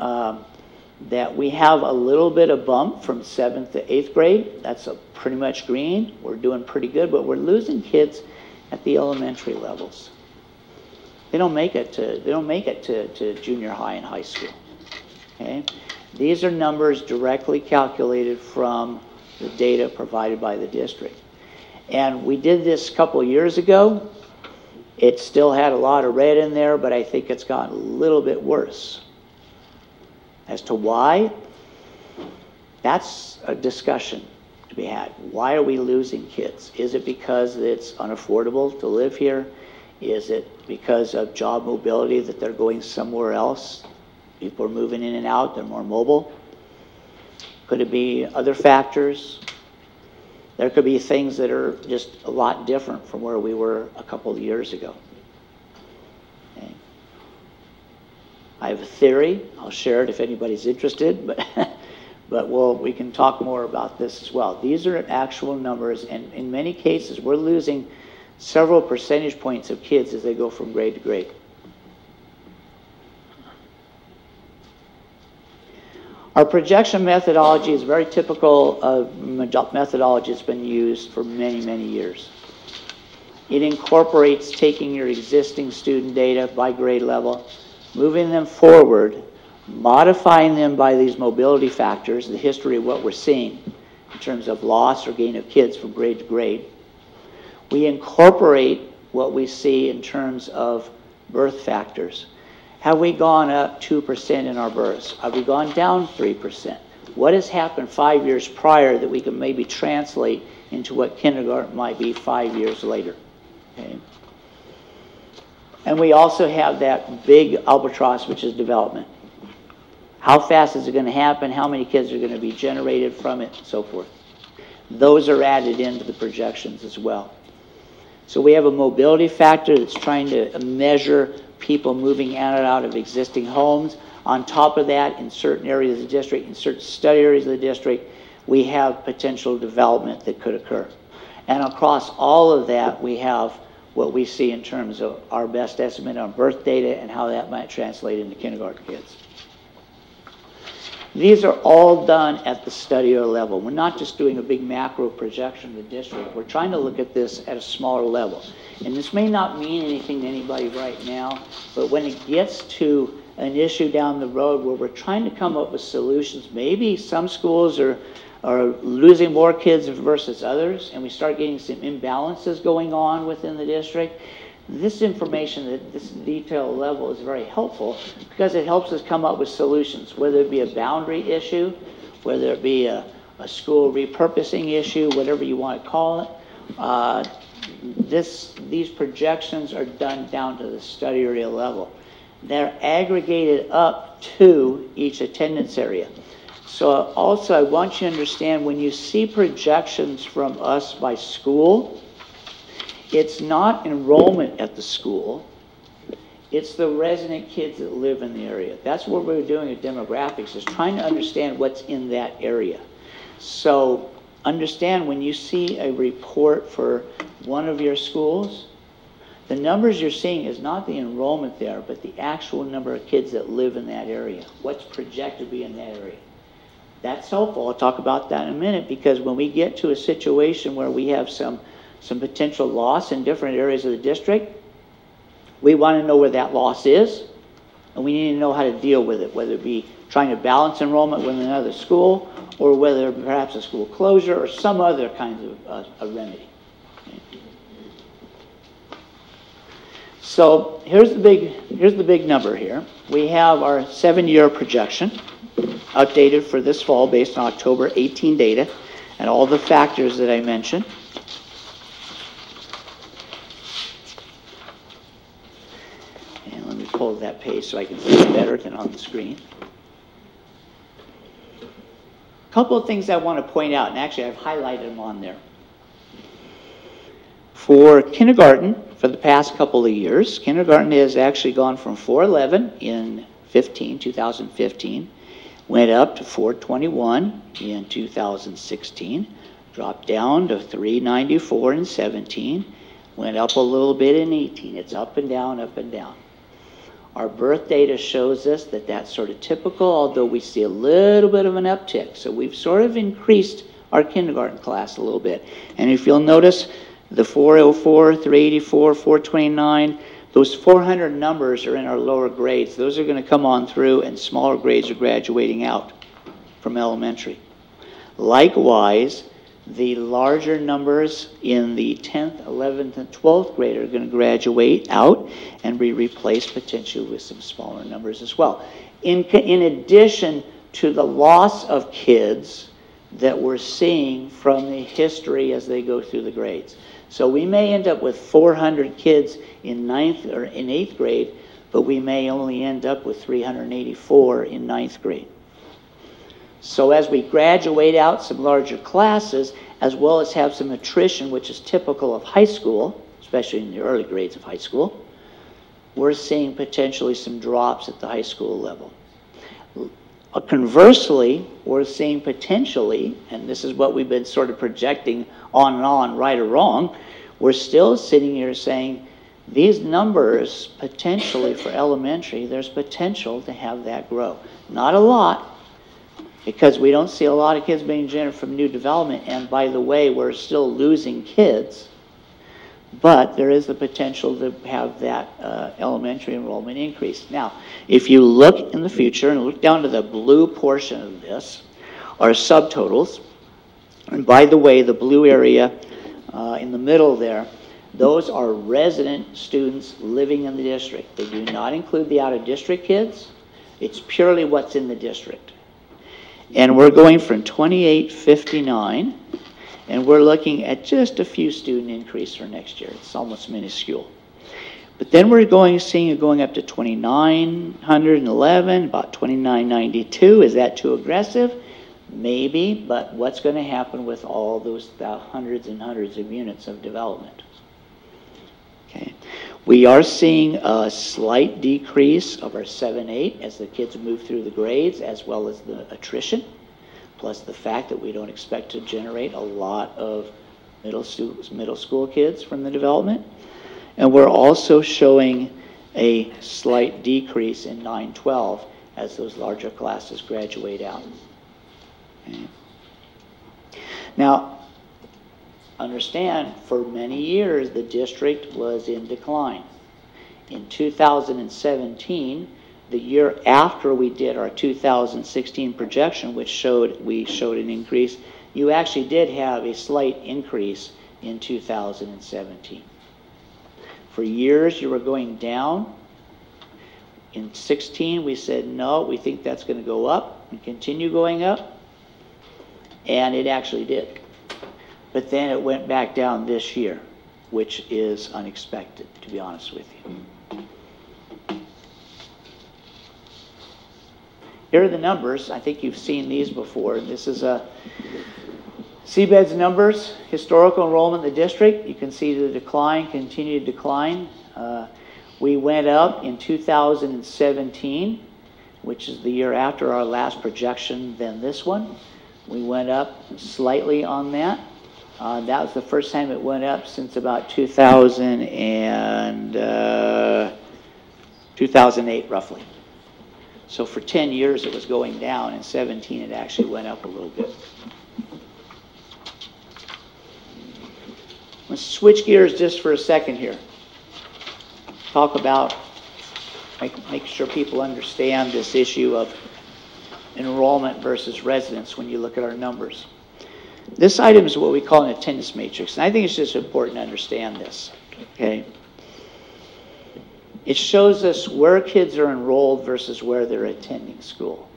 that we have a little bit of bump from 7th to 8th grade. That's pretty much green. We're doing pretty good, but we're losing kids at the elementary levels. They don't make it to junior high and high school. Okay? These are numbers directly calculated from the data provided by the district. And we did this a couple of years ago. It still had a lot of red in there, but I think it's gotten a little bit worse. As to why, that's a discussion to be had. Why are we losing kids? Is it because it's unaffordable to live here? Is it because of job mobility that they're going somewhere else? People are moving in and out, they're more mobile. Could it be other factors? There could be things that are just a lot different from where we were a couple of years ago. Okay. I have a theory. I'll share it if anybody's interested, but we can talk more about this as well. These are actual numbers, and in many cases, we're losing several percentage points of kids as they go from grade to grade. Our projection methodology is very typical of methodology that's been used for many, many years. It incorporates taking your existing student data by grade level, moving them forward, modifying them by these mobility factors, the history of what we're seeing in terms of loss or gain of kids from grade to grade. We incorporate what we see in terms of birth factors. Have we gone up 2% in our births? Have we gone down 3%? What has happened 5 years prior that we can maybe translate into what kindergarten might be 5 years later? Okay. And we also have that big albatross, which is development. How fast is it going to happen? How many kids are going to be generated from it? And so forth. Those are added into the projections as well. So we have a mobility factor that's trying to measure people moving in and out of existing homes. On top of that, in certain areas of the district, in certain study areas of the district, we have potential development that could occur. And across all of that, we have what we see in terms of our best estimate on birth data and how that might translate into kindergarten kids. These are all done at the study area level. We're not just doing a big macro projection of the district. We're trying to look at this at a smaller level. And this may not mean anything to anybody right now, but when it gets to an issue down the road where we're trying to come up with solutions, maybe some schools are losing more kids versus others, and we start getting some imbalances going on within the district, this information at this detail level is very helpful because it helps us come up with solutions, whether it be a boundary issue, whether it be a school repurposing issue, whatever you want to call it. These projections are done down to the study area level. They're aggregated up to each attendance area. So also I want you to understand when you see projections from us by school, it's not enrollment at the school. It's the resident kids that live in the area. That's what we're doing with demographics, is trying to understand what's in that area. So understand when you see a report for one of your schools, the numbers you're seeing is not the enrollment there, but the actual number of kids that live in that area. What's projected to be in that area. That's helpful. I'll talk about that in a minute, because when we get to a situation where we have some potential loss in different areas of the district, we want to know where that loss is, and we need to know how to deal with it, whether it be trying to balance enrollment with another school, or whether perhaps a school closure or some other kind of a remedy. So here's the big number here. We have our 7-year projection, updated for this fall based on October 18 data, and all the factors that I mentioned. And let me pull that page so I can see it better than on the screen. A couple of things I want to point out, and actually I've highlighted them on there. For kindergarten, for the past couple of years, kindergarten has actually gone from 411 in 2015, went up to 421 in 2016, dropped down to 394 in 17, went up a little bit in 18. It's up and down, up and down. Our birth data shows us that that's sort of typical, although we see a little bit of an uptick. So we've sort of increased our kindergarten class a little bit. And if you'll notice, the 404, 384, 429, those 400 numbers are in our lower grades. Those are going to come on through, and smaller grades are graduating out from elementary. Likewise, the larger numbers in the 10th, 11th, and 12th grade are going to graduate out and be replaced potentially with some smaller numbers as well. In addition to the loss of kids that we're seeing from the history as they go through the grades. So we may end up with 400 kids in 9th or in 8th grade, but we may only end up with 384 in 9th grade. So as we graduate out some larger classes, as well as have some attrition, which is typical of high school, especially in the early grades of high school, we're seeing potentially some drops at the high school level. Conversely, we're seeing potentially, and this is what we've been sort of projecting on and on, right or wrong, we're still sitting here saying these numbers potentially for elementary, there's potential to have that grow. Not a lot, because we don't see a lot of kids being generated from new development, and by the way, we're still losing kids, but there is the potential to have that elementary enrollment increase. Now, if you look in the future and look down to the blue portion of this, are subtotals. And by the way, the blue area in the middle there, those are resident students living in the district. They do not include the out-of-district kids. It's purely what's in the district. And we're going from 2859, and we're looking at just a few student increase for next year. It's almost minuscule. But then we're seeing it going up to 2,911, about 2,992. Is that too aggressive? Maybe, but what's going to happen with all those hundreds and hundreds of units of development? Okay. We are seeing a slight decrease of our 7-8 as the kids move through the grades, as well as the attrition, plus the fact that we don't expect to generate a lot of middle school kids from the development. And we're also showing a slight decrease in 9-12 as those larger classes graduate out. Okay. Now, understand, for many years, the district was in decline. In 2017, the year after we did our 2016 projection, which we showed an increase, you actually did have a slight increase in 2017. For years, you were going down. In 16, we said, no, we think that's going to go up and continue going up. And it actually did. But then it went back down this year, which is unexpected, to be honest with you. Here are the numbers. I think you've seen these before. This is CBED's numbers, historical enrollment in the district. You can see the decline, continued decline. We went up in 2017, which is the year after our last projection than this one. We went up slightly on that. That was the first time it went up since about 2008, roughly. So for 10 years it was going down. In 17 it actually went up a little bit. Let's switch gears just for a second here. Talk about, make sure people understand this issue of enrollment versus residence when you look at our numbers. This item is what we call an attendance matrix, and I think it's just important to understand this, okay? It shows us where kids are enrolled versus where they're attending school.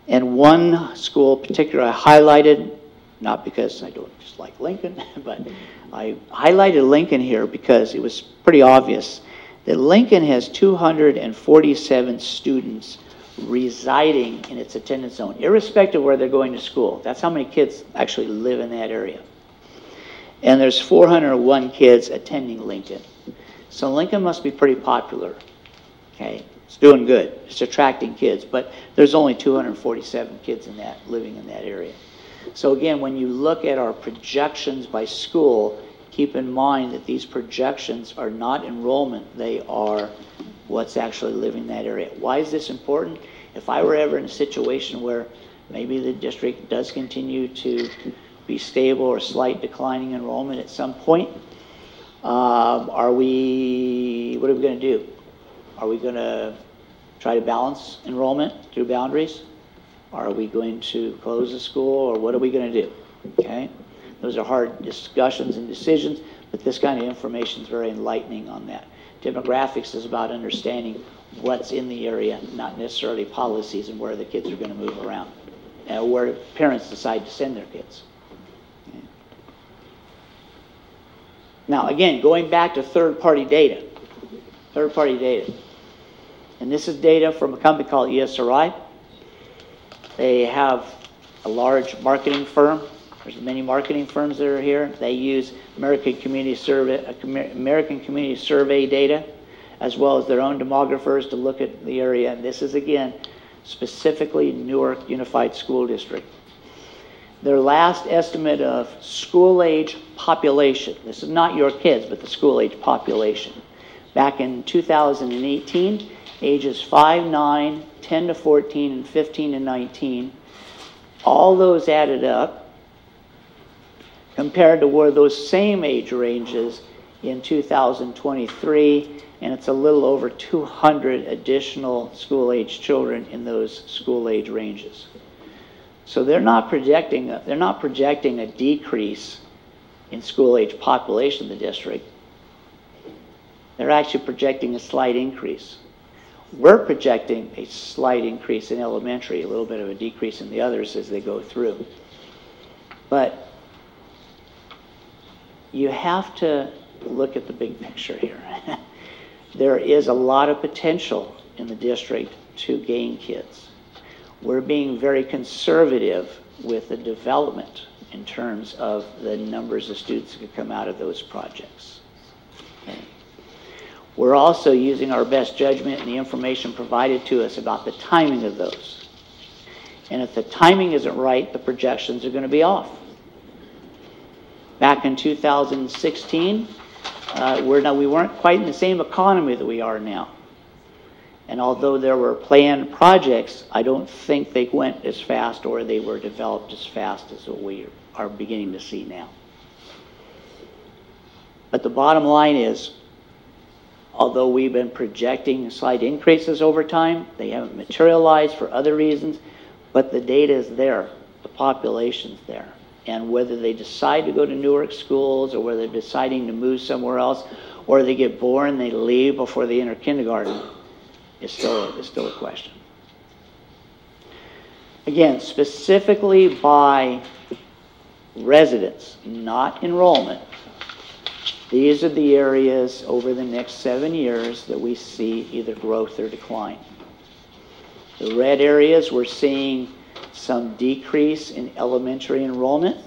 And one school particularly I highlighted, not because I don't just like Lincoln, but I highlighted Lincoln here because it was pretty obvious that Lincoln has 247 students residing in its attendance zone, irrespective of where they're going to school. That's how many kids actually live in that area. And there's 401 kids attending Lincoln. So Lincoln must be pretty popular, okay? It's doing good. It's attracting kids, but there's only 247 kids in that, living in that area. So again, when you look at our projections by school, keep in mind that these projections are not enrollment. They are what's actually living in that area. Why is this important? If I were ever in a situation where maybe the district does continue to be stable or slight declining enrollment at some point, what are we going to do? Are we going to try to balance enrollment through boundaries? Are we going to close the school, or what are we going to do? Okay? Those are hard discussions and decisions, but this kind of information is very enlightening on that. Demographics is about understanding what's in the area, not necessarily policies and where the kids are going to move around, and where parents decide to send their kids. Okay. Now, again, going back to third-party data. Third-party data. And this is data from a company called ESRI. They have a large marketing firm. There's many marketing firms that are here. They use American Community Survey data, as well as their own demographers to look at the area. And this is, again, specifically Newark Unified School District. Their last estimate of school-age population, this is not your kids, but the school-age population, back in 2018, ages 5, 9, 10 to 14, and 15 to 19, all those added up compared to where those same age ranges in 2023, and it's a little over 200 additional school-age children in those school-age ranges. So they're not projecting a decrease in school-age population in the district. They're actually projecting a slight increase. We're projecting a slight increase in elementary, a little bit of a decrease in the others as they go through. But you have to look at the big picture here. There is a lot of potential in the district to gain kids. We're being very conservative with the development in terms of the numbers of students that could come out of those projects. Okay. We're also using our best judgment and the information provided to us about the timing of those. And if the timing isn't right, the projections are going to be off. Back in 2016, we weren't quite in the same economy that we are now. And although there were planned projects, I don't think they went as fast or they were developed as fast as what we are beginning to see now. But the bottom line is, although we've been projecting slight increases over time, they haven't materialized for other reasons, but the data is there, the population's there. And whether they decide to go to Newark schools or whether they're deciding to move somewhere else, or they get born, they leave before they enter kindergarten, is still a question. Again, specifically by residents, not enrollment, these are the areas over the next 7 years that we see either growth or decline. The red areas, we're seeing some decrease in elementary enrollment.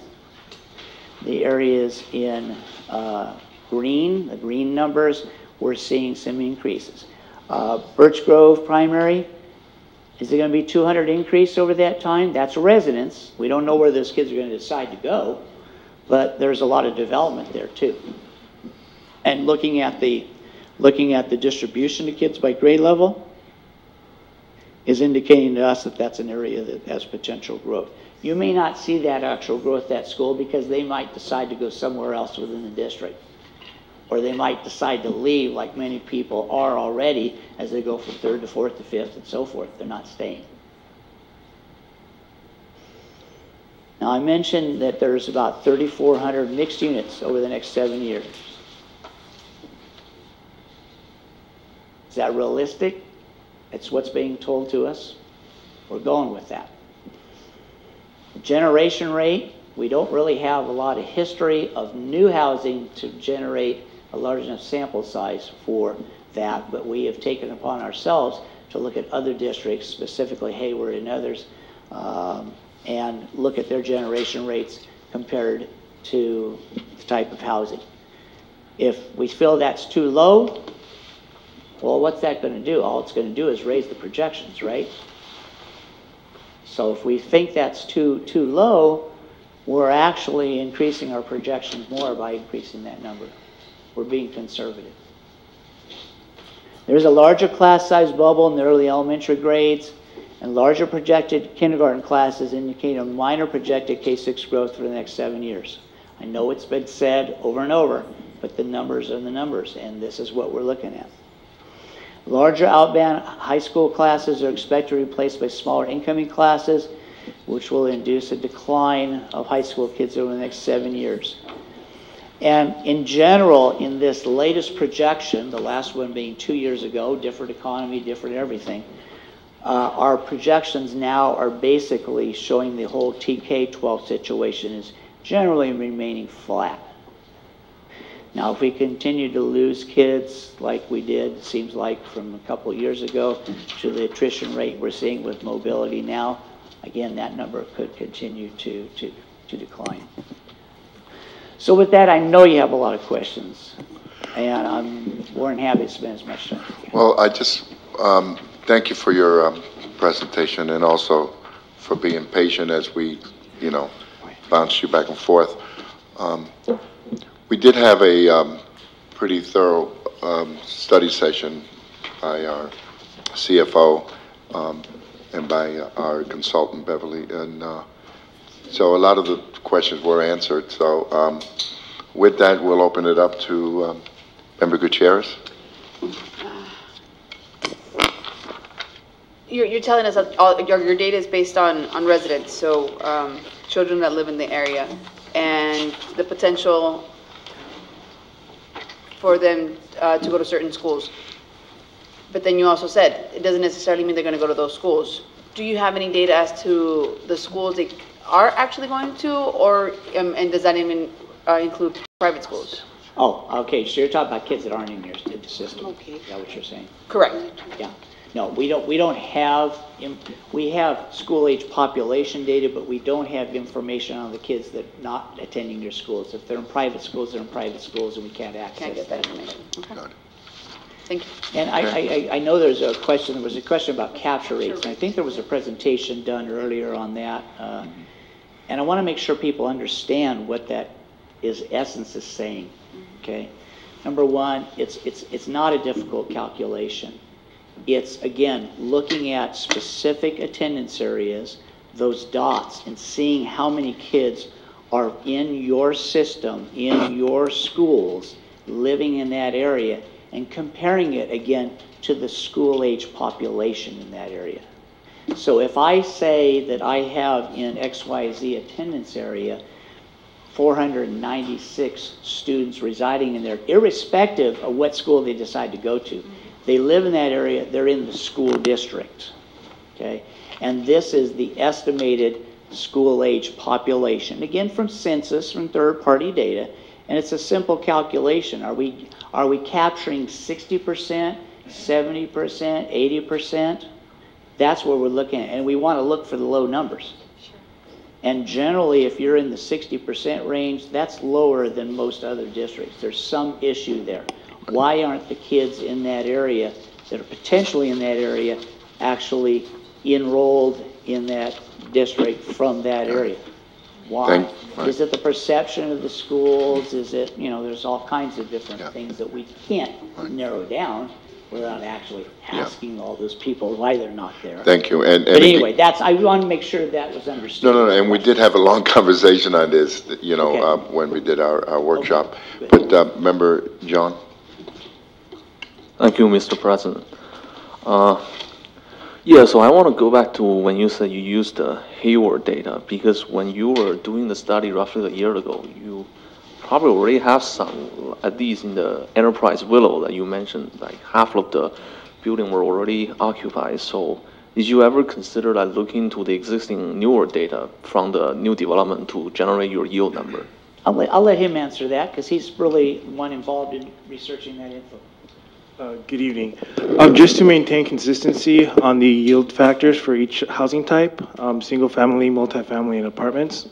The areas in green, the green numbers, we're seeing some increases. Birch Grove Primary, is it going to be 200 increase over that time? That's residents. We don't know where those kids are going to decide to go, but there's a lot of development there too. And looking at the distribution of kids by grade level is indicating to us that that's an area that has potential growth. You may not see that actual growth at that school because they might decide to go somewhere else within the district. Or they might decide to leave, like many people are already, as they go from 3rd to 4th to 5th and so forth. They're not staying. Now, I mentioned that there's about 3,400 mixed units over the next 7 years. Is that realistic? It's what's being told to us. We're going with that. Generation rate, we don't really have a lot of history of new housing to generate a large enough sample size for that, but we have taken upon ourselves to look at other districts, specifically Hayward and others, and look at their generation rates compared to the type of housing. If we feel that's too low, well, what's that going to do? All it's going to do is raise the projections, right? So if we think that's too low, we're actually increasing our projections more by increasing that number. We're being conservative. There's a larger class size bubble in the early elementary grades, and larger projected kindergarten classes indicate a minor projected K-6 growth for the next 7 years. I know it's been said over and over, but the numbers are the numbers, and this is what we're looking at. Larger outbound high school classes are expected to be replaced by smaller incoming classes, which will induce a decline of high school kids over the next 7 years. And in general, in this latest projection, the last one being 2 years ago, different economy, different everything, our projections now are basically showing the whole TK-12 situation is generally remaining flat. Now, if we continue to lose kids like we did, it seems like from a couple of years ago, to the attrition rate we're seeing with mobility now, again, that number could continue to decline. So with that, I know you have a lot of questions, and I'm more than happy to spend as much time. Well, I just thank you for your presentation and also for being patient as we, bounce you back and forth. We did have a pretty thorough study session by our CFO and by our consultant, Beverly, and so a lot of the questions were answered. So with that, we'll open it up to Member Gutierrez. You're telling us that your data is based on residents, so children that live in the area, and the potential for them to go to certain schools. But then you also said it doesn't necessarily mean they're going to go to those schools. Do you have any data as to the schools they are actually going to, or and does that even include private schools? Oh, okay. So you're talking about kids that aren't in the system. Okay. Is that what you're saying? Correct. Yeah. No, we don't have. We have school-age population data, but we don't have information on the kids that are not attending their schools. If they're in private schools, they're in private schools, and we can't access. Can't get that information. Okay. Thank you. And I know there's a question. There was a question about capture rates, and I think there was a presentation done earlier on that. And I want to make sure people understand what that essence is saying. Okay. Number one, it's not a difficult calculation. It's, again, looking at specific attendance areas, those dots, and seeing how many kids are in your system, in your schools, living in that area, and comparing it, again, to the school-age population in that area. So if I say that I have in XYZ attendance area 496 students residing in there, irrespective of what school they decide to go to, they live in that area, they're in the school district, okay? And this is the estimated school-age population, again from census, from third-party data, and it's a simple calculation. Are we capturing 60%, 70%, 80%? That's what we're looking at, and we want to look for the low numbers. Sure. And generally, if you're in the 60% range, that's lower than most other districts. There's some issue there. Why aren't the kids in that area that are potentially in that area actually enrolled in that district from that area? Why? Is it the perception of the schools? Is it, there's all kinds of different things that we can't narrow down without actually asking all those people why they're not there. Thank you. But anyway, I want to make sure that was understood. No, and we did have a long conversation on this, when we did our workshop. Okay. But, Member John? Thank you, Mr. President. Yeah, so I want to go back to when you said you used the Hayward data, because when you were doing the study roughly a year ago, you probably already have some, at least in the Enterprise Willow that you mentioned, like half of the building were already occupied. So did you ever consider looking into the existing newer data from the new development to generate your yield number? I'll let him answer that, because he's really one involved in researching that info. Good evening. Just to maintain consistency on the yield factors for each housing type, single family, multifamily, and apartments,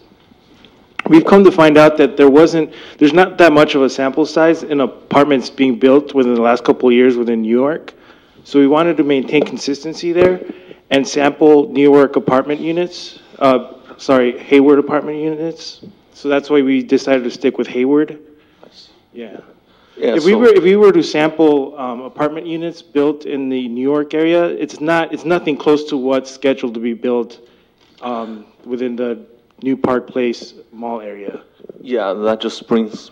we've come to find out that there's not that much of a sample size in apartments being built within the last couple of years within New York. So we wanted to maintain consistency there and sample New York apartment units, Hayward apartment units. So that's why we decided to stick with Hayward. Yeah. Yeah, if we were to sample apartment units built in the New York area, it's nothing close to what's scheduled to be built within the New Park Place mall area. Yeah, that just brings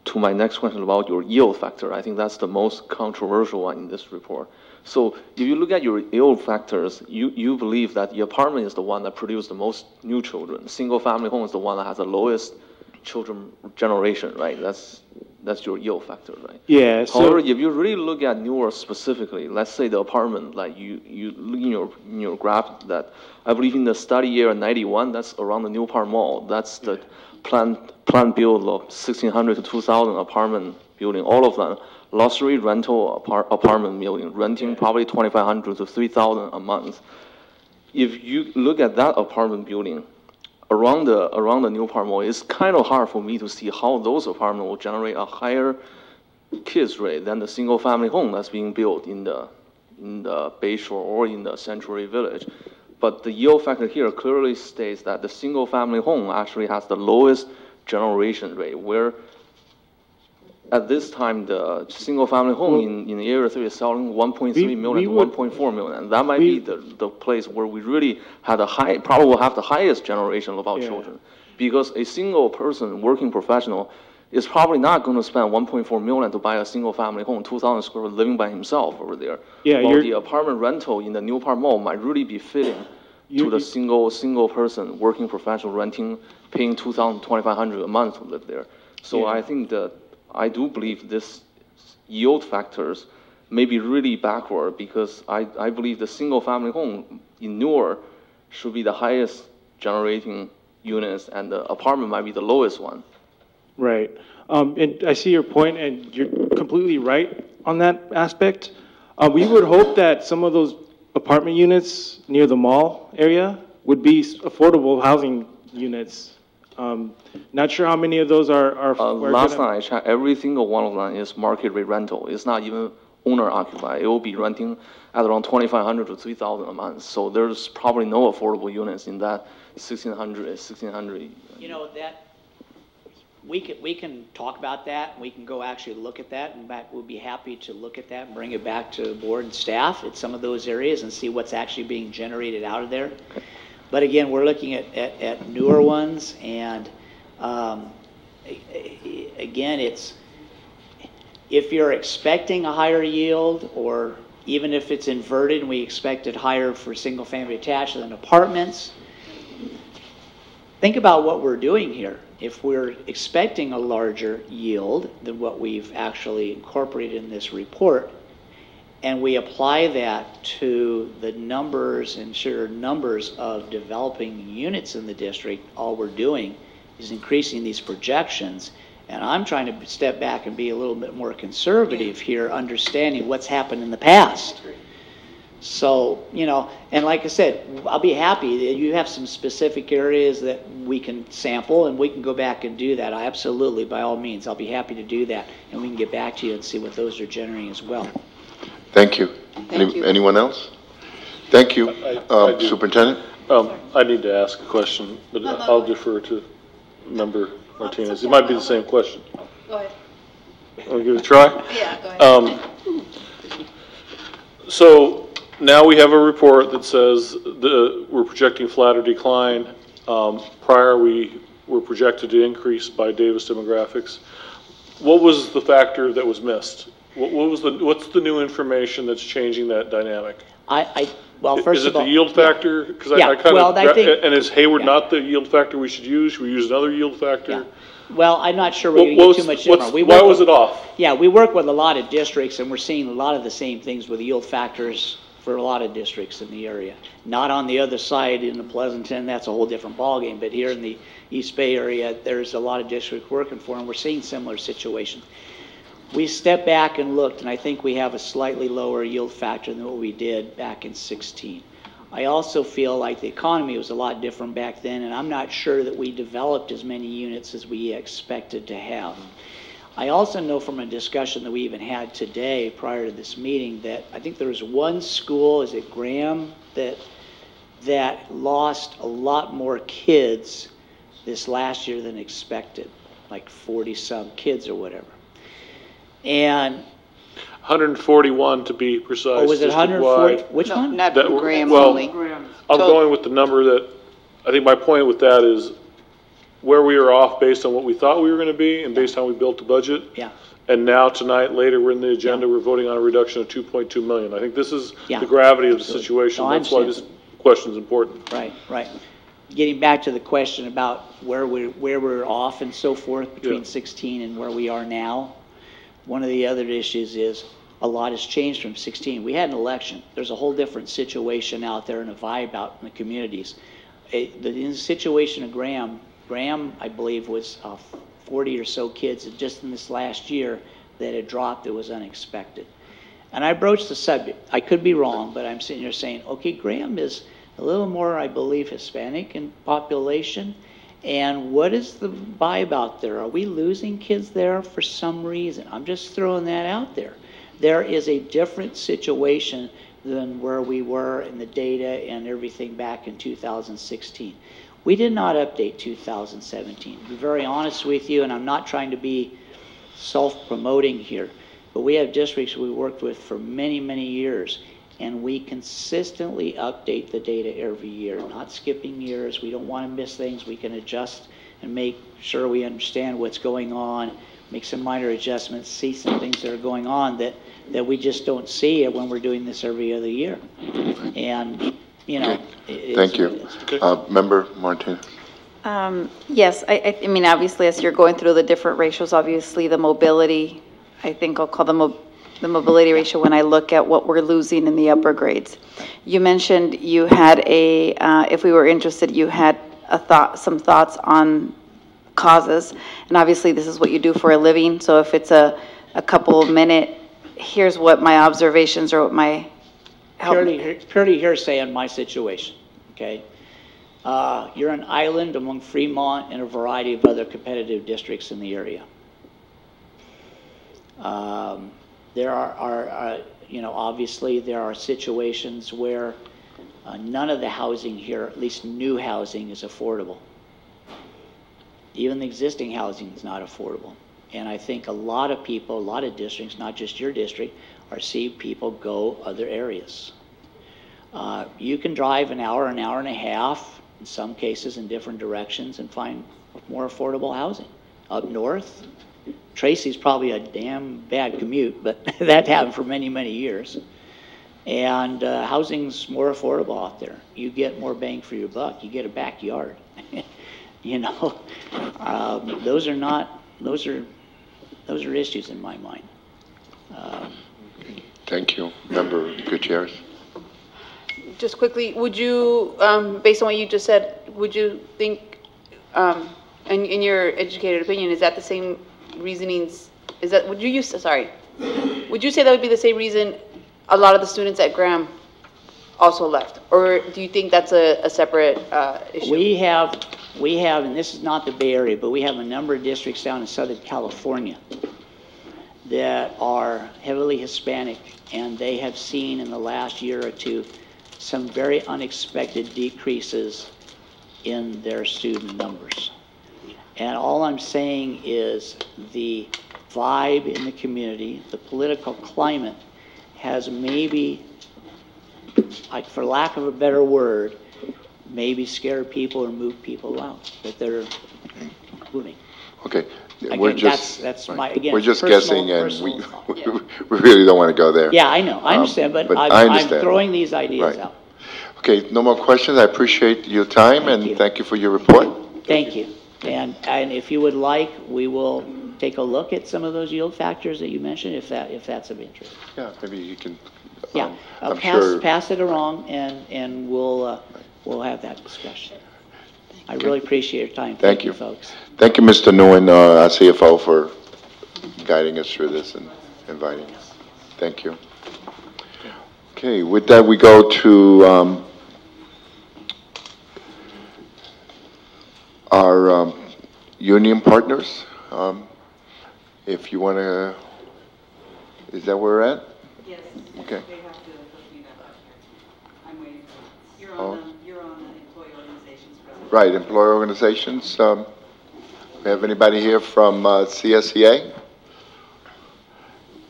to my next question about your yield factor. I think that's the most controversial one in this report. So if you look at your yield factors, you believe that the apartment is the one that produced the most new children. Single family home is the one that has the lowest children generation, right? That's your yield factor, right? Yeah. However, if you really look at Newark specifically, let's say the apartment, like you look in your graph that I believe in the study year 91, that's around the New Park Mall. That's the planned build of 1,600 to 2,000 apartment building, all of them luxury rental apartment building, renting probably 2,500 to 3,000 a month. If you look at that apartment building, around the New Park Mall, it's kind of hard for me to see how those apartments will generate a higher kids rate than the single family home that's being built in the Bayshore or in the Sanctuary Village. But the yield factor here clearly states that the single family home actually has the lowest generation rate, where at this time the single family home in the area 3 is selling 1.3 million to 1.4 million. And that might be the place where we really had probably will have the highest generation of our children. Because a single person, working professional, is probably not going to spend 1.4 million to buy a single family home, 2,000 square foot, living by himself over there. Yeah, while the apartment rental in the New Park Mall might really be fitting to the single person, working professional, paying 2,000, 2,500 a month to live there. So I think that I do believe this yield factors may be really backward, because I believe the single family home in Newark should be the highest generating units, and the apartment might be the lowest one. Right. And I see your point, and you're completely right on that aspect. We would hope that some of those apartment units near the mall area would be affordable housing units. Not sure how many of those are last night I checked, every single one of them is market rate rental. It's not even owner occupied. It will be renting at around 2,500 to 3,000 a month. So there's probably no affordable units in that 1,600. That we can talk about that. We can go actually look at that, and we'll be happy to look at that and bring it back to the board and staff at some of those areas and see what's actually being generated out of there. Okay. But again, we're looking at newer ones, and again, if you're expecting a higher yield, or even if it's inverted and we expect it higher for single family attached than apartments, think about what we're doing here. If we're expecting a larger yield than what we've actually incorporated in this report, and we apply that to the numbers and numbers of developing units in the district, all we're doing is increasing these projections. And I'm trying to step back and be a little bit more conservative here, understanding what's happened in the past. So, you know, and like I said, I'll be happy that you have some specific areas that we can sample and we can go back and do that. I absolutely, by all means, I'll be happy to do that. And we can get back to you and see what those are generating as well. Thank you. Thank you. Anyone else? Thank you. I do. Superintendent? I need to ask a question, but I'll defer to Member Martinez. It might be the same question. Go ahead. Want to give it a try? Yeah, go ahead. So now we have a report that says we're projecting flatter decline. Prior, we were projected to increase by Davis demographics. What was the factor that was missed? What's the new information that's changing that dynamic? Well, first is it of all, the yield factor? Because yeah. I think, and is Hayward not the yield factor we should use? Should we use another yield factor? Yeah. Well, I'm not sure we're going to get too much different. Why was it off? Yeah, we work with a lot of districts, and we're seeing a lot of the same things with yield factors for a lot of districts in the area. Not on the other side in the Pleasanton, that's a whole different ballgame, but here in the East Bay area, there's a lot of districts working for, and we're seeing similar situations. We stepped back and looked, and I think we have a slightly lower yield factor than what we did back in 16. I also feel like the economy was a lot different back then, and I'm not sure that we developed as many units as we expected to have. I also know from a discussion that we even had today prior to this meeting that I think there was one school, is it Graham, that lost a lot more kids this last year than expected, like 40-some kids or whatever. And 141 to be precise. Oh, was it 140? Which one? Not Graham well, only. I'm going with the number that, I think my point with that is where we were off based on what we thought we were going to be and based on how we built the budget. Yeah. And now tonight, later, we're in the agenda, we're voting on a reduction of 2.2 million. I think this is the gravity of the situation. No, that's why this question is important. Right, right. Getting back to the question about where we're off and so forth between 16 and where we are now, one of the other issues is a lot has changed from 16. We had an election. There's a whole different situation out there and a vibe out in the communities. In the situation of Graham, I believe, was 40 or so kids just in this last year that had dropped that was unexpected. And I broached the subject. I could be wrong, but I'm sitting here saying, okay, Graham is a little more, I believe, Hispanic in population. And what is the vibe out there? Are we losing kids there for some reason? I'm just throwing that out there. There is a different situation than where we were in the data and everything back in 2016. We did not update 2017. To be very honest with you, and I'm not trying to be self-promoting here, but we have districts we worked with for many, many years, and we consistently update the data every year, not skipping years. We don't want to miss things. We can adjust and make sure we understand what's going on, make some minor adjustments, see some things that are going on that we just don't see when we're doing this every other year. And, you know. Thank you. Member Martinez. Yes, I mean, obviously, as you're going through the different ratios, obviously the mobility, I think I'll call the mobility ratio when I look at what we're losing in the upper grades. You mentioned you had if we were interested, you had some thoughts on causes, and obviously this is what you do for a living, so if it's a couple of minute, here's what my observations or what my purely hearsay on my situation, okay? You're an island among Fremont and a variety of other competitive districts in the area. There are you know, obviously there are situations where none of the housing here, at least new housing, is affordable. Even the existing housing is not affordable. And I think a lot of people, a lot of districts, not just your district, are seeing people go other areas. You can drive an hour and a half, in some cases in different directions, and find more affordable housing. Up north, Tracy's probably a damn bad commute, but that happened for many, many years. And housing's more affordable out there. You get more bang for your buck. You get a backyard. You know, those are issues in my mind. Thank you. Member Gutierrez. Just quickly, would you, based on what you just said, would you think, in your educated opinion, is that the same reasonings? Would you say that would be the same reason a lot of the students at Graham also left? Or do you think that's a separate issue? We have, and this is not the Bay Area, but we have a number of districts down in Southern California that are heavily Hispanic, and they have seen in the last year or two some very unexpected decreases in their student numbers. And all I'm saying is the vibe in the community, the political climate has maybe, like for lack of a better word, maybe scared people or moved people out, that they're moving. Okay. Again, We're just, that's right. my, again, We're just personal- guessing, and personal we really don't want to go there. Yeah, I know, I understand, but I understand. I'm throwing these ideas Right. out. Okay, no more questions. I appreciate your time, and thank you for your report. Thank you. And if you would like, we will take a look at some of those yield factors that you mentioned, if that's of interest. Yeah, maybe you can. Yeah, I'm sure. pass it along, and we'll have that discussion. I really appreciate your time. Thank you, folks. Thank you, Mr. Nguyen, our CFO, for guiding us through this and inviting us. Thank you. Okay, with that, we go to our union partners. If you want to, is that where we're at? Yes. Okay. They have to put me that up here. I'm waiting for it. You're on employee organizations, President. Right, employer organizations. We have anybody here from CSEA?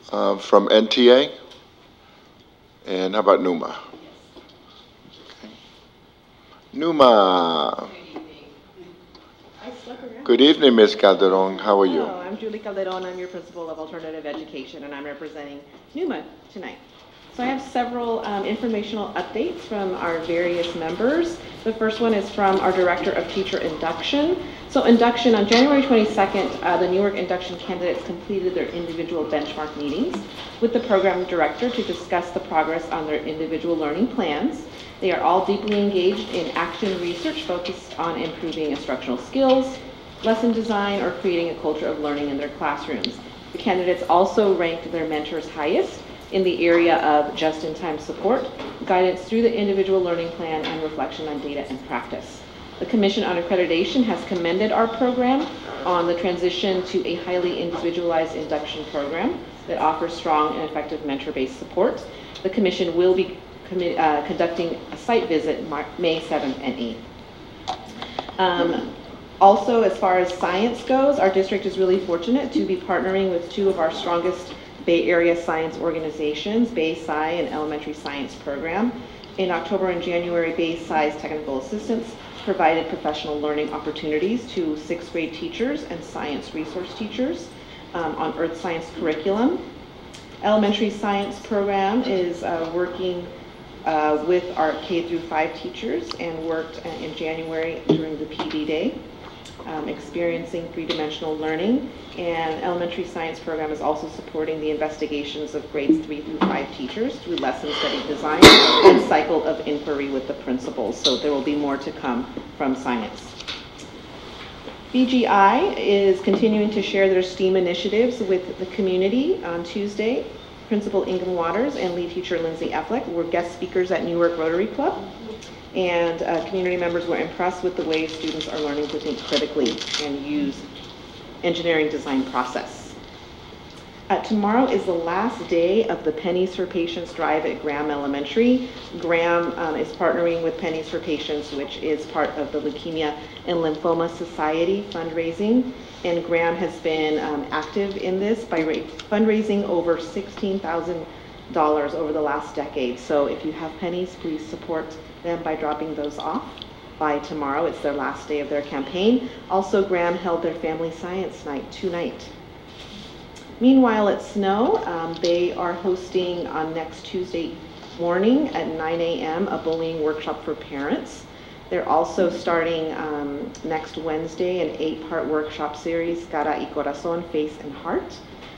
From NTA? And how about NUMA? Okay. NUMA. Good evening, Ms. Calderon. How are you? Hello, I'm Julie Calderon. I'm your principal of alternative education, and I'm representing NUMA tonight. So I have several informational updates from our various members. The first one is from our Director of Teacher Induction. So induction, on January 22nd, the Newark induction candidates completed their individual benchmark meetings with the program director to discuss the progress on their individual learning plans. They are all deeply engaged in action research focused on improving instructional skills, lesson design, or creating a culture of learning in their classrooms. The candidates also ranked their mentors highest in the area of just-in-time support, guidance through the individual learning plan, and reflection on data and practice. The Commission on Accreditation has commended our program on the transition to a highly individualized induction program that offers strong and effective mentor-based support. The Commission will be conducting a site visit May 7th and 8th. Also, as far as science goes, our district is really fortunate to be partnering with two of our strongest Bay Area science organizations, Bay Sci and Elementary Science Program. In October and January, Bay Sci's technical assistants provided professional learning opportunities to 6th grade teachers and science resource teachers on earth science curriculum. Elementary Science Program is working with our K through 5 teachers and worked in January during the PD Day, experiencing three-dimensional learning. And Elementary Science Program is also supporting the investigations of grades 3 through 5 teachers through lesson study design and cycle of inquiry with the principals. So there will be more to come from science. BGI is continuing to share their STEAM initiatives with the community. On Tuesday, Principal Ingham Waters and lead teacher Lindsay Affleck were guest speakers at Newark Rotary Club. And community members were impressed with the way students are learning to think critically and use engineering design process. Tomorrow is the last day of the Pennies for Patients drive at Graham Elementary. Graham is partnering with Pennies for Patients, which is part of the Leukemia and Lymphoma Society fundraising. And Graham has been active in this by fundraising over $16,000 over the last decade. So if you have pennies, please support them by dropping those off by tomorrow. It's their last day of their campaign. Also, Graham held their family science night tonight. Meanwhile, at Snow, they are hosting on next Tuesday morning at 9 a.m. a bullying workshop for parents. They're also starting next Wednesday an 8-part workshop series, Cara y Corazón, Face and Heart,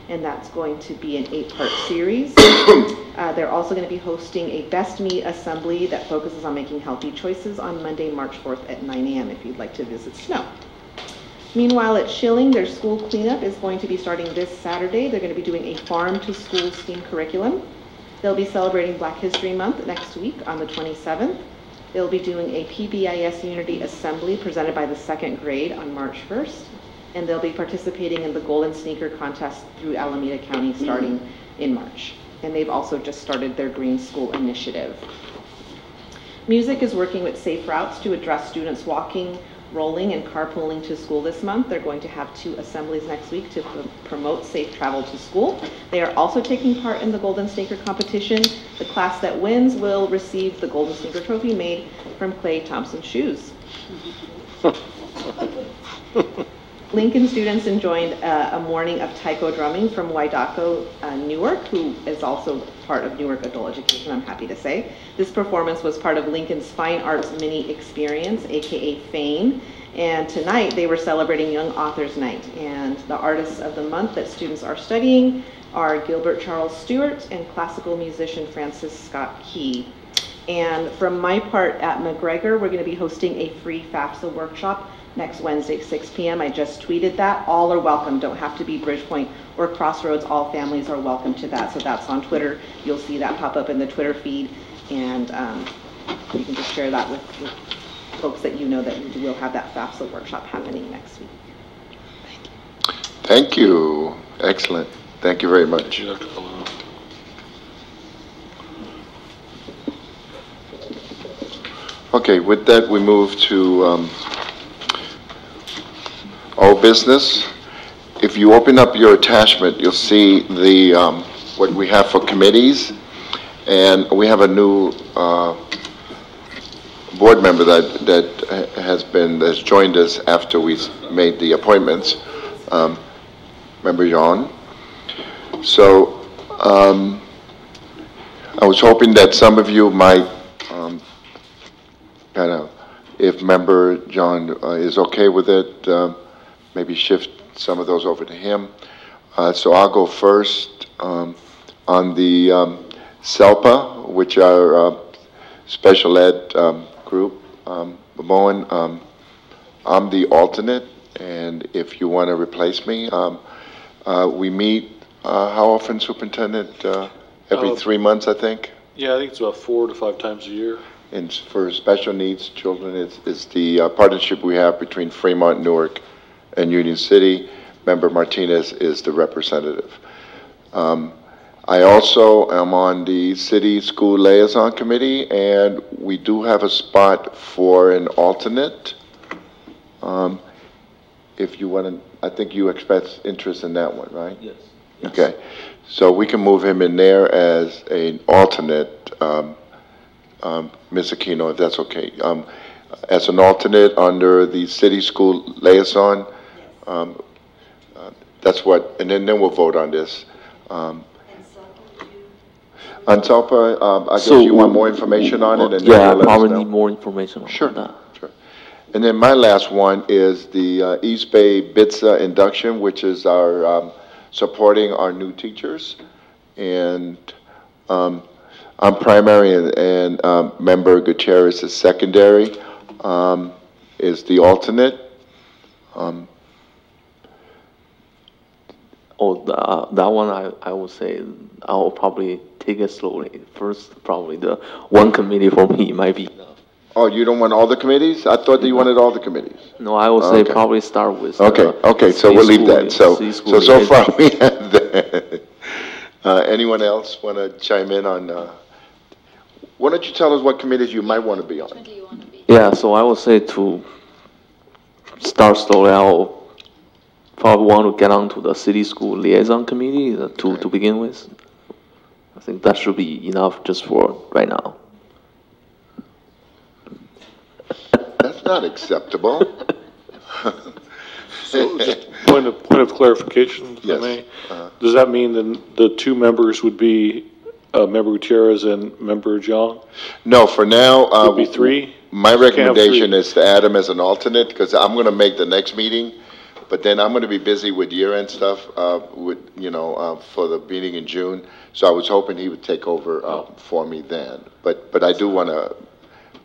and that's going to be an 8-part series. They're also going to be hosting a Best Meat Assembly that focuses on making healthy choices on Monday, March 4th at 9 a.m. if you'd like to visit Snow. Meanwhile, at Schilling, their school cleanup is going to be starting this Saturday. They're going to be doing a farm-to-school STEAM curriculum. They'll be celebrating Black History Month next week on the 27th. They'll be doing a PBIS Unity Assembly presented by the second grade on March 1st. And they'll be participating in the Golden Sneaker Contest through Alameda County starting in March. And they've also just started their Green School Initiative. Music is working with Safe Routes to address students walking, rolling, and carpooling to school this month. They're going to have 2 assemblies next week to promote safe travel to school. They are also taking part in the Golden Sneaker competition. The class that wins will receive the Golden Sneaker trophy made from Clay Thompson shoes. Lincoln students enjoyed a morning of taiko drumming from Waidaco Newark, who is also part of Newark Adult Education, I'm happy to say. This performance was part of Lincoln's Fine Arts Mini Experience, aka FAME, and tonight they were celebrating Young Authors Night. And the artists of the month that students are studying are Gilbert Charles Stewart and classical musician Francis Scott Key. And from my part at McGregor, we're going to be hosting a free FAFSA workshop next Wednesday, 6 p.m. I just tweeted that. All are welcome. Don't have to be Bridgepoint or Crossroads. All families are welcome to that. So that's on Twitter. You'll see that pop up in the Twitter feed. And you can just share that with folks that you know that we will have that FAFSA workshop happening next week. Thank you. Excellent. Thank you very much. Okay, with that, we move to old business. If you open up your attachment, you'll see the what we have for committees, and we have a new board member that has joined us after we made the appointments, Member John. So I was hoping that some of you might kind of, if Member John is okay with it, maybe shift some of those over to him. So I'll go first on the SELPA, which are special ed group. Moen, I'm the alternate, and if you want to replace me, we meet how often, Superintendent? Every 3 months, I think? Yeah, I think it's about 4 to 5 times a year. And for special needs children, it's the partnership we have between Fremont, Newark, and Union City. Member Martinez is the representative. I also am on the City School Liaison Committee, and we do have a spot for an alternate. If you want to, I think you express interest in that one, right? Yes. Okay, so we can move him in there as an alternate, Ms. Aquino, if that's okay. As an alternate under the City School Liaison, that's what, and then we'll vote on this. On SELPA, I guess you want more information on it? And yeah, I probably need more information on that. Sure. And then my last one is the East Bay BITSA induction, which is our supporting our new teachers. And I'm primary, and Member Gutierrez is secondary, is the alternate. That one I would say I'll probably take it slowly. First, probably the one committee for me might be enough. Oh, you don't want all the committees? I thought that you wanted all the committees. No, I would say probably start with. Okay, so we'll leave that. So far we have that. Anyone else want to chime in on? Why don't you tell us what committees you might want to be on? Yeah, so I would say to start slowly. I'll probably want to get onto the City School Liaison Committee to begin with. I think that should be enough just for right now. That's not acceptable. So just point of clarification, if I may. Does that mean then the 2 members would be Member Gutierrez and Member Jiang? No, for now. Would be 3? My recommendation is to add him as an alternate, because I'm going to make the next meeting, but then I'm going to be busy with year-end stuff, for the meeting in June. So I was hoping he would take over for me then. But I do want to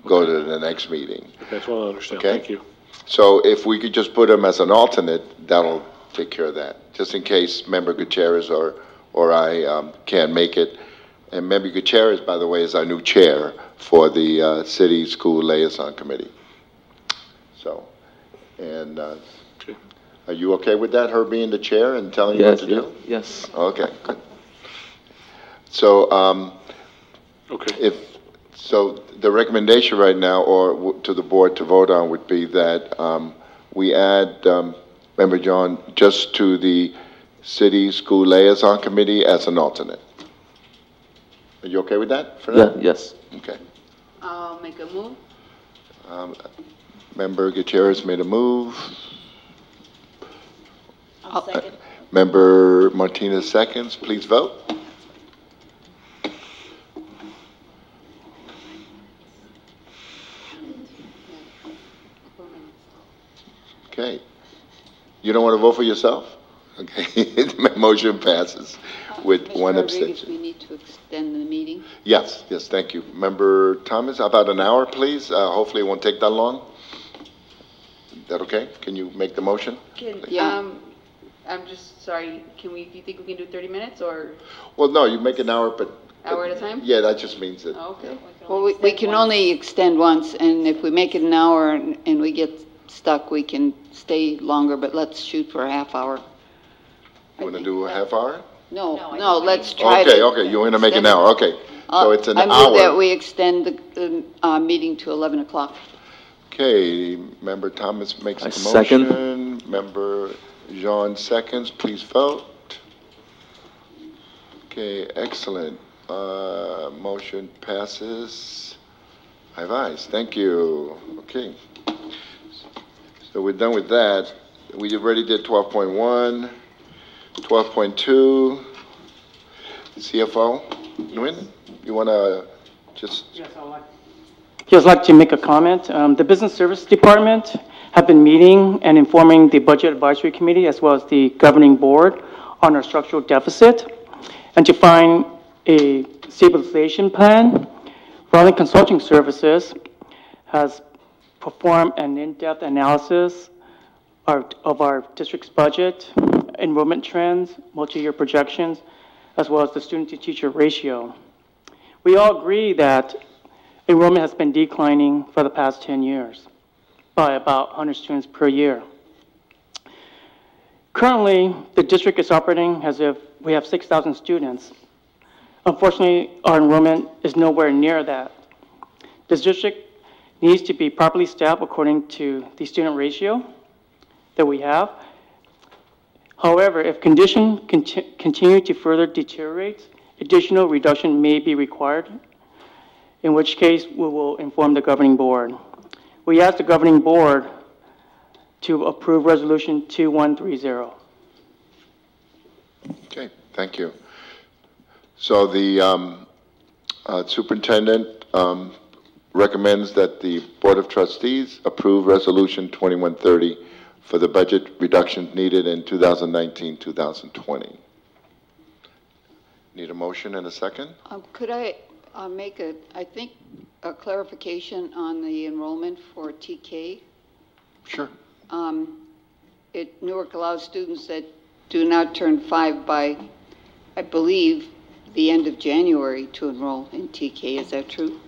go to the next meeting. Okay, that's what I understand. Okay? Thank you. So if we could just put him as an alternate, that'll take care of that. Just in case Member Gutierrez or I can't make it, And Member Gutierrez, by the way, is our new chair for the City School Liaison Committee. So, and are you okay with that, her being the chair and telling you what to do? Yes. Okay, good. So, Okay. So the recommendation right now, or to the board to vote on, would be that we add Member John just to the City School Liaison Committee as an alternate. Are you okay with that? For now? Yes. Okay. I'll make a move. Member Gutierrez made a move. I'll second. Member Martinez seconds. Please vote. Okay. You don't want to vote for yourself? Okay. Motion passes with Mr. one Rodriguez, abstention. we need to extend the meeting. Yes, thank you. Member Thomas, about an hour, please. Hopefully it won't take that long. Is that okay? Can you make the motion? I'm just sorry, do you think we can do 30 minutes or Well, no, you make an hour, but... hour at a time? Yeah, that just means that... Okay. Well, we can only extend once, and if we make it an hour and we get stuck, we can stay longer, but let's shoot for a half hour. You want to do a half hour? No, let's try to. Okay, you want to make an hour, okay. So it's an hour. I move that we extend the meeting to 11 o'clock. Okay, Member Thomas makes a motion. Second. Member Jean seconds. Please vote. Okay, excellent. Motion passes. 5 ayes. Thank you. Okay. So we're done with that. We already did 12.1, 12.2. CFO, Nguyen, you want to just... Yes, I'd like to make a comment. The Business Service Department have been meeting and informing the Budget Advisory Committee as well as the Governing Board on our structural deficit and to find a stabilization plan. Raleigh Consulting Services has performed an in-depth analysis of our district's budget, enrollment trends, multi-year projections, as well as the student-to-teacher ratio. We all agree that enrollment has been declining for the past 10 years by about 100 students per year. Currently, the district is operating as if we have 6,000 students. Unfortunately, our enrollment is nowhere near that. This district needs to be properly staffed according to the student ratio that we have. However, if conditions continue to further deteriorate, additional reduction may be required, in which case we will inform the governing board. We ask the governing board to approve resolution 2130. Okay, thank you. So the superintendent recommends that the Board of Trustees approve resolution 2130 for the budget reductions needed in 2019-2020. Need a motion and a second? Could I make a clarification on the enrollment for TK? Sure. Newark allows students that do not turn 5 by, I believe, the end of January to enroll in TK. Is that true?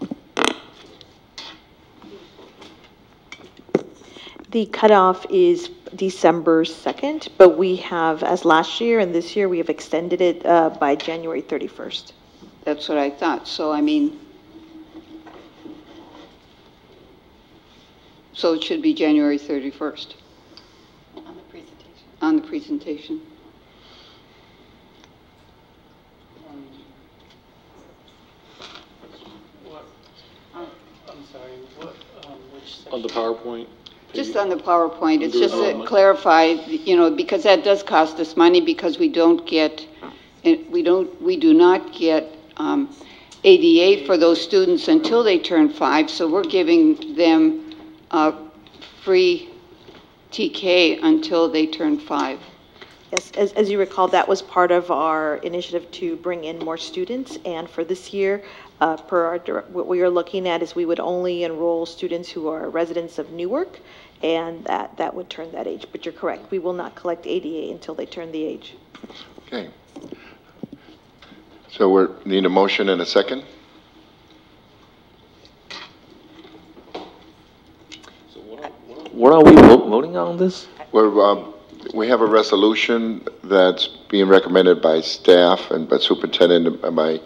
The cutoff is December 2nd, but we have, as last year and this year, we have extended it by January 31st. That's what I thought. So, I mean, so it should be January 31st. On the presentation. On the presentation. I'm sorry, which section? On the PowerPoint? Just on the PowerPoint, it's Under just to enrollment. clarify, because that does cost us money because we do not get ADA for those students until they turn 5. So we're giving them free TK until they turn 5. Yes, as you recall, that was part of our initiative to bring in more students. And for this year, what we are looking at is we would only enroll students who are residents of Newark, and that would turn that age. But you're correct, we will not collect ADA until they turn the age. Okay. So we need a motion and a second? What are we voting on this? We have a resolution that's being recommended by staff and by superintendent and by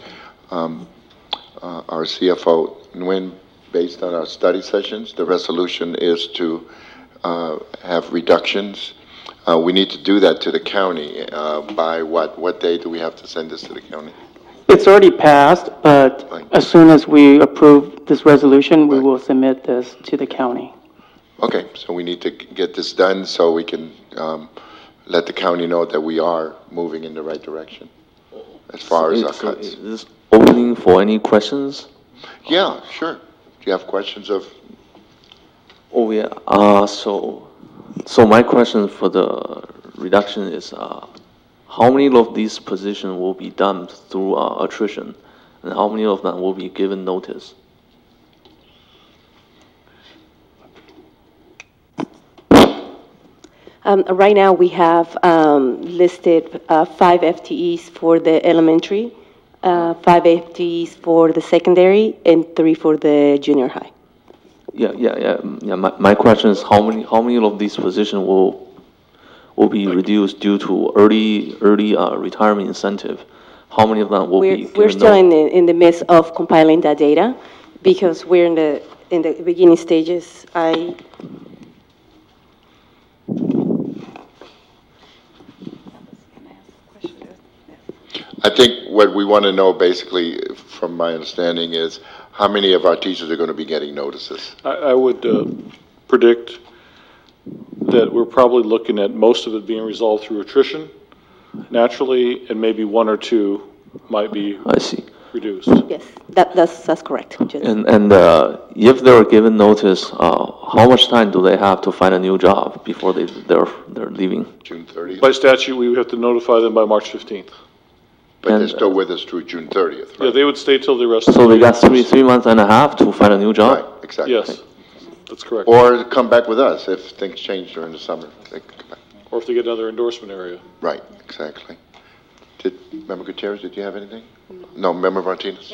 our CFO, Nguyen, based on our study sessions. The resolution is to have reductions. We need to do that to the county. By what day do we have to send this to the county? It's already passed, but as soon as we approve this resolution, we will submit this to the county. Okay, so we need to get this done so we can let the county know that we are moving in the right direction as far as our cuts. Is this opening for any questions? Yeah, sure. Do you have questions of? Oh, yeah. So my question for the reduction is, how many of these positions will be done through attrition, and how many of them will be given notice? Right now, we have listed 5 FTEs for the elementary, 5 FTEs for the secondary, and 3 for the junior high. Yeah. My question is, how many of these positions will be reduced due to early retirement incentive? How many of them will be given? We're still in the midst of compiling that data because we're in the beginning stages. I think what we want to know, basically, from my understanding, is how many of our teachers are going to be getting notices. I would predict that we're probably looking at most of it being resolved through attrition, naturally, and maybe 1 or 2 might be reduced. Yes, that's correct. And if they're given notice, how much time do they have to find a new job before they're leaving? June 30th. By statute, we would have to notify them by March 15th. But they're still with us through June 30th, right? Yeah, they would stay till the rest of the So they year. got three months and a half to find a new job? Right, exactly. Yes, that's correct. Or come back with us if things change during the summer. They can come back. Or if they get another endorsement area. Right, exactly. Member Gutierrez, did you have anything? No, Member Martinez?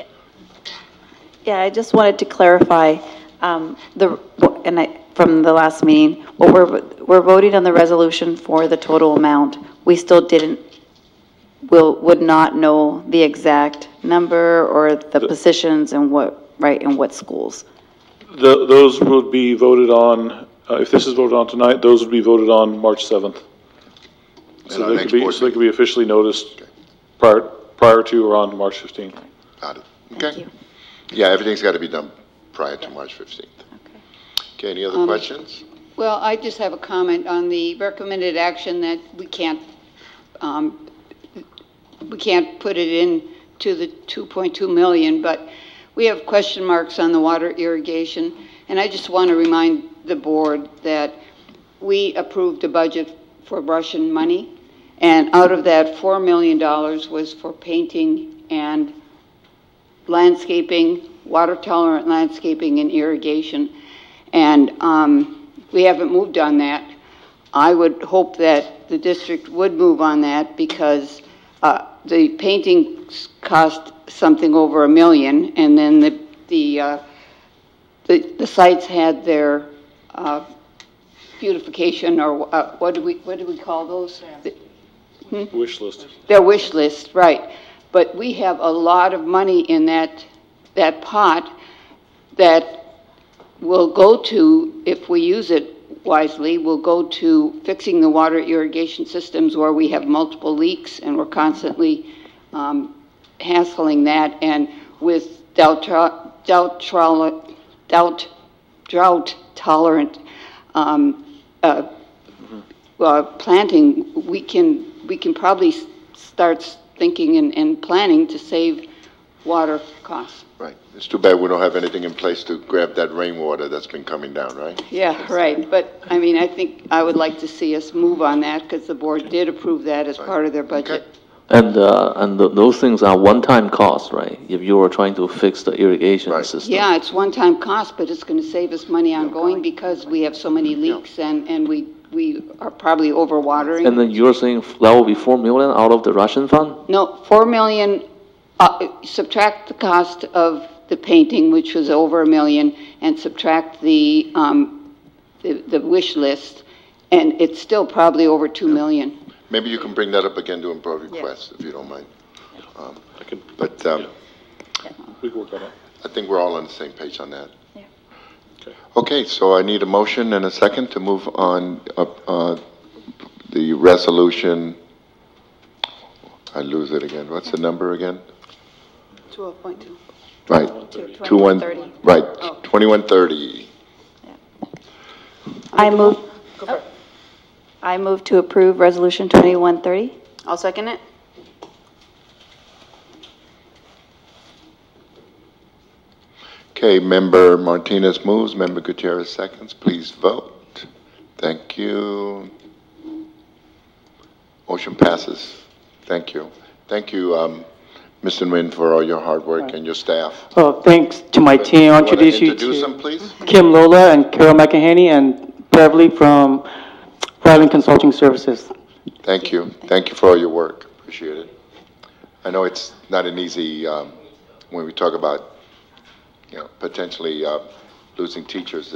Yeah, I just wanted to clarify, from the last meeting, we're voting on the resolution for the total amount. We still would not know the exact number or the positions and what schools. Those would be voted on, if this is voted on tonight, those would be voted on March 7th. So they could be officially noticed prior to or on March 15th. Got it. Okay. Yeah, everything's got to be done prior to March 15th. Okay, any other questions? Well, I just have a comment on the recommended action that we can't put it in to the 2.2 million, but we have question marks on the water irrigation, and I just want to remind the board that we approved a budget for Russian money, and out of that, $4 million was for painting and landscaping, water-tolerant landscaping and irrigation, and we haven't moved on that. I would hope that the district would move on that because the painting cost something over $1 million, and then the sites had their beautification, or what do we call those? Wish list. Their wish list, right? But we have a lot of money in that pot that will go to, if we use it wisely, will go to fixing the water irrigation systems where we have multiple leaks and we're constantly hassling that, and with drought tolerant planting, we can probably start thinking and planning to save water costs. Right. It's too bad we don't have anything in place to grab that rainwater that's been coming down, right? Yeah, right. But, I mean, I think I would like to see us move on that because the board did approve that as part of their budget. And those things are one-time costs, right? If you were trying to fix the irrigation system. Yeah, it's one-time cost, but it's going to save us money ongoing because we have so many leaks and we are probably overwatering. And then you're saying that will be $4 million out of the Russian fund? No, $4 million subtract the cost of the painting, which was over $1 million, and subtract the wish list, and it's still probably over $2 million. Maybe you can bring that up again to improve request, if you don't mind. We can work on it. I think we're all on the same page on that. Yeah. Okay, so I need a motion and a second to move on the resolution. I lose it again. What's the number again? 12.2. Right. 2130. Right. Oh. 2130. I move to approve Resolution 2130. I'll second it. Okay, Member Martinez moves, Member Gutierrez seconds. Please vote. Thank you. Motion passes. Thank you. Thank you, Mr. Nguyen, for all your hard work and your staff. Oh, thanks to my team. I'll introduce you Introduce to them, please. Kim Lola and Carol McEnany and Beverly from Ryland Consulting Services. Thank you. Thank you for all your work. Appreciate it. I know it's not an easy, when we talk about, potentially losing teachers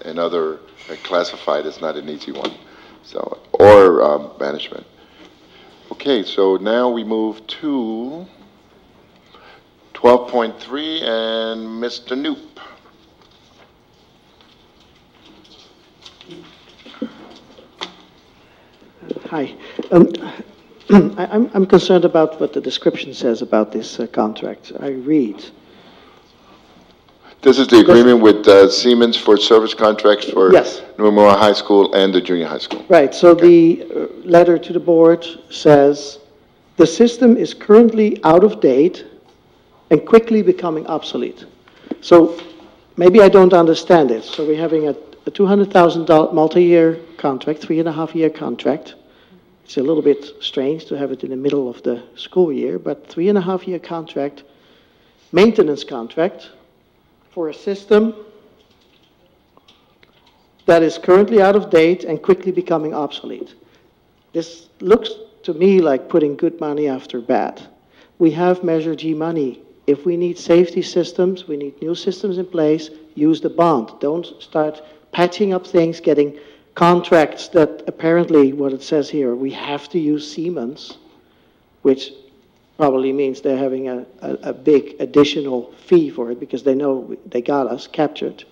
and other classified is not an easy one. So, or management. Okay, so now we move to 12.3 and Mr. Noop. Hi. I'm concerned about what the description says about this contract. I read. This is the agreement with Siemens for service contracts for New Memorial High School and the junior high school. Right, so the letter to the board says, the system is currently out of date and quickly becoming obsolete. So maybe I don't understand it. So we're having a $200,000 multi-year contract, 3.5-year contract. It's a little bit strange to have it in the middle of the school year, but 3.5-year contract, maintenance contract, for a system that is currently out of date and quickly becoming obsolete. This looks to me like putting good money after bad. We have Measure G money. If we need safety systems, we need new systems in place, use the bond. Don't start patching up things, getting contracts that apparently, what it says here, we have to use Siemens, which probably means they're having a big additional fee for it because they know they got us captured.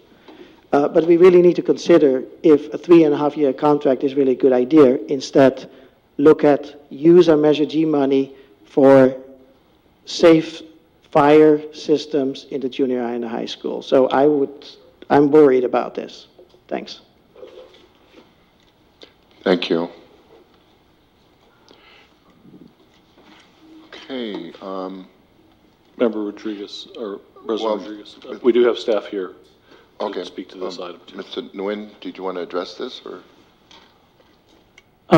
But we really need to consider if a 3.5-year contract is really a good idea. Instead, look at use our Measure G money for safe fire systems in the junior high and the high school. So I'm worried about this. Thanks. Thank you. Okay. Member Rodriguez, or President Rodriguez, we do have staff here to speak to this item too. Mr. Nguyen, did you want to address this, or?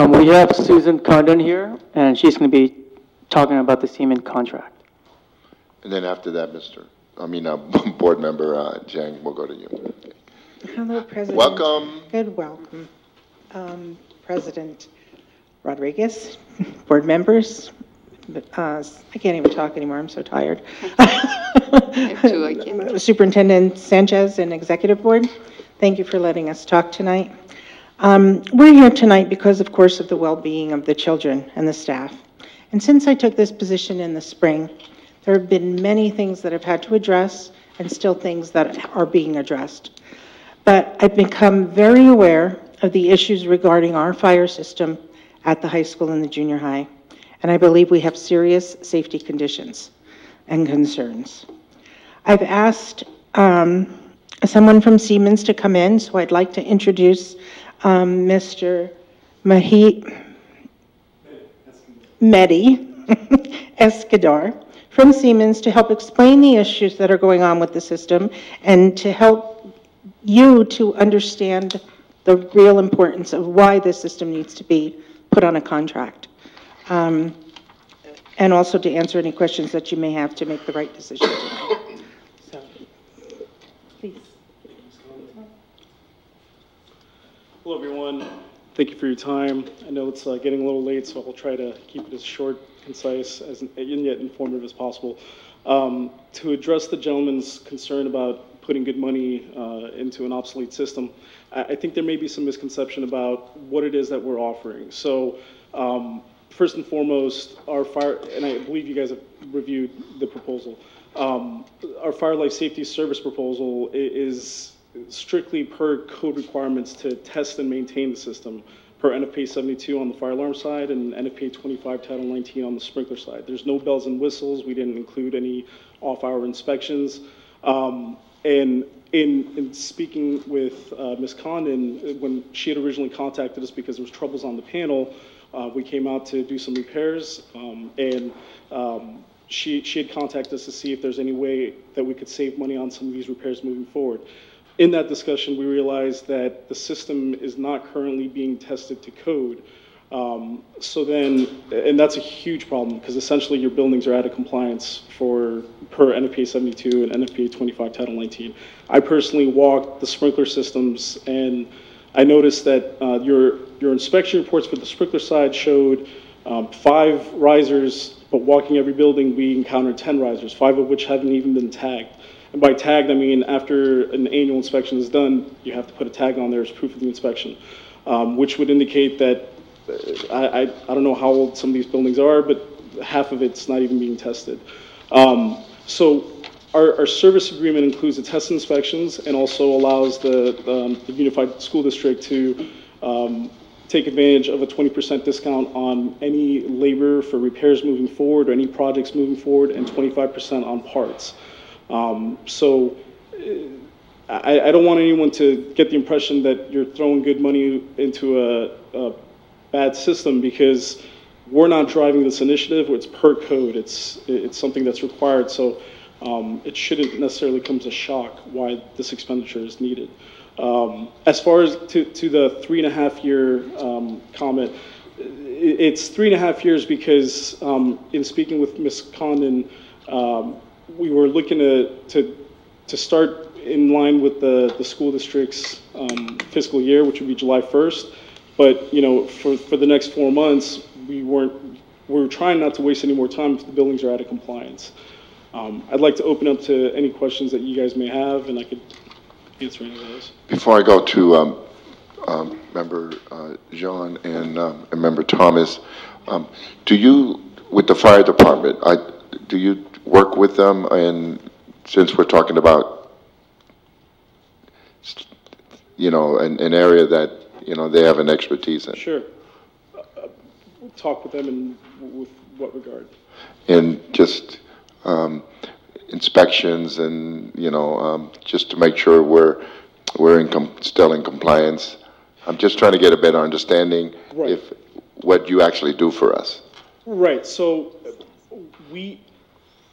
We have Susan Condon here, and she's going to be talking about the Siemens contract. And then after that, Board Member Jiang, we'll go to you. Hello, President. Welcome. Good welcome. President Rodriguez, board members, I can't even talk anymore, I'm so tired. Superintendent Sanchez and Executive Board, thank you for letting us talk tonight. We're here tonight because, of course, of the well-being of the children and the staff. And since I took this position in the spring, there have been many things that I've had to address and still things that are being addressed. But I've become very aware of the issues regarding our fire system at the high school and the junior high. And I believe we have serious safety conditions and concerns. I've asked someone from Siemens to come in, so I'd like to introduce Mr. Mehdi Escadar from Siemens to help explain the issues that are going on with the system and to help you to understand the real importance of why this system needs to be put on a contract. And also to answer any questions that you may have to make the right decision tonight. So, please. Hello, everyone. Thank you for your time. I know it's getting a little late, so I'll try to keep it as short concise and yet informative as possible. To address the gentleman's concern about putting good money into an obsolete system, I think there may be some misconception about what it is that we're offering. So first and foremost, our fire, and I believe you guys have reviewed the proposal, our fire life safety service proposal is strictly per code requirements to test and maintain the system, per NFPA 72 on the fire alarm side and NFPA 25 Title 19 on the sprinkler side. There's no bells and whistles. We didn't include any off-hour inspections. And in speaking with Ms. Condon, when she had originally contacted us because there was troubles on the panel, we came out to do some repairs, and she had contacted us to see if there's any way that we could save money on some of these repairs moving forward. In that discussion, we realized that the system is not currently being tested to code. So then, and that's a huge problem because essentially your buildings are out of compliance per NFPA 72 and NFPA 25 Title 19. I personally walked the sprinkler systems and I noticed that your inspection reports for the sprinkler side showed 5 risers, but walking every building we encountered 10 risers, 5 of which haven't even been tagged. And by tagged, I mean after an annual inspection is done, you have to put a tag on there as proof of the inspection, which would indicate that I don't know how old some of these buildings are, but half of it's not even being tested. So our service agreement includes the test inspections and also allows the Unified School District to take advantage of a 20% discount on any labor for repairs moving forward or any projects moving forward and 25% on parts. So I don't want anyone to get the impression that you're throwing good money into a bad system because we're not driving this initiative. It's per code. It's something that's required. So it shouldn't necessarily come as a shock why this expenditure is needed. As far as to the 3.5-year comment, it's 3.5 years because in speaking with Ms. Condon, we were looking to start in line with the school district's fiscal year, which would be July 1st. But you know, for the next 4 months, we were trying not to waste any more time if the buildings are out of compliance. I'd like to open up to any questions that you guys may have, and I could answer any of those. Before I go to Member Jean and Member Thomas, do you, with the fire department, do you work with them? And since we're talking about, you know, an area that, you know, they have an expertise in. Sure. Talk with them in with what regard? And just inspections and, you know, just to make sure we're still in compliance. I'm just trying to get a better understanding if what you actually do for us. Right. So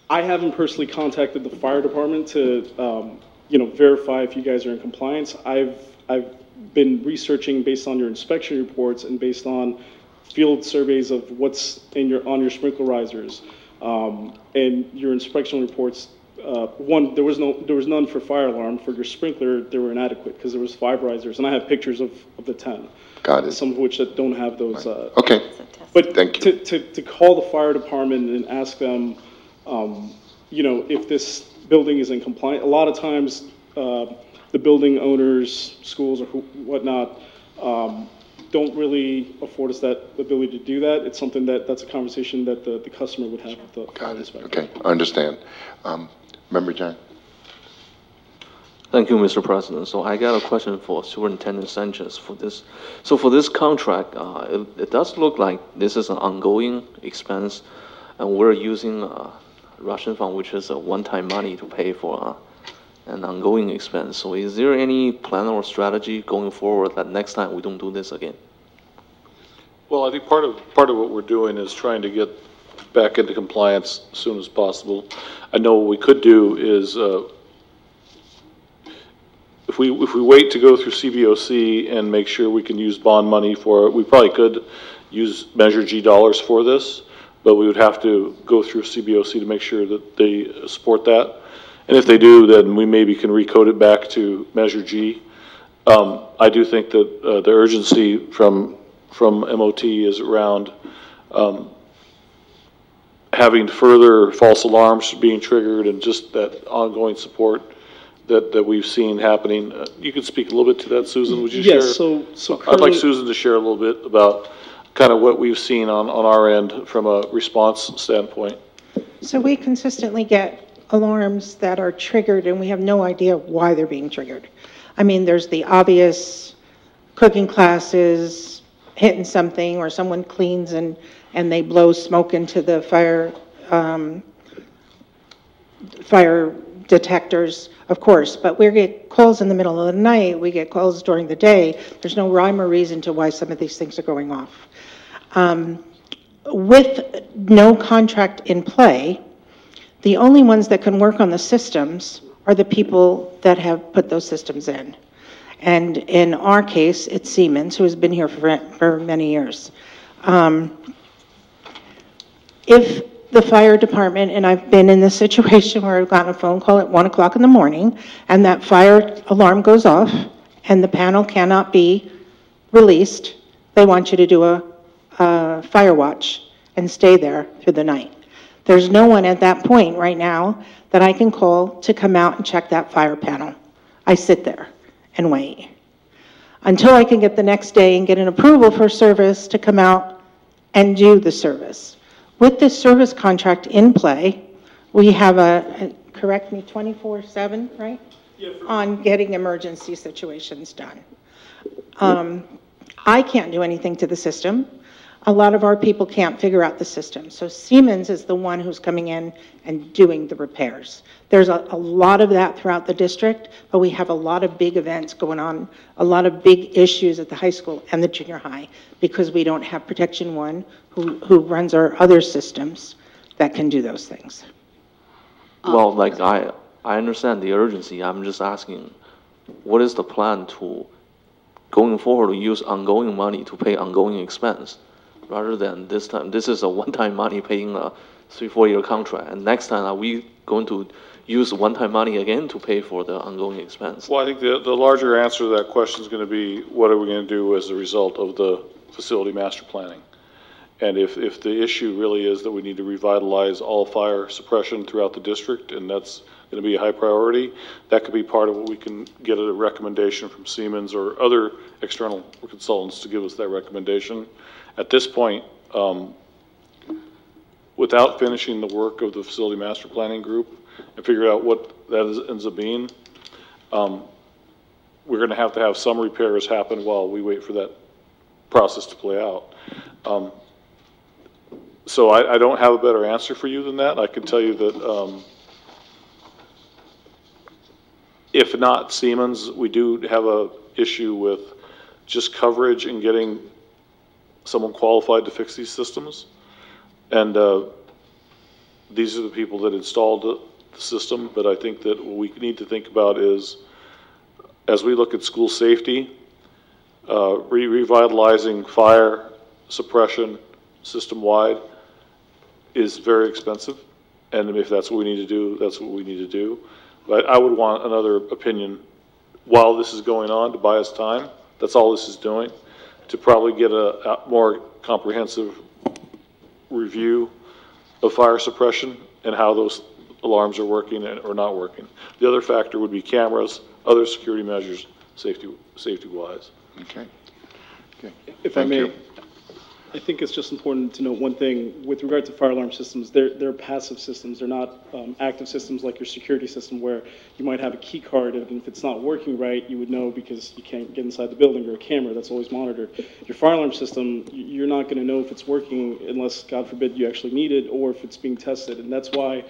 I haven't personally contacted the fire department to, you know, verify if you guys are in compliance. I've been researching based on your inspection reports and based on field surveys of what's on your sprinkler risers and your inspection reports. One, there was none for fire alarm. For your sprinkler, they were inadequate because there was 5 risers, and I have pictures of the 10. Got it. Some of which that don't have those. Okay. But thank you. To call the fire department and ask them, you know, if this building is in compliance. A lot of times, the building owners, schools, or whatnot, don't really afford us that ability to do that. It's something that's a conversation that the customer would have with the fire inspector. Okay, I understand. Member John. Thank you, Mr. President. So I got a question for Superintendent Sanchez for this. So for this contract, it does look like this is an ongoing expense, and we're using Russian fund, which is a one-time money to pay for an ongoing expense. So is there any plan or strategy going forward that next time we don't do this again? Well, I think part of what we're doing is trying to get back into compliance as soon as possible. I know what we could do is if we wait to go through CBOC and make sure we can use bond money for it, we probably could use Measure G dollars for this, but we would have to go through CBOC to make sure that they support that. And if they do, then we maybe can recode it back to Measure G. I do think that the urgency from MOT is around having further false alarms being triggered and just that ongoing support that we've seen happening. You could speak a little bit to that, Susan, would you share? Yes, so I'd like Susan to share a little bit about kind of what we've seen on our end from a response standpoint. So we consistently get alarms that are triggered and we have no idea why they're being triggered. I mean, there's the obvious cooking classes hitting something, or someone cleans and they blow smoke into the fire detectors, of course, but we get calls in the middle of the night, we get calls during the day. There's no rhyme or reason to why some of these things are going off. With no contract in play, the only ones that can work on the systems are the people that have put those systems in. And in our case, it's Siemens, who has been here for many years. If the fire department, and I've been in this situation where I've gotten a phone call at 1 o'clock in the morning, and that fire alarm goes off, and the panel cannot be released, they want you to do a fire watch and stay there through the night. There's no one at that point right now that I can call to come out and check that fire panel. I sit there and wait until I can get the next day and get an approval for service to come out and do the service. With this service contract in play, we have correct me, 24/7, right? Yeah, on getting emergency situations done. I can't do anything to the system. A lot of our people can't figure out the system. So Siemens is the one who's coming in and doing the repairs. There's a lot of that throughout the district, but we have a lot of big events going on, a lot of big issues at the high school and the junior high, because we don't have Protection One, who runs our other systems that can do those things. Well, like I understand the urgency. I'm just asking, what is the plan to, going forward, to use ongoing money to pay ongoing expense, rather than this time? This is a one-time money paying a 3-4 year contract, and next time are we going to use one-time money again to pay for the ongoing expense? Well, I think the larger answer to that question is going to be, what are we going to do as a result of the facility master planning? And if the issue really is that we need to revitalize all fire suppression throughout the district, and that's going to be a high priority, that could be part of what we can get a recommendation from Siemens or other external consultants to give us that recommendation. At this point, without finishing the work of the facility master planning group and figure out what that ends up being, we're going to have some repairs happen while we wait for that process to play out. So I don't have a better answer for you than that. I can tell you that if not Siemens, we do have a issue with just coverage and getting someone qualified to fix these systems. And these are the people that installed the system. But I think that what we need to think about is, as we look at school safety, revitalizing fire suppression system-wide is very expensive, and if that's what we need to do, that's what we need to do. But I would want another opinion while this is going on to buy us time. That's all this is doing, to probably get a more comprehensive review of fire suppression and how those alarms are working or not working. The other factor would be cameras, other security measures, safety-wise. Okay. Okay. If I may, I think it's just important to note one thing with regard to fire alarm systems. They're passive systems. They're not active systems like your security system, where you might have a key card, and if it's not working right, you would know because you can't get inside the building, or a camera that's always monitored. Your fire alarm system, you're not going to know if it's working unless, God forbid, you actually need it, or if it's being tested. And that's why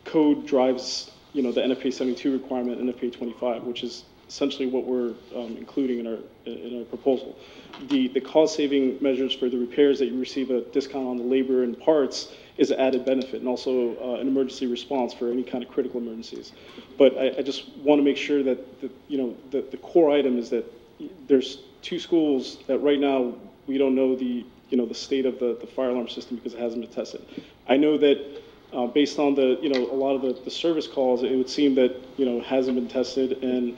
code drives, the NFPA 72 requirement, NFPA 25, which is essentially what we're including in our proposal. The cost-saving measures for the repairs that you receive a discount on the labor and parts is an added benefit, and also an emergency response for any kind of critical emergencies. But I just want to make sure that the core item is that there's 2 schools that right now we don't know the state of the fire alarm system because it hasn't been tested. I know that based on a lot of the service calls, it would seem that it hasn't been tested, and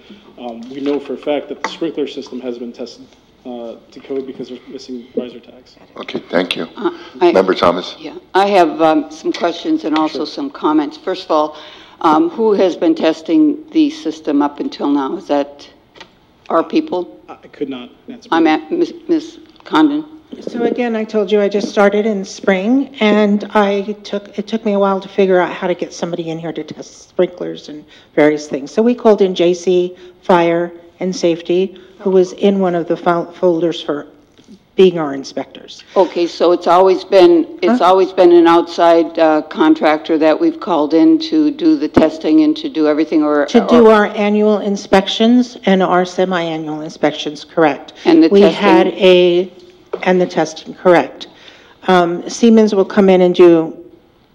we know for a fact that the sprinkler system has been tested to code because they're missing riser tags. Okay, thank you. Member Thomas? Yeah, I have some questions and also some comments. First of all, who has been testing the system up until now? Is that our people? I could not answer. I'm at Ms. Condon. So again, I told you I just started in spring, and it took me a while to figure out how to get somebody in here to test sprinklers and various things. So we called in JC, Fire, and Safety, who was in one of the folders for being our inspectors. Okay, so it's always been an outside contractor that we've called in to do the testing and to do everything, to do our annual inspections and our semi-annual inspections, correct? And the testing? And the testing, correct. Siemens will come in and do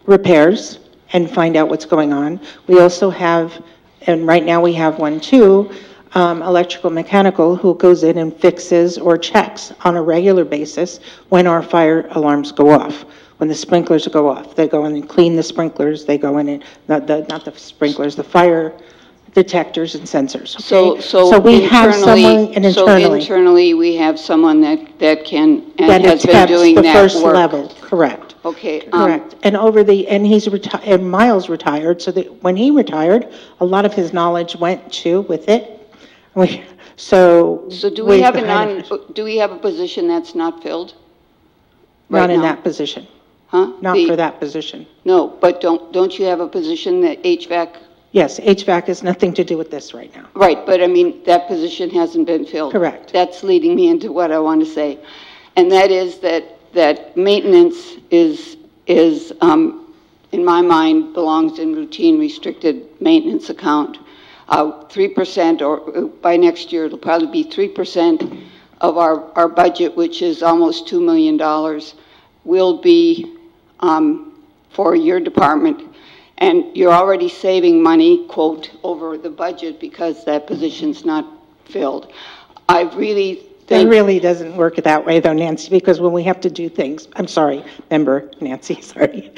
repairs and find out what's going on. We also have, and right now we have one too, electrical mechanical who goes in and fixes or checks on a regular basis when our fire alarms go off, when the sprinklers go off. They go in and clean the sprinklers. They go in and, not the sprinklers, the fire detectors and sensors. Okay? So we have someone internally. So internally we have someone that can, and that has been doing the that first work. level, correct. Okay. Correct. And and he's retired, and Miles retired, so that when he retired, a lot of his knowledge went with it. So do we have a position that's not filled? Not in that position. Huh? Not for that position. No, but don't you have a position that HVAC? Yes, HVAC has nothing to do with this right now. Right, but I mean, that position hasn't been filled. Correct. That's leading me into what I want to say. And that is that maintenance is in my mind, belongs in routine restricted maintenance account. 3%, or by next year, it'll probably be 3% of our budget, which is almost $2 million, will be for your department. And you're already saving money, quote, over the budget because that position's not filled. I really think... It really doesn't work that way, though, Nancy, because when we have to do things, I'm sorry, member Nancy, sorry.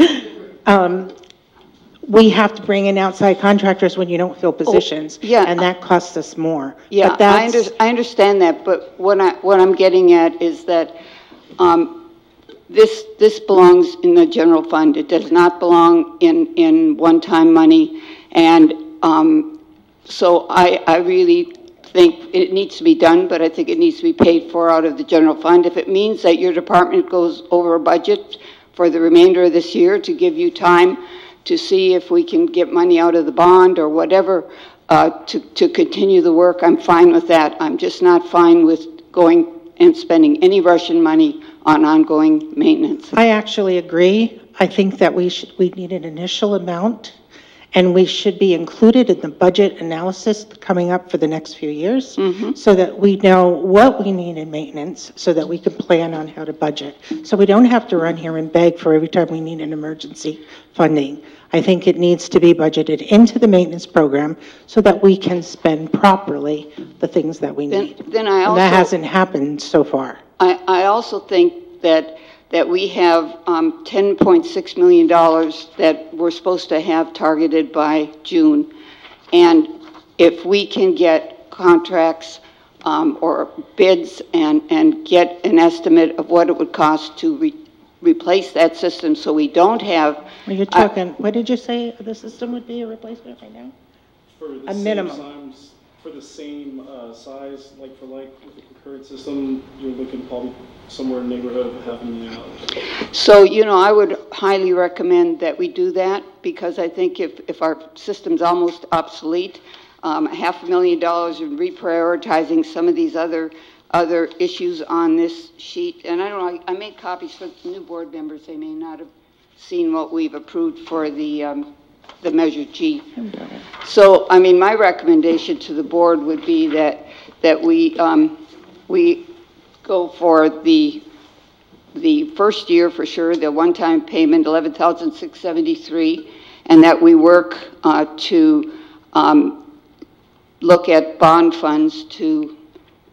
We have to bring in outside contractors when you don't fill positions, and that costs us more. Yeah, I understand that, but what I'm getting at is that this belongs in the general fund. It does not belong in one-time money, and so I really think it needs to be done, but I think it needs to be paid for out of the general fund. If it means that your department goes over a budget for the remainder of this year to give you time to see if we can get money out of the bond or whatever to continue the work, I'm fine with that. I'm just not fine with going and spending any Russian money on ongoing maintenance. I actually agree. I think that we need an initial amount, and we should be included in the budget analysis coming up for the next few years, so that we know what we need in maintenance, so that we can plan on how to budget. So we don't have to run here and beg for every time we need an emergency funding. I think it needs to be budgeted into the maintenance program so that we can spend properly the things that we need. And that hasn't happened so far. I also think that we have $10.6 million that we're supposed to have targeted by June. And if we can get contracts or bids and get an estimate of what it would cost to replace that system so we don't have... Well, you're talking, what did you say the system would be a replacement right now? A minimum. For the same size, like for like, with the concurrent system, you're looking probably somewhere in the neighborhood of $500,000. So, I would highly recommend that we do that, because I think if our system's almost obsolete, $500,000 in reprioritizing some of these other issues on this sheet, and I don't know, I made copies for the new board members. They may not have seen what we've approved for the Measure G. So, I mean, my recommendation to the board would be that we go for the first year for sure, the one-time payment, $11,673, and that we work to look at bond funds to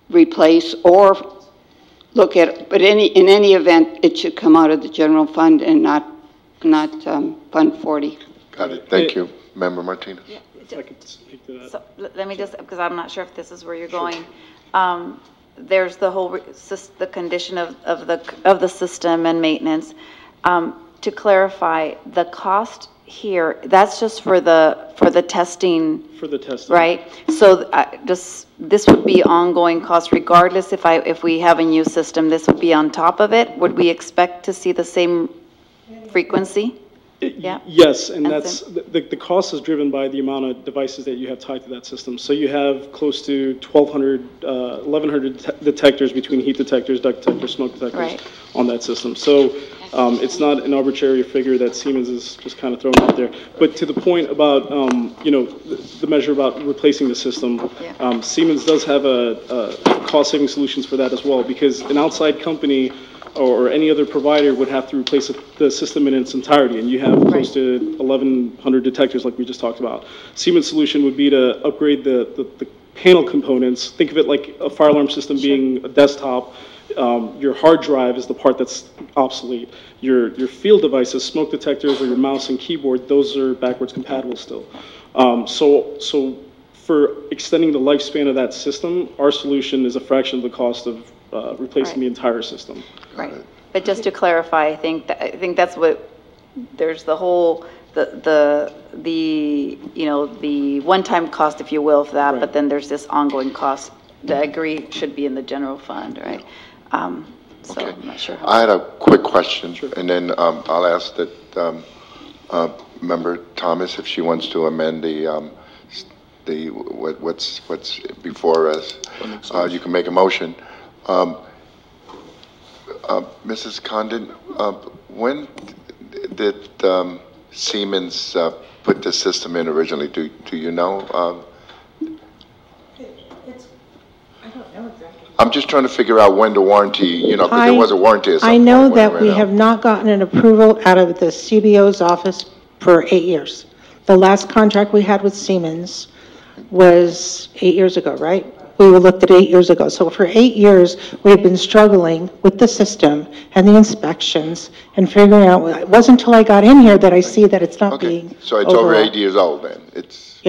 replace or look at, but in any event, it should come out of the general fund and not Fund 40. Got it. Thank you. Member Martinez. If I could speak to that. So let me just, because I'm not sure if this is where you're going. there's the whole, the condition of the system and maintenance. To clarify, the cost here, that's just for the testing. For the testing. Right? So this would be ongoing cost regardless if we have a new system, this would be on top of it? Would we expect to see the same frequency? Yeah. Yes, and that's, the cost is driven by the amount of devices that you have tied to that system. So you have close to 1,100 detectors between heat detectors, duct detectors, smoke detectors on that system. So it's not an arbitrary figure that Siemens is just kind of throwing out there. But to the point about, the measure about replacing the system, Siemens does have a cost-saving solutions for that as well, because an outside company or any other provider would have to replace the system in its entirety, and you have close to 1,100 detectors like we just talked about. Siemens' solution would be to upgrade the panel components. Think of it like a fire alarm system being a desktop. Your hard drive is the part that's obsolete. Your field devices, smoke detectors, or your mouse and keyboard, those are backwards compatible still. So for extending the lifespan of that system, our solution is a fraction of the cost of replacing the entire system. Right. But just to clarify, I think that's what, there's the whole, the one-time cost, if you will, for that, but then there's this ongoing cost that I agree should be in the general fund, right? So I'm not sure. I had a quick question, and then I'll ask that Member Thomas if she wants to amend what's before us. You can make a motion. Mrs. Condon, when did Siemens put the system in originally? Do you know? I don't know exactly. I'm just trying to figure out when the warranty, because there was a warranty at some I know point that we have not gotten an approval out of the CBO's office for 8 years. The last contract we had with Siemens was 8 years ago, right? We were looked at 8 years ago. So for 8 years, we've been struggling with the system and the inspections and figuring out, it wasn't until I got in here that I see that it's not being So it's over 8 years old then? It's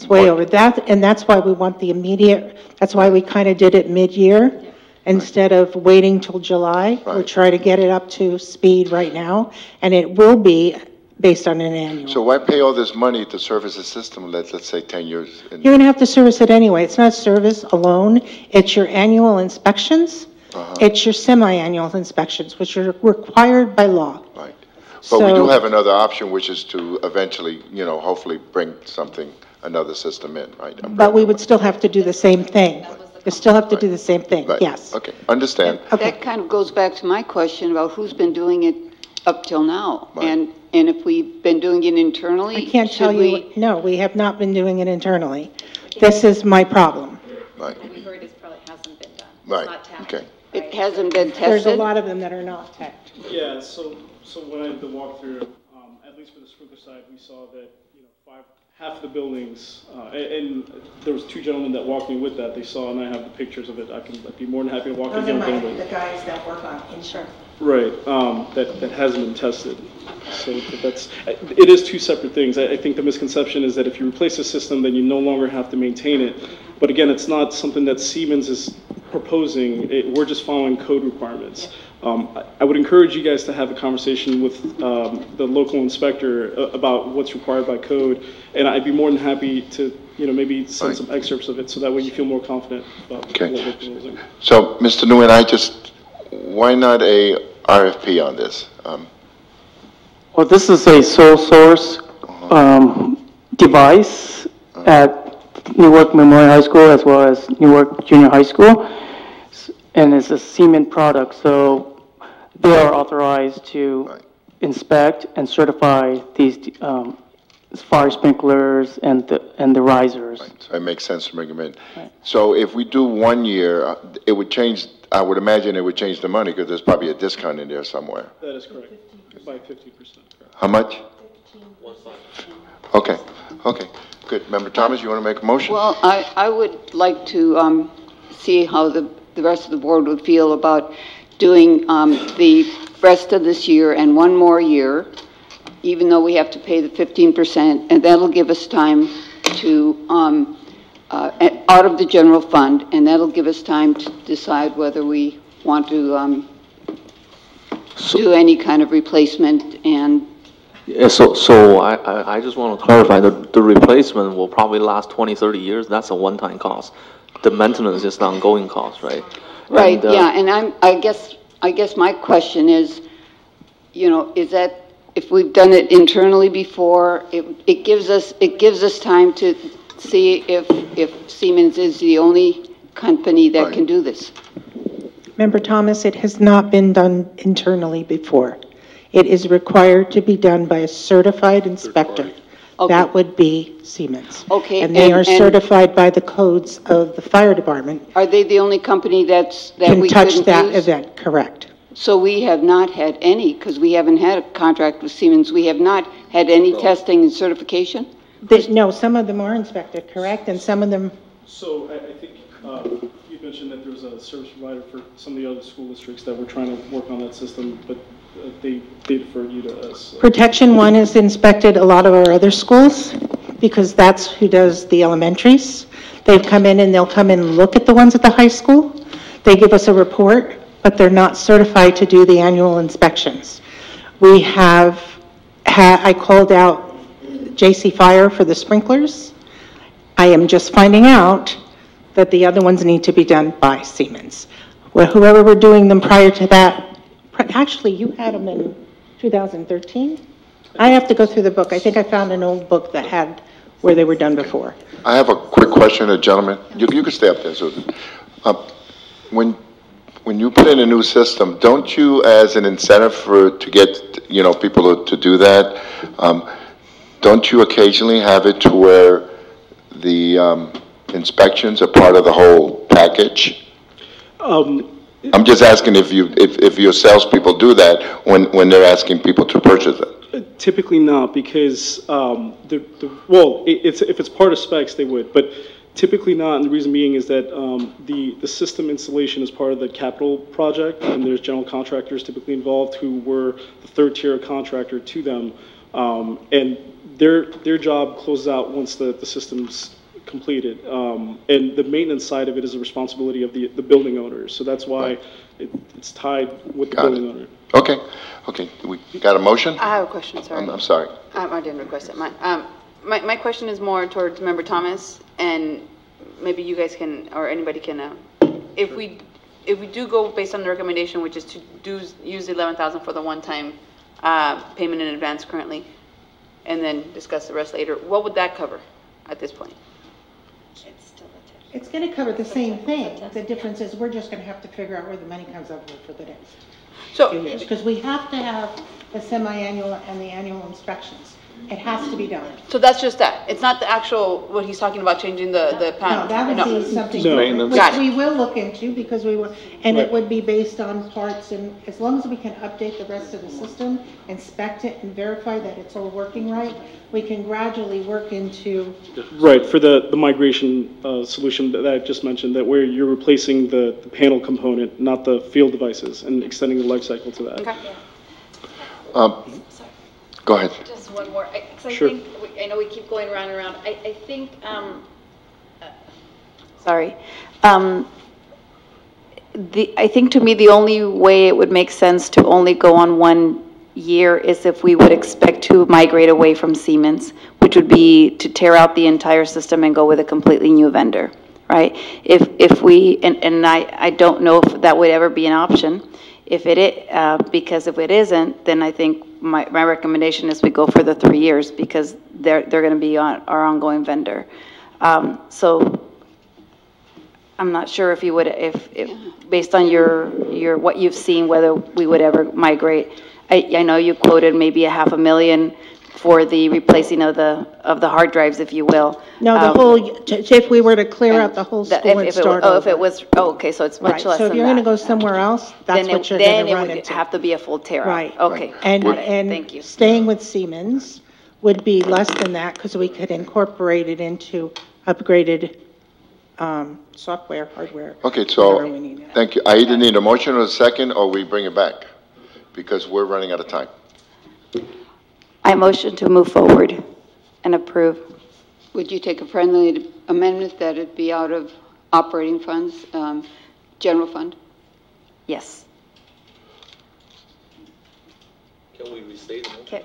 way over that, and that's why we want the immediate, that's why we kind of did it mid-year instead of waiting till July. We're trying to get it up to speed right now, and it will be based on an annual. So why pay all this money to service a system, let's say 10 years? You're going to have to service it anyway. It's not service alone. It's your annual inspections. It's your semi-annual inspections, which are required by law. Right. But we do have another option, which is to eventually, hopefully bring another system in, right? But we would still have to do the same thing. You still have to do the same thing, yes. Okay, understand. That kind of goes back to my question about who's been doing it up till now. And if we've been doing it internally, I can't tell you, no, we have not been doing it internally. This is my problem. Right. And we heard it probably hasn't been done. Right, It's not tapped. okay. It hasn't been tested? There's a lot of them that are not tapped. Yeah, so when I did the walkthrough, at least for the sprinkler side, we saw that, half of the buildings, and there was 2 gentlemen that walked me with that. They saw, and I have the pictures of it. I'd be more than happy to walk you Those through are it. the guys that work on insurance. Right, that hasn't been tested. So it is 2 separate things. I think the misconception is that if you replace a system, then you no longer have to maintain it. But again, it's not something that Siemens is proposing. We're just following code requirements. I would encourage you guys to have a conversation with the local inspector about what's required by code, and I'd be more than happy to, maybe send some excerpts of it, so that way you feel more confident about what we're proposing. So, Mr. Nguyen, why not a RFP on this? Well, this is a sole source device at Newark Memorial High School as well as Newark Junior High School, and it's a Siemens product, so they are authorized to inspect and certify these fire sprinklers and the risers. Right. So it makes sense to bring them in. Right. So if we do 1 year, it would change. I would imagine it would change the money because there's probably a discount in there somewhere. That is correct. By 50%. How much? 15. Okay. Okay. Good. Member Thomas, you want to make a motion? Well, I would like to see how the rest of the board would feel about doing the rest of this year and 1 more year, even though we have to pay the 15%, and that'll give us time to out of the general fund, and that'll give us time to decide whether we want to do any kind of replacement and. Yeah, so I just want to clarify that the replacement will probably last 20, 30 years. That's a one-time cost. The maintenance is an ongoing cost, right? Right, yeah, and I guess my question is, is that if we've done it internally before, it gives us time to see if Siemens is the only company that can do this. Member Thomas, it has not been done internally before. It is required to be done by a certified inspector. Okay. That would be Siemens. Okay. And they are certified by the codes of the fire department. Are they the only company that we can touch couldn't that use? event, correct. So we have not had any, because we haven't had a contract with Siemens, we have not had any testing and certification? No, some of them are inspected, correct, and some of them. So I think you mentioned that there was a service provider for some of the other school districts that were trying to work on that system, but they deferred you to us. Protection One has inspected a lot of our other schools because that's who does the elementaries. They've come in and they'll come in and look at the ones at the high school. They give us a report, but they're not certified to do the annual inspections. I called out JC Fire for the sprinklers. I am just finding out that the other ones need to be done by Siemens. Well, whoever were doing them prior to that, actually, you had them in 2013? I have to go through the book. I think I found an old book that had where they were done before. I have a quick question, gentlemen. You can stay up there, Susan. When you put in a new system, don't you, as an incentive to get people to do that, don't you occasionally have it to where the inspections are part of the whole package? I'm just asking if your salespeople do that when they're asking people to purchase it. Typically not, because if it's part of specs, they would, but typically not. And the reason being is that the system installation is part of the capital project, and there's general contractors typically involved who were the third tier contractor to them, and their job closes out once the system's completed, and the maintenance side of it is the responsibility of the building owners. So that's why it's tied with the building owner. Okay. We got a motion? I have a question, sorry. I'm sorry. I didn't request it. My question is more towards Member Thomas, and maybe you guys can, or anybody can, if we do go based on the recommendation, which is to use the 11,000 for the one-time payment in advance currently, and then discuss the rest later, what would that cover at this point? It's going to cover the same thing. The difference is we're just going to have to figure out where the money comes up for the next few years. Because we have to have the semi-annual and the annual inspections. It has to be done. So that's just that. It's not the actual, what he's talking about, changing the panel. No, that would be something which we will look into because we will, and it would be based on parts, and as long as we can update the rest of the system, inspect it and verify that it's all working right, we can gradually work into. Right, for the migration solution that I just mentioned, that where you're replacing the panel component, not the field devices, and extending the life cycle to that. Okay. Go ahead. Just one more. Sure. I know we keep going around and around. I think, I think to me, the only way it would make sense to only go on 1 year is if we would expect to migrate away from Siemens, which would be to tear out the entire system and go with a completely new vendor, right? If we, and I don't know if that would ever be an option. If it is, because if it isn't, then I think my recommendation is we go for the 3 years because they're going to be our ongoing vendor. So I'm not sure if you would, if based on your what you've seen, whether we would ever migrate. I know you quoted maybe $500,000 for the replacing of the hard drives, if you will. No, the whole, if we were to clear out the whole school and start over. If it was, okay, so it's much less So if than you're going to that. go somewhere else, that's what you're going to run into. Then it would have to be a full tear out. Right. Okay. And thank you. Staying with Siemens would be less than that because we could incorporate it into upgraded software, hardware. Okay, so thank you. I either need a motion or a second, or we bring it back because we're running out of time. I motion to move forward and approve. Would you take a friendly amendment that it be out of operating funds, general fund? Yes. Can we restate it? Okay.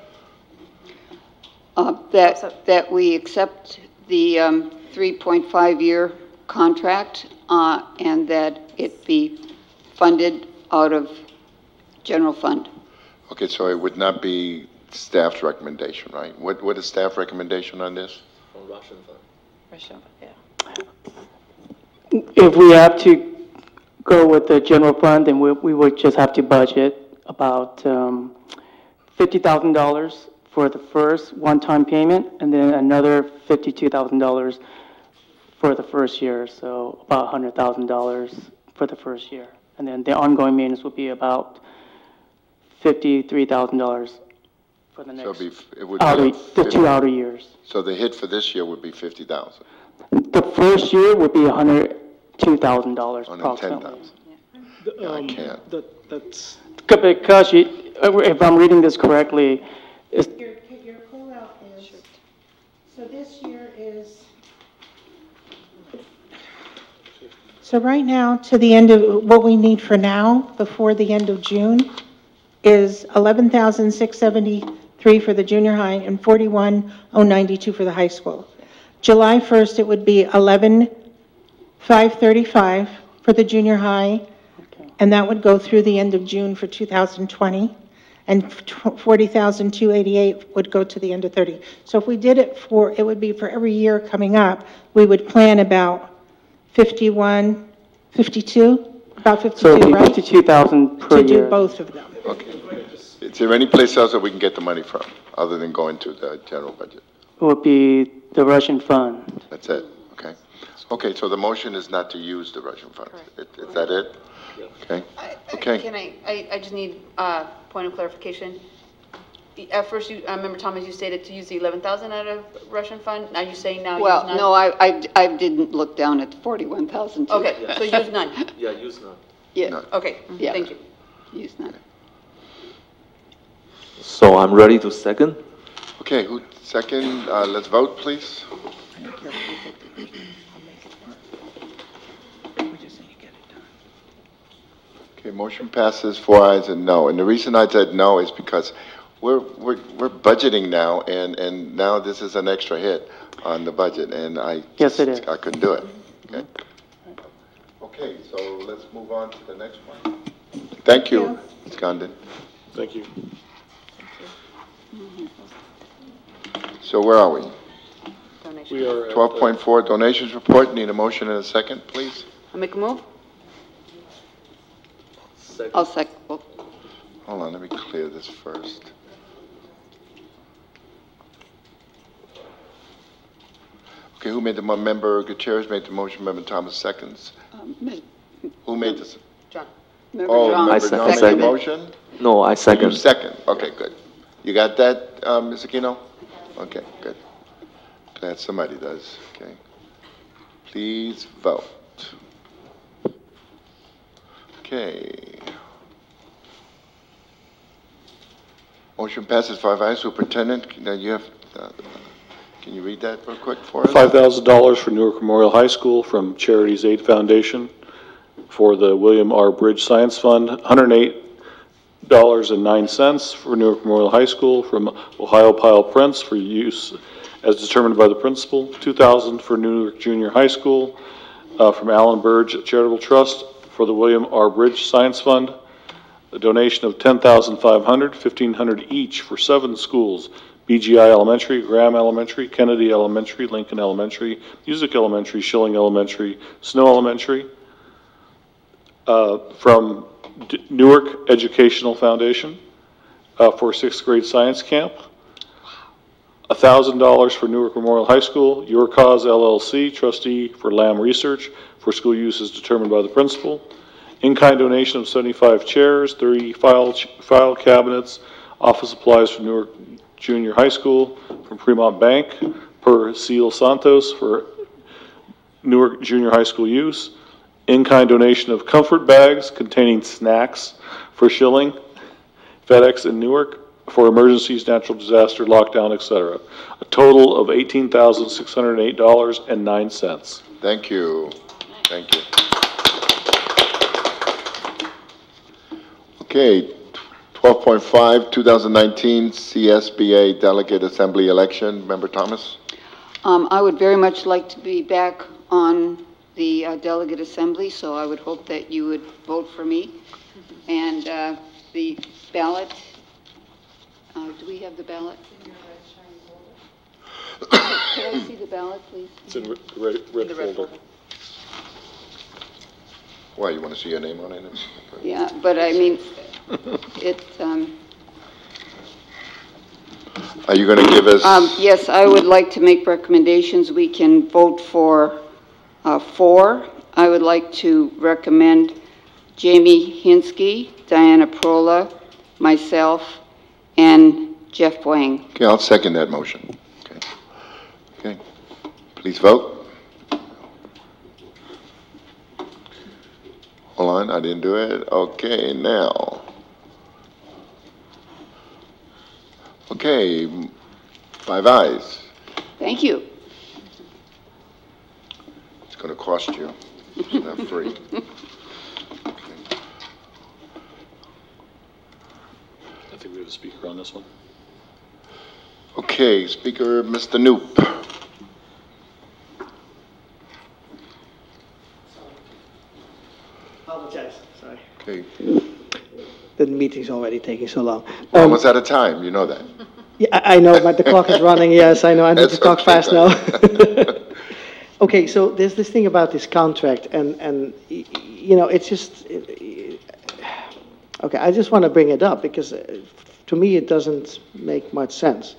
That we accept the 3.5-year contract and that it be funded out of general fund. Okay, so it would not be staff's recommendation, right? What is staff recommendation on this? From Russian fund. Russian, yeah. If we have to go with the general fund, then we would just have to budget about $50,000 for the first one-time payment, and then another $52,000 for the first year, so about $100,000 for the first year. And then the ongoing maintenance would be about $53,000 for the next, the 2 outer years. So the hit for this year would be 50,000. The first year would be $102,000 approximately. I can't. That's Because if I'm reading this correctly, it's Your pullout is, so this year is, so right now, to the end of, what we need for now, before the end of June, is $11,673 for the junior high and $41,092 for the high school. July 1st, it would be $11,535 for the junior high, and that would go through the end of June for 2020, and $40,288 would go to the end of 30. So if we did it for, it would be for every year coming up, we would plan about 51, 52, about 52, so it'd be right? 52,000 per To year. do both of them. Okay. Is there any place else that we can get the money from, other than going to the general budget? It would be the Russian fund. That's it, okay? Okay, so the motion is not to use the Russian funds. Is that it? Okay, okay. Can I just need a point of clarification. At first, I remember, Thomas, you stated to use the 11,000 out of Russian fund. Now you're saying now Well, use none? no, I didn't look down at the 41,000. Okay, so use none. Yeah, use none. Yeah. Okay, Yeah. thank you. Use none. So I'm ready to second. Okay, who, second, let's vote, please. Okay, motion passes 4 ayes and no. And the reason I said no is because we're budgeting now, and now this is an extra hit on the budget, and Yes, it is. I couldn't do it. Okay. Okay, so let's move on to the next one. Thank you, Ms. Condon. Thank you. So where are we? We are at 12.4 donations report. Need a motion and a second, please. I'll make a move. I'll second. Hold on, let me clear this first. Okay, who made the member Gutierrez made the motion? Member Thomas seconds. Who made this? John. Oh, John. Member John made the motion. No, I second. You second. Okay, good. You got that, Ms. Aquino? Okay, good. Glad somebody does. Okay. Please vote. Okay. Motion passes 5 ayes. Superintendent, now you have, can you read that real quick for us? $5,000 for Newark Memorial High School from Charities Aid Foundation for the William R. Bridge Science Fund. $108.09 for Newark Memorial High School from Ohio Pile Prince for use as determined by the principal. $2,000 for Newark Junior High School from Allen Burge Charitable Trust for the William R. Bridge Science Fund. A donation of $10,500, $1,500 each for 7 schools: BGI Elementary, Graham Elementary, Kennedy Elementary, Lincoln Elementary, Music Elementary, Schilling Elementary, Snow Elementary. From Newark Educational Foundation for 6th grade science camp. $1,000 for Newark Memorial High School. Your Cause LLC, trustee for Lamb Research for school use as determined by the principal. In-kind donation of 75 chairs, 30 file cabinets, office supplies for Newark Junior High School from Fremont Bank per Seal Santos for Newark Junior High School use. In-kind donation of comfort bags containing snacks for Schilling, FedEx in Newark. for emergencies, natural disaster, lockdown, etc. A total of $18,608.09. Thank you. Thank you. Okay, 12.5, 2019 CSBA Delegate Assembly Election. Member Thomas? I would very much like to be back on the Delegate Assembly, so I would hope that you would vote for me. And the ballot, do we have the ballot? Can I see the ballot, please? It's in red folder. Why, you want to see your name on it? Yeah, but I mean, it, Are you going to give us? yes, I would like to make recommendations. We can vote for 4. I would like to recommend Jamie Hinsky, Diana Prola, myself, and Jeff Wang. Okay, I'll second that motion. Okay. Okay. Please vote. Hold on, I didn't do it. Okay, now. Okay, 5 ayes. Thank you. It's going to cost you. It's not free. I think we have a speaker on this one. Okay, Speaker, Mr. Knoop. Apologize, sorry. Okay. The meeting's already taking so long. We're almost out of time, you know that. Yeah, I know, but the clock is running, yes, I know, I need That's to talk okay, fast now. Okay, so there's this thing about this contract, and you know, it's just, okay, I just want to bring it up, because to me, it doesn't make much sense.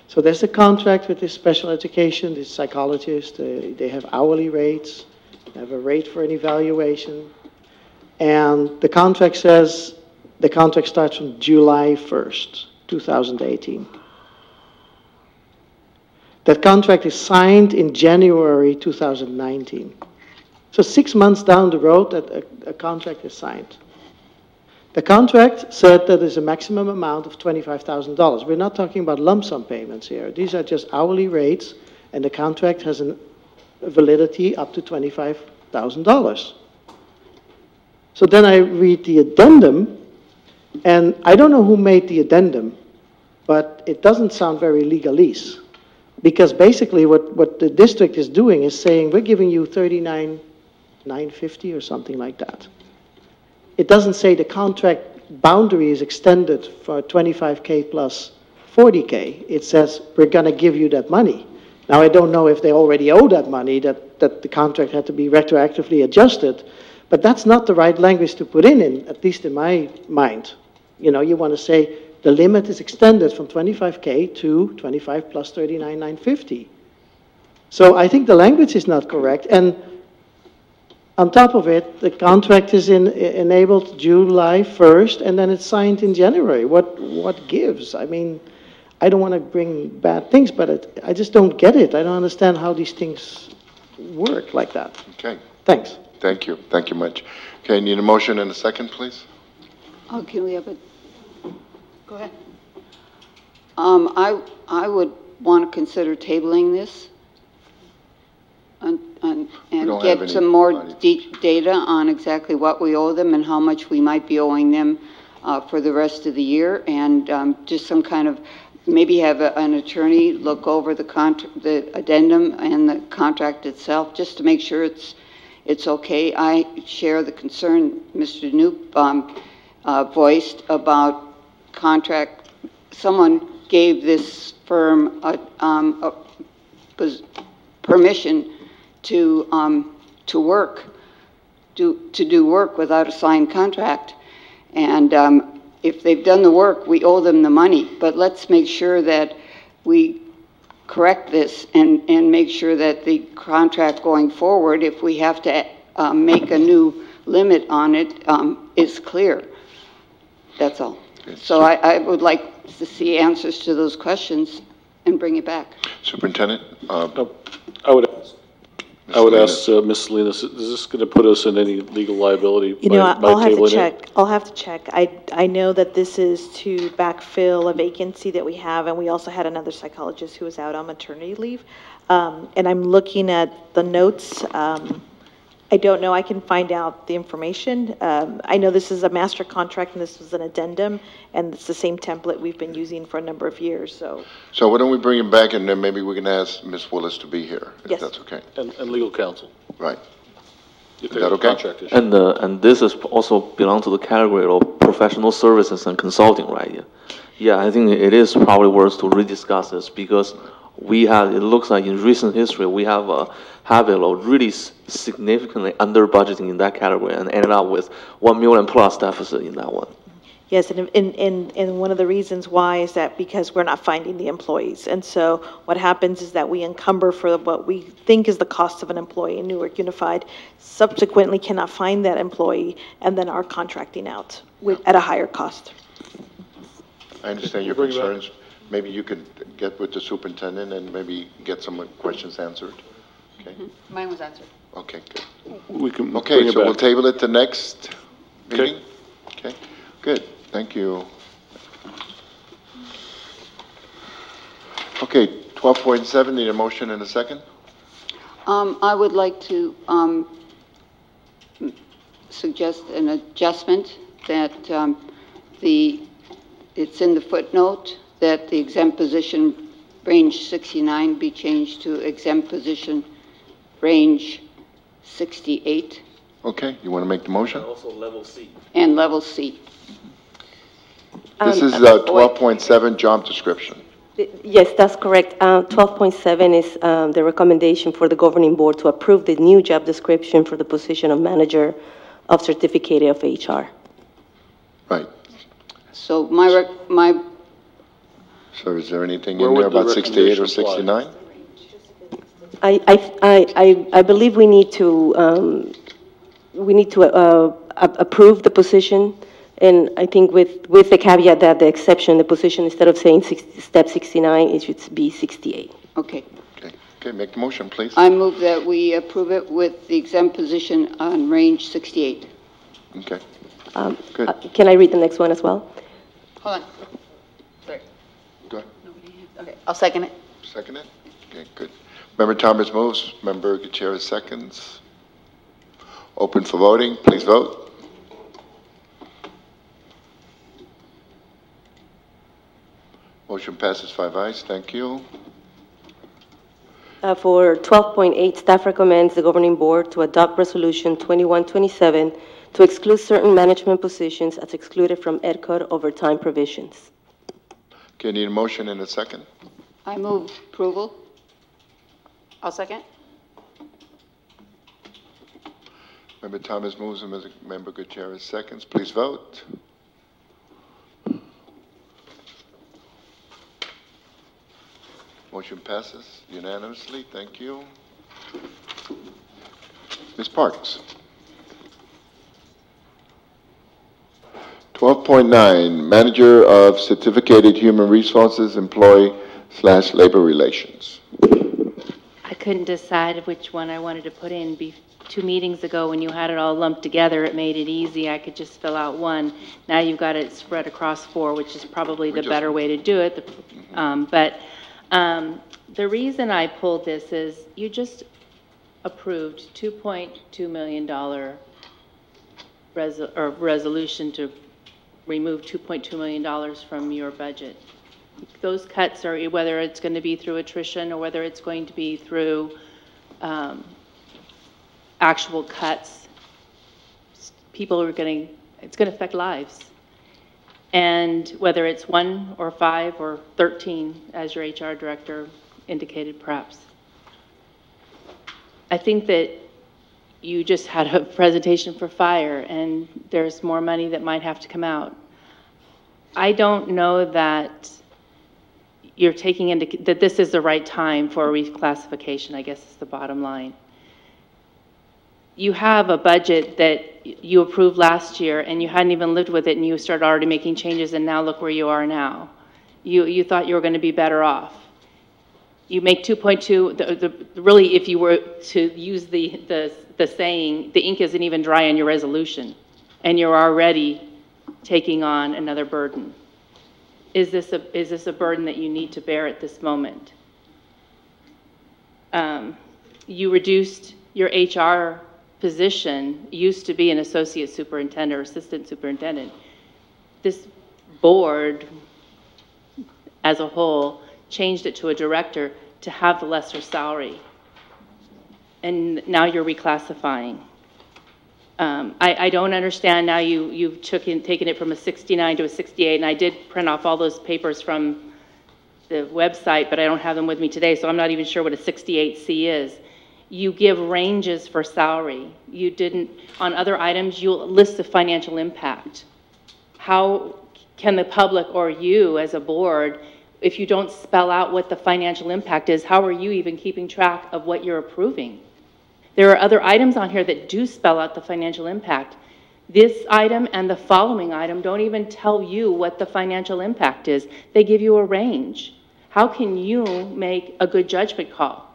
So there's a contract with this special education, this psychologist, they have hourly rates, they have a rate for an evaluation, and the contract says, the contract starts from July 1st, 2018. That contract is signed in January 2019. So 6 months down the road, that a contract is signed. The contract said that there's a maximum amount of $25,000. We're not talking about lump sum payments here. These are just hourly rates, and the contract has a validity up to $25,000. So then I read the addendum, and I don't know who made the addendum, but it doesn't sound very legalese. Because basically what the district is doing is saying, we're giving you $39,950 or something like that. It doesn't say the contract boundary is extended for $25K plus $40K. It says, we're going to give you that money. Now, I don't know if they already owe that money, that the contract had to be retroactively adjusted, but that's not the right language to put in, at least in my mind. You know, you want to say, the limit is extended from 25K to 25 plus 39,950. So I think the language is not correct. And on top of it, the contract is enabled July 1st, and then it's signed in January. What gives? I mean, I don't want to bring bad things, but I just don't get it. I don't understand how these things work like that. Okay. Thanks. Thank you. Thank you much. Okay, need a motion and a second, please? Oh, can we have a... Go ahead. I would want to consider tabling this and get some more data on exactly what we owe them and how much we might be owing them for the rest of the year, and just some kind of, maybe have an attorney look over the addendum and the contract itself, just to make sure it's okay. I share the concern Mr. Knoop voiced about contract. Someone gave this firm permission to work, to do work without a signed contract, and if they've done the work, we owe them the money. But let's make sure that we correct this and make sure that the contract going forward, if we have to make a new limit on it, is clear. That's all. So I would like to see answers to those questions and bring it back. Superintendent? I would ask. I would ask Ms. Salinas, is this going to put us in any legal liability You know, by I'll have to tabling it? check. I'll have to check. I know that this is to backfill a vacancy that we have, and we also had another psychologist who was out on maternity leave. And I'm looking at the notes. I don't know. I can find out the information. I know this is a master contract, and this was an addendum, and it's the same template we've been using for a number of years. So why don't we bring him back, and then maybe we can ask Ms. Willis to be here, if Yes. that's okay. And legal counsel. Right. If Is that okay? Contract issue. And this is also belong to the category of professional services and consulting, right? Yeah, I think it is probably worth to rediscuss this because we have, it looks like in recent history, we have a habit of really significantly under budgeting in that category and ended up with 1 million plus deficit in that one. Yes, and one of the reasons why is that because we're not finding the employees. And so what happens is that we encumber for what we think is the cost of an employee in Newark Unified, subsequently cannot find that employee, and then are contracting out at a higher cost. I understand your concerns. Maybe you could get with the superintendent and maybe get some questions answered. Okay. Mine was answered. Okay, good. We can Okay, bring it so we'll back. table it to next meeting? Okay. Okay, good. Thank you. Okay, 12.7, need a motion and a second? I would like to suggest an adjustment that it's in the footnote that the exempt position range 69 be changed to exempt position range 68 Okay, you want to make the motion? Also level C. and level C. This is 12.7 job description. Yes, that's correct. 12.7 is the recommendation for the governing board to approve the new job description for the position of manager of certificate of HR. Right. So So is there anything Where in there would the about 68 or recommendation apply? 69? I believe we need to approve the position, and I think with the caveat that the exception, the position, instead of saying step 69, it should be 68. Okay. Okay, make the motion, please. I move that we approve it with the exempt position on range 68. Okay. Good. Can I read the next one as well? Hold on. Sorry. Go ahead. Okay, I'll second it. Second it? Okay, good. Member Thomas moves, Member Gutierrez seconds. Open for voting, please vote. Motion passes 5 ayes, thank you. For 12.8, staff recommends the governing board to adopt resolution 2127 to exclude certain management positions as excluded from Ed Code overtime provisions. Okay, need a motion in a second? I move approval. I'll second. Member Thomas moves and Member Gutierrez seconds, please vote. Motion passes unanimously, thank you. Ms. Parks. 12.9, Manager of Certificated Human Resources, Employee/Labor Relations. I couldn't decide which one I wanted to put in. 2 meetings ago, when you had it all lumped together, it made it easy. I could just fill out one. Now you've got it spread across 4, which is probably the better way to do it. The reason I pulled this is you just approved $2.2 million resolution to remove $2.2 million from your budget. Those cuts are, whether it's going to be through attrition or whether it's going to be through actual cuts, people are getting, it's going to affect lives. And whether it's 1 or 5 or 13, as your HR director indicated perhaps. I think that you just had a presentation for fire and there's more money that might have to come out. I don't know that you're taking into, that this is the right time for a reclassification, I guess is the bottom line. You have a budget that you approved last year and you hadn't even lived with it and you started already making changes and now look where you are now. You thought you were going to be better off. you make 2.2, really, if you were to use the saying, the ink isn't even dry on your resolution, and you're already taking on another burden. Is this a burden that you need to bear at this moment? You reduced your HR position, used to be an associate superintendent or assistant superintendent. This board, as a whole, changed it to a director to have the lesser salary. And now you're reclassifying. I don't understand now you've taken it from a 69 to a 68, and I did print off all those papers from the website, but I don't have them with me today, so I'm not even sure what a 68C is. You give ranges for salary. You didn't, on other items, you'll list the financial impact. How can the public or you as a board, if you don't spell out what the financial impact is, how are you even keeping track of what you're approving? There are other items on here that do spell out the financial impact. This item and the following item don't even tell you what the financial impact is. They give you a range. How can you make a good judgment call?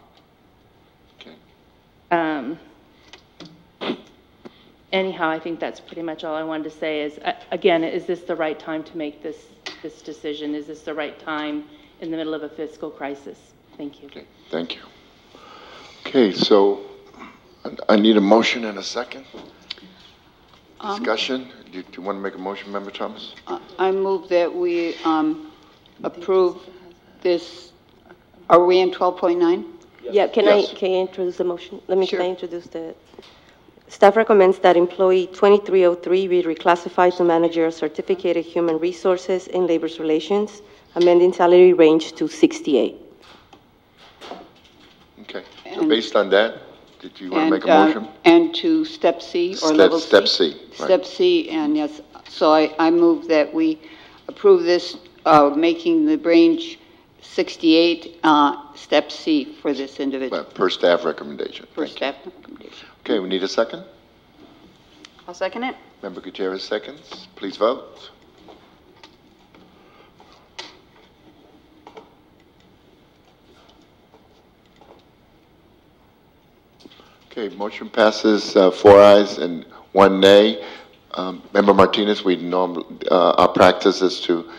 Anyhow, I think that's pretty much all I wanted to say is, again, is this the right time to make this decision? Is this the right time in the middle of a fiscal crisis? Thank you. Okay, thank you. Okay, so I need a motion and a second. Discussion. Do you want to make a motion, Member Thomas? I move that we approve this. Are we in 12.9? Yeah, can I introduce the motion? Can I introduce the... Staff recommends that employee 2303 be reclassified to manager of certificated human resources and labor relations, amending salary range to 68. Okay, so based on that, did you want to make a motion? And to step C or level C? Step C. Right. Step C, and yes, so I move that we approve this, making the range 68, step C for this individual. Per staff recommendation. Per staff recommendation. Okay, we need a second. I'll second it. Member Gutierrez seconds. Please vote. Okay, motion passes 4 ayes and 1 nay. Member Martinez, our practice is to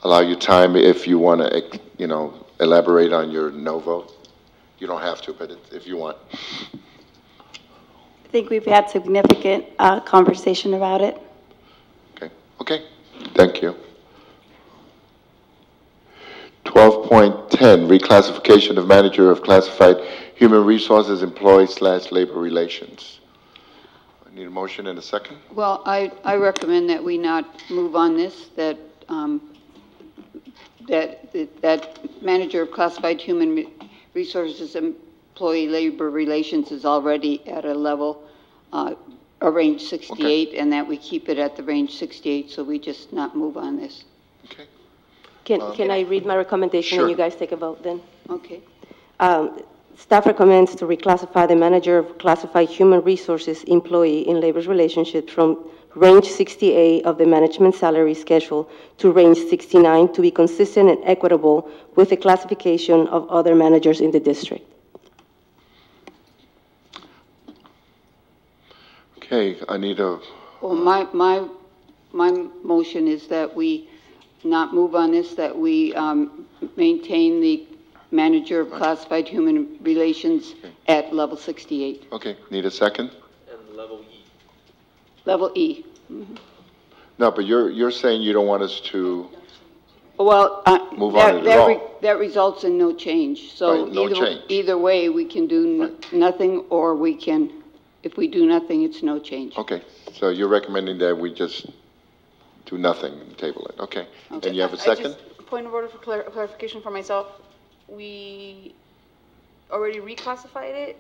allow you time if you want to, elaborate on your no vote. You don't have to, but if you want. I think we've had significant conversation about it. Okay, thank you. 12.10, reclassification of manager of classified human resources employee/labor relations. I need a motion and a second. Well, I recommend that we not move on this, that manager of classified human resources employee labor relations is already at a level, a range 68, and that we keep it at the range 68, so we just not move on this. Okay. Can I read my recommendation and you guys take a vote then? Okay. Staff recommends to reclassify the manager of classified human resources employee in labor relationships from range 68 of the management salary schedule to range 69 to be consistent and equitable with the classification of other managers in the district. Okay, I need a... Well, my motion is that we not move on this, that we maintain the manager of classified human relations at level 68. Okay, need a second? And level E. Level E. Mm-hmm. No, but you're saying you don't want us to well, move on it at all. That results in no change. So right, either way, we can do nothing, or we can, if we do nothing, it's no change. Okay, so you're recommending that we just do nothing and table it. Okay. And you have a second? Point of order for clarification for myself. We already reclassified it.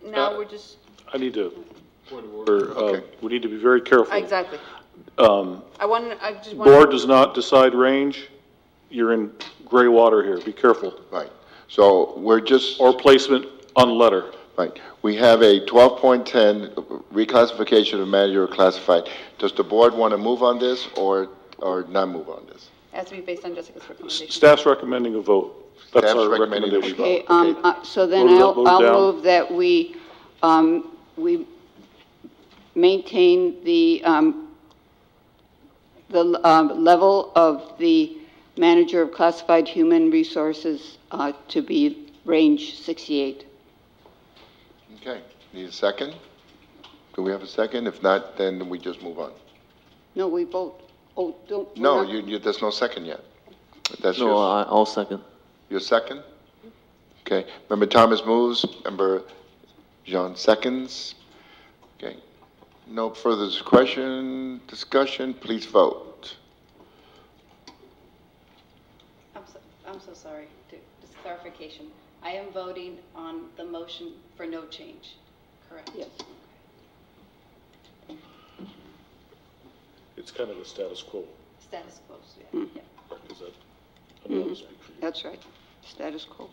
Now we're just... I need to, point of order, we need to be very careful. Exactly. I just want... Board does not decide range. You're in gray water here. Be careful. Right. So we're just... Or placement on letter. Right. We have a 12.10 reclassification of manager classified. Does the board want to move on this or not move on this? It has to be based on Jessica's recommendation. Staff's recommending a vote. That's staff's our recommending that we recommendation. vote. Okay, so then Vote it I'll down. move that we maintain the level of the manager of classified human resources to be range 68. Okay, need a second? Do we have a second? If not, then we just move on. No, we vote. Oh, don't. we're No, not- there's no second yet. That's No, I'll second. your second? Okay, Member Thomas moves, Member Jean seconds. Okay, no further discussion, please vote. I'm so sorry. Just clarification. I am voting on the motion for no change, correct? Yes. It's kind of a status quo. Status quo, yeah. Is that, I'm not speak for you. That's right. Status quo.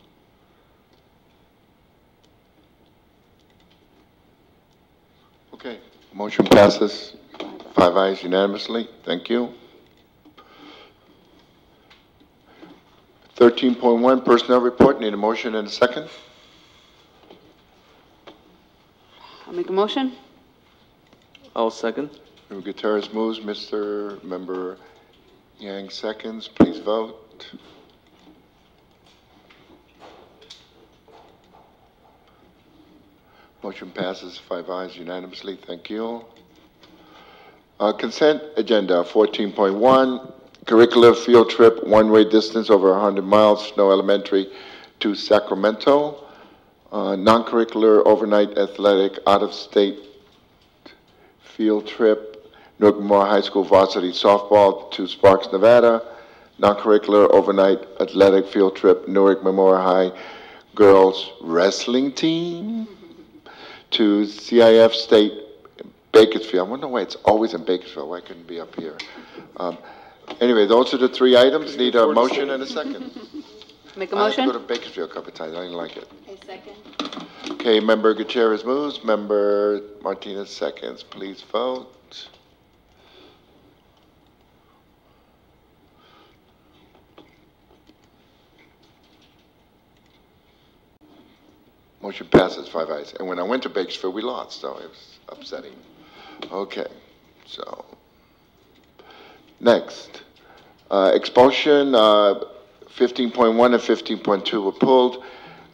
Okay, motion passes, 5 ayes unanimously, thank you. 13.1, personnel report, need a motion and a second? I'll make a motion. I'll second. Member Gutierrez moves, Member Yang seconds, please vote. Motion passes, 5 ayes unanimously, thank you. Consent agenda, 14.1, curricular field trip, one-way distance over 100 miles, Snow Elementary to Sacramento. Non-curricular overnight athletic out-of-state field trip, Newark Memorial High School varsity softball to Sparks, Nevada. Non-curricular overnight athletic field trip, Newark Memorial High girls wrestling team to CIF State Bakersfield. I wonder why it's always in Bakersfield. Why couldn't it be up here? Anyway, those are the 3 items. Need a motion and a second. Make a I had to motion. go to Bakersfield a couple of times. I didn't like it. A second. Okay, Member Gutierrez moves. Member Martinez seconds. Please vote. Motion passes, 5 ayes. And when I went to Bakersfield, we lost, so it was upsetting. Okay, so next, expulsion, 15.1 and 15.2 were pulled.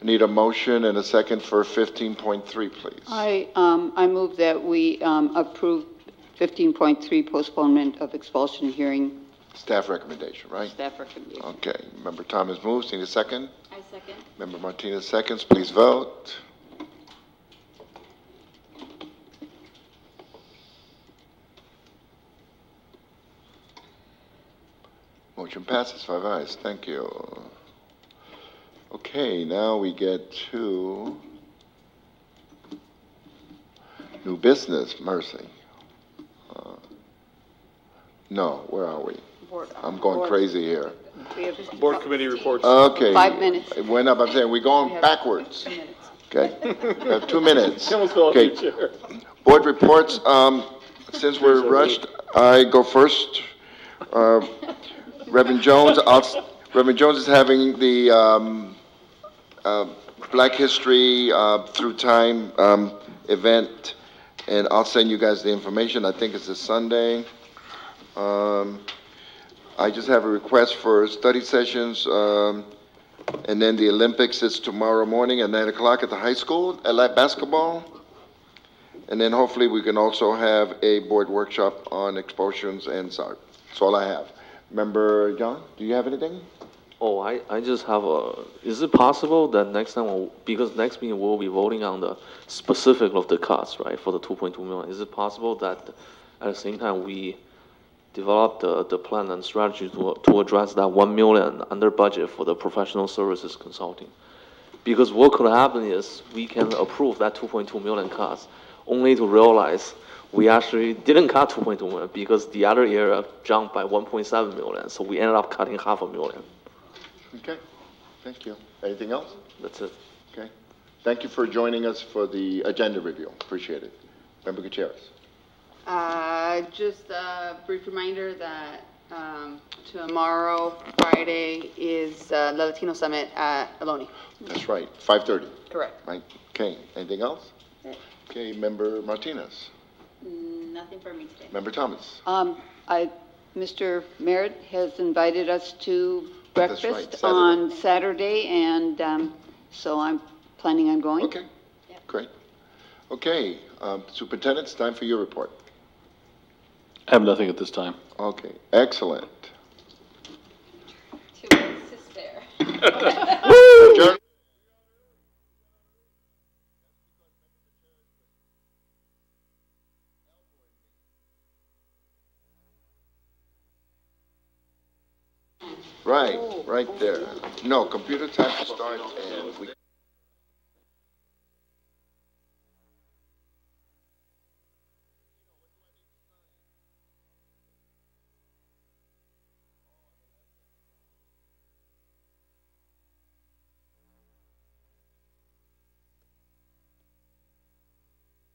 Need a motion and a second for 15.3, please. I move that we approve 15.3 postponement of expulsion hearing. Staff recommendation, right? Staff recommendation. Okay, Member Thomas moves. Need a second? I second. Member Martinez seconds. Please vote. Motion passes, 5 ayes. Thank you. Okay, now we get to new business. Mercy. No, where are we? I'm going crazy here. Board committee reports. Okay. 5 minutes. It went up. I'm saying we're going backwards. 2 minutes. Okay. We have 2 minutes. Someone's going Okay. to the chair. Board reports. Since we're rushed, I go first. Reverend Jones. Reverend Jones is having the Black History Through Time event, and I'll send you guys the information. I think it's a Sunday. I just have a request for study sessions, and then the Olympics is tomorrow morning at 9 o'clock at the high school, at basketball. And then hopefully we can also have a board workshop on expulsions and SART. That's all I have. Member John, do you have anything? Oh, I just have is it possible that next time, because next meeting we'll be voting on the specific of the cuts, right, for the 2.2 million. Is it possible that at the same time we develop the plan and strategy to address that 1 million under budget for the professional services consulting? Because what could happen is we can approve that 2.2 million cuts only to realize we actually didn't cut 2.2 million because the other area jumped by 1.7 million. So we ended up cutting 500,000. Okay, thank you. Anything else? That's it. Okay. Thank you for joining us for the agenda review. Appreciate it. Member Gutierrez. Just a brief reminder that Tomorrow, Friday, is the Latino Summit at Aloni. That's right, 5:30. Correct. Right, okay, anything else? Okay, Member Martinez. Nothing for me today. Member Thomas. Mr. Merritt has invited us to That's breakfast right, Saturday. on Saturday, and so I'm planning on going. Okay, great. Okay, Superintendent, it's time for your report. I have nothing at this time. Okay, excellent. Two assists there. Adjourn. Right there. No, computers have to start and we.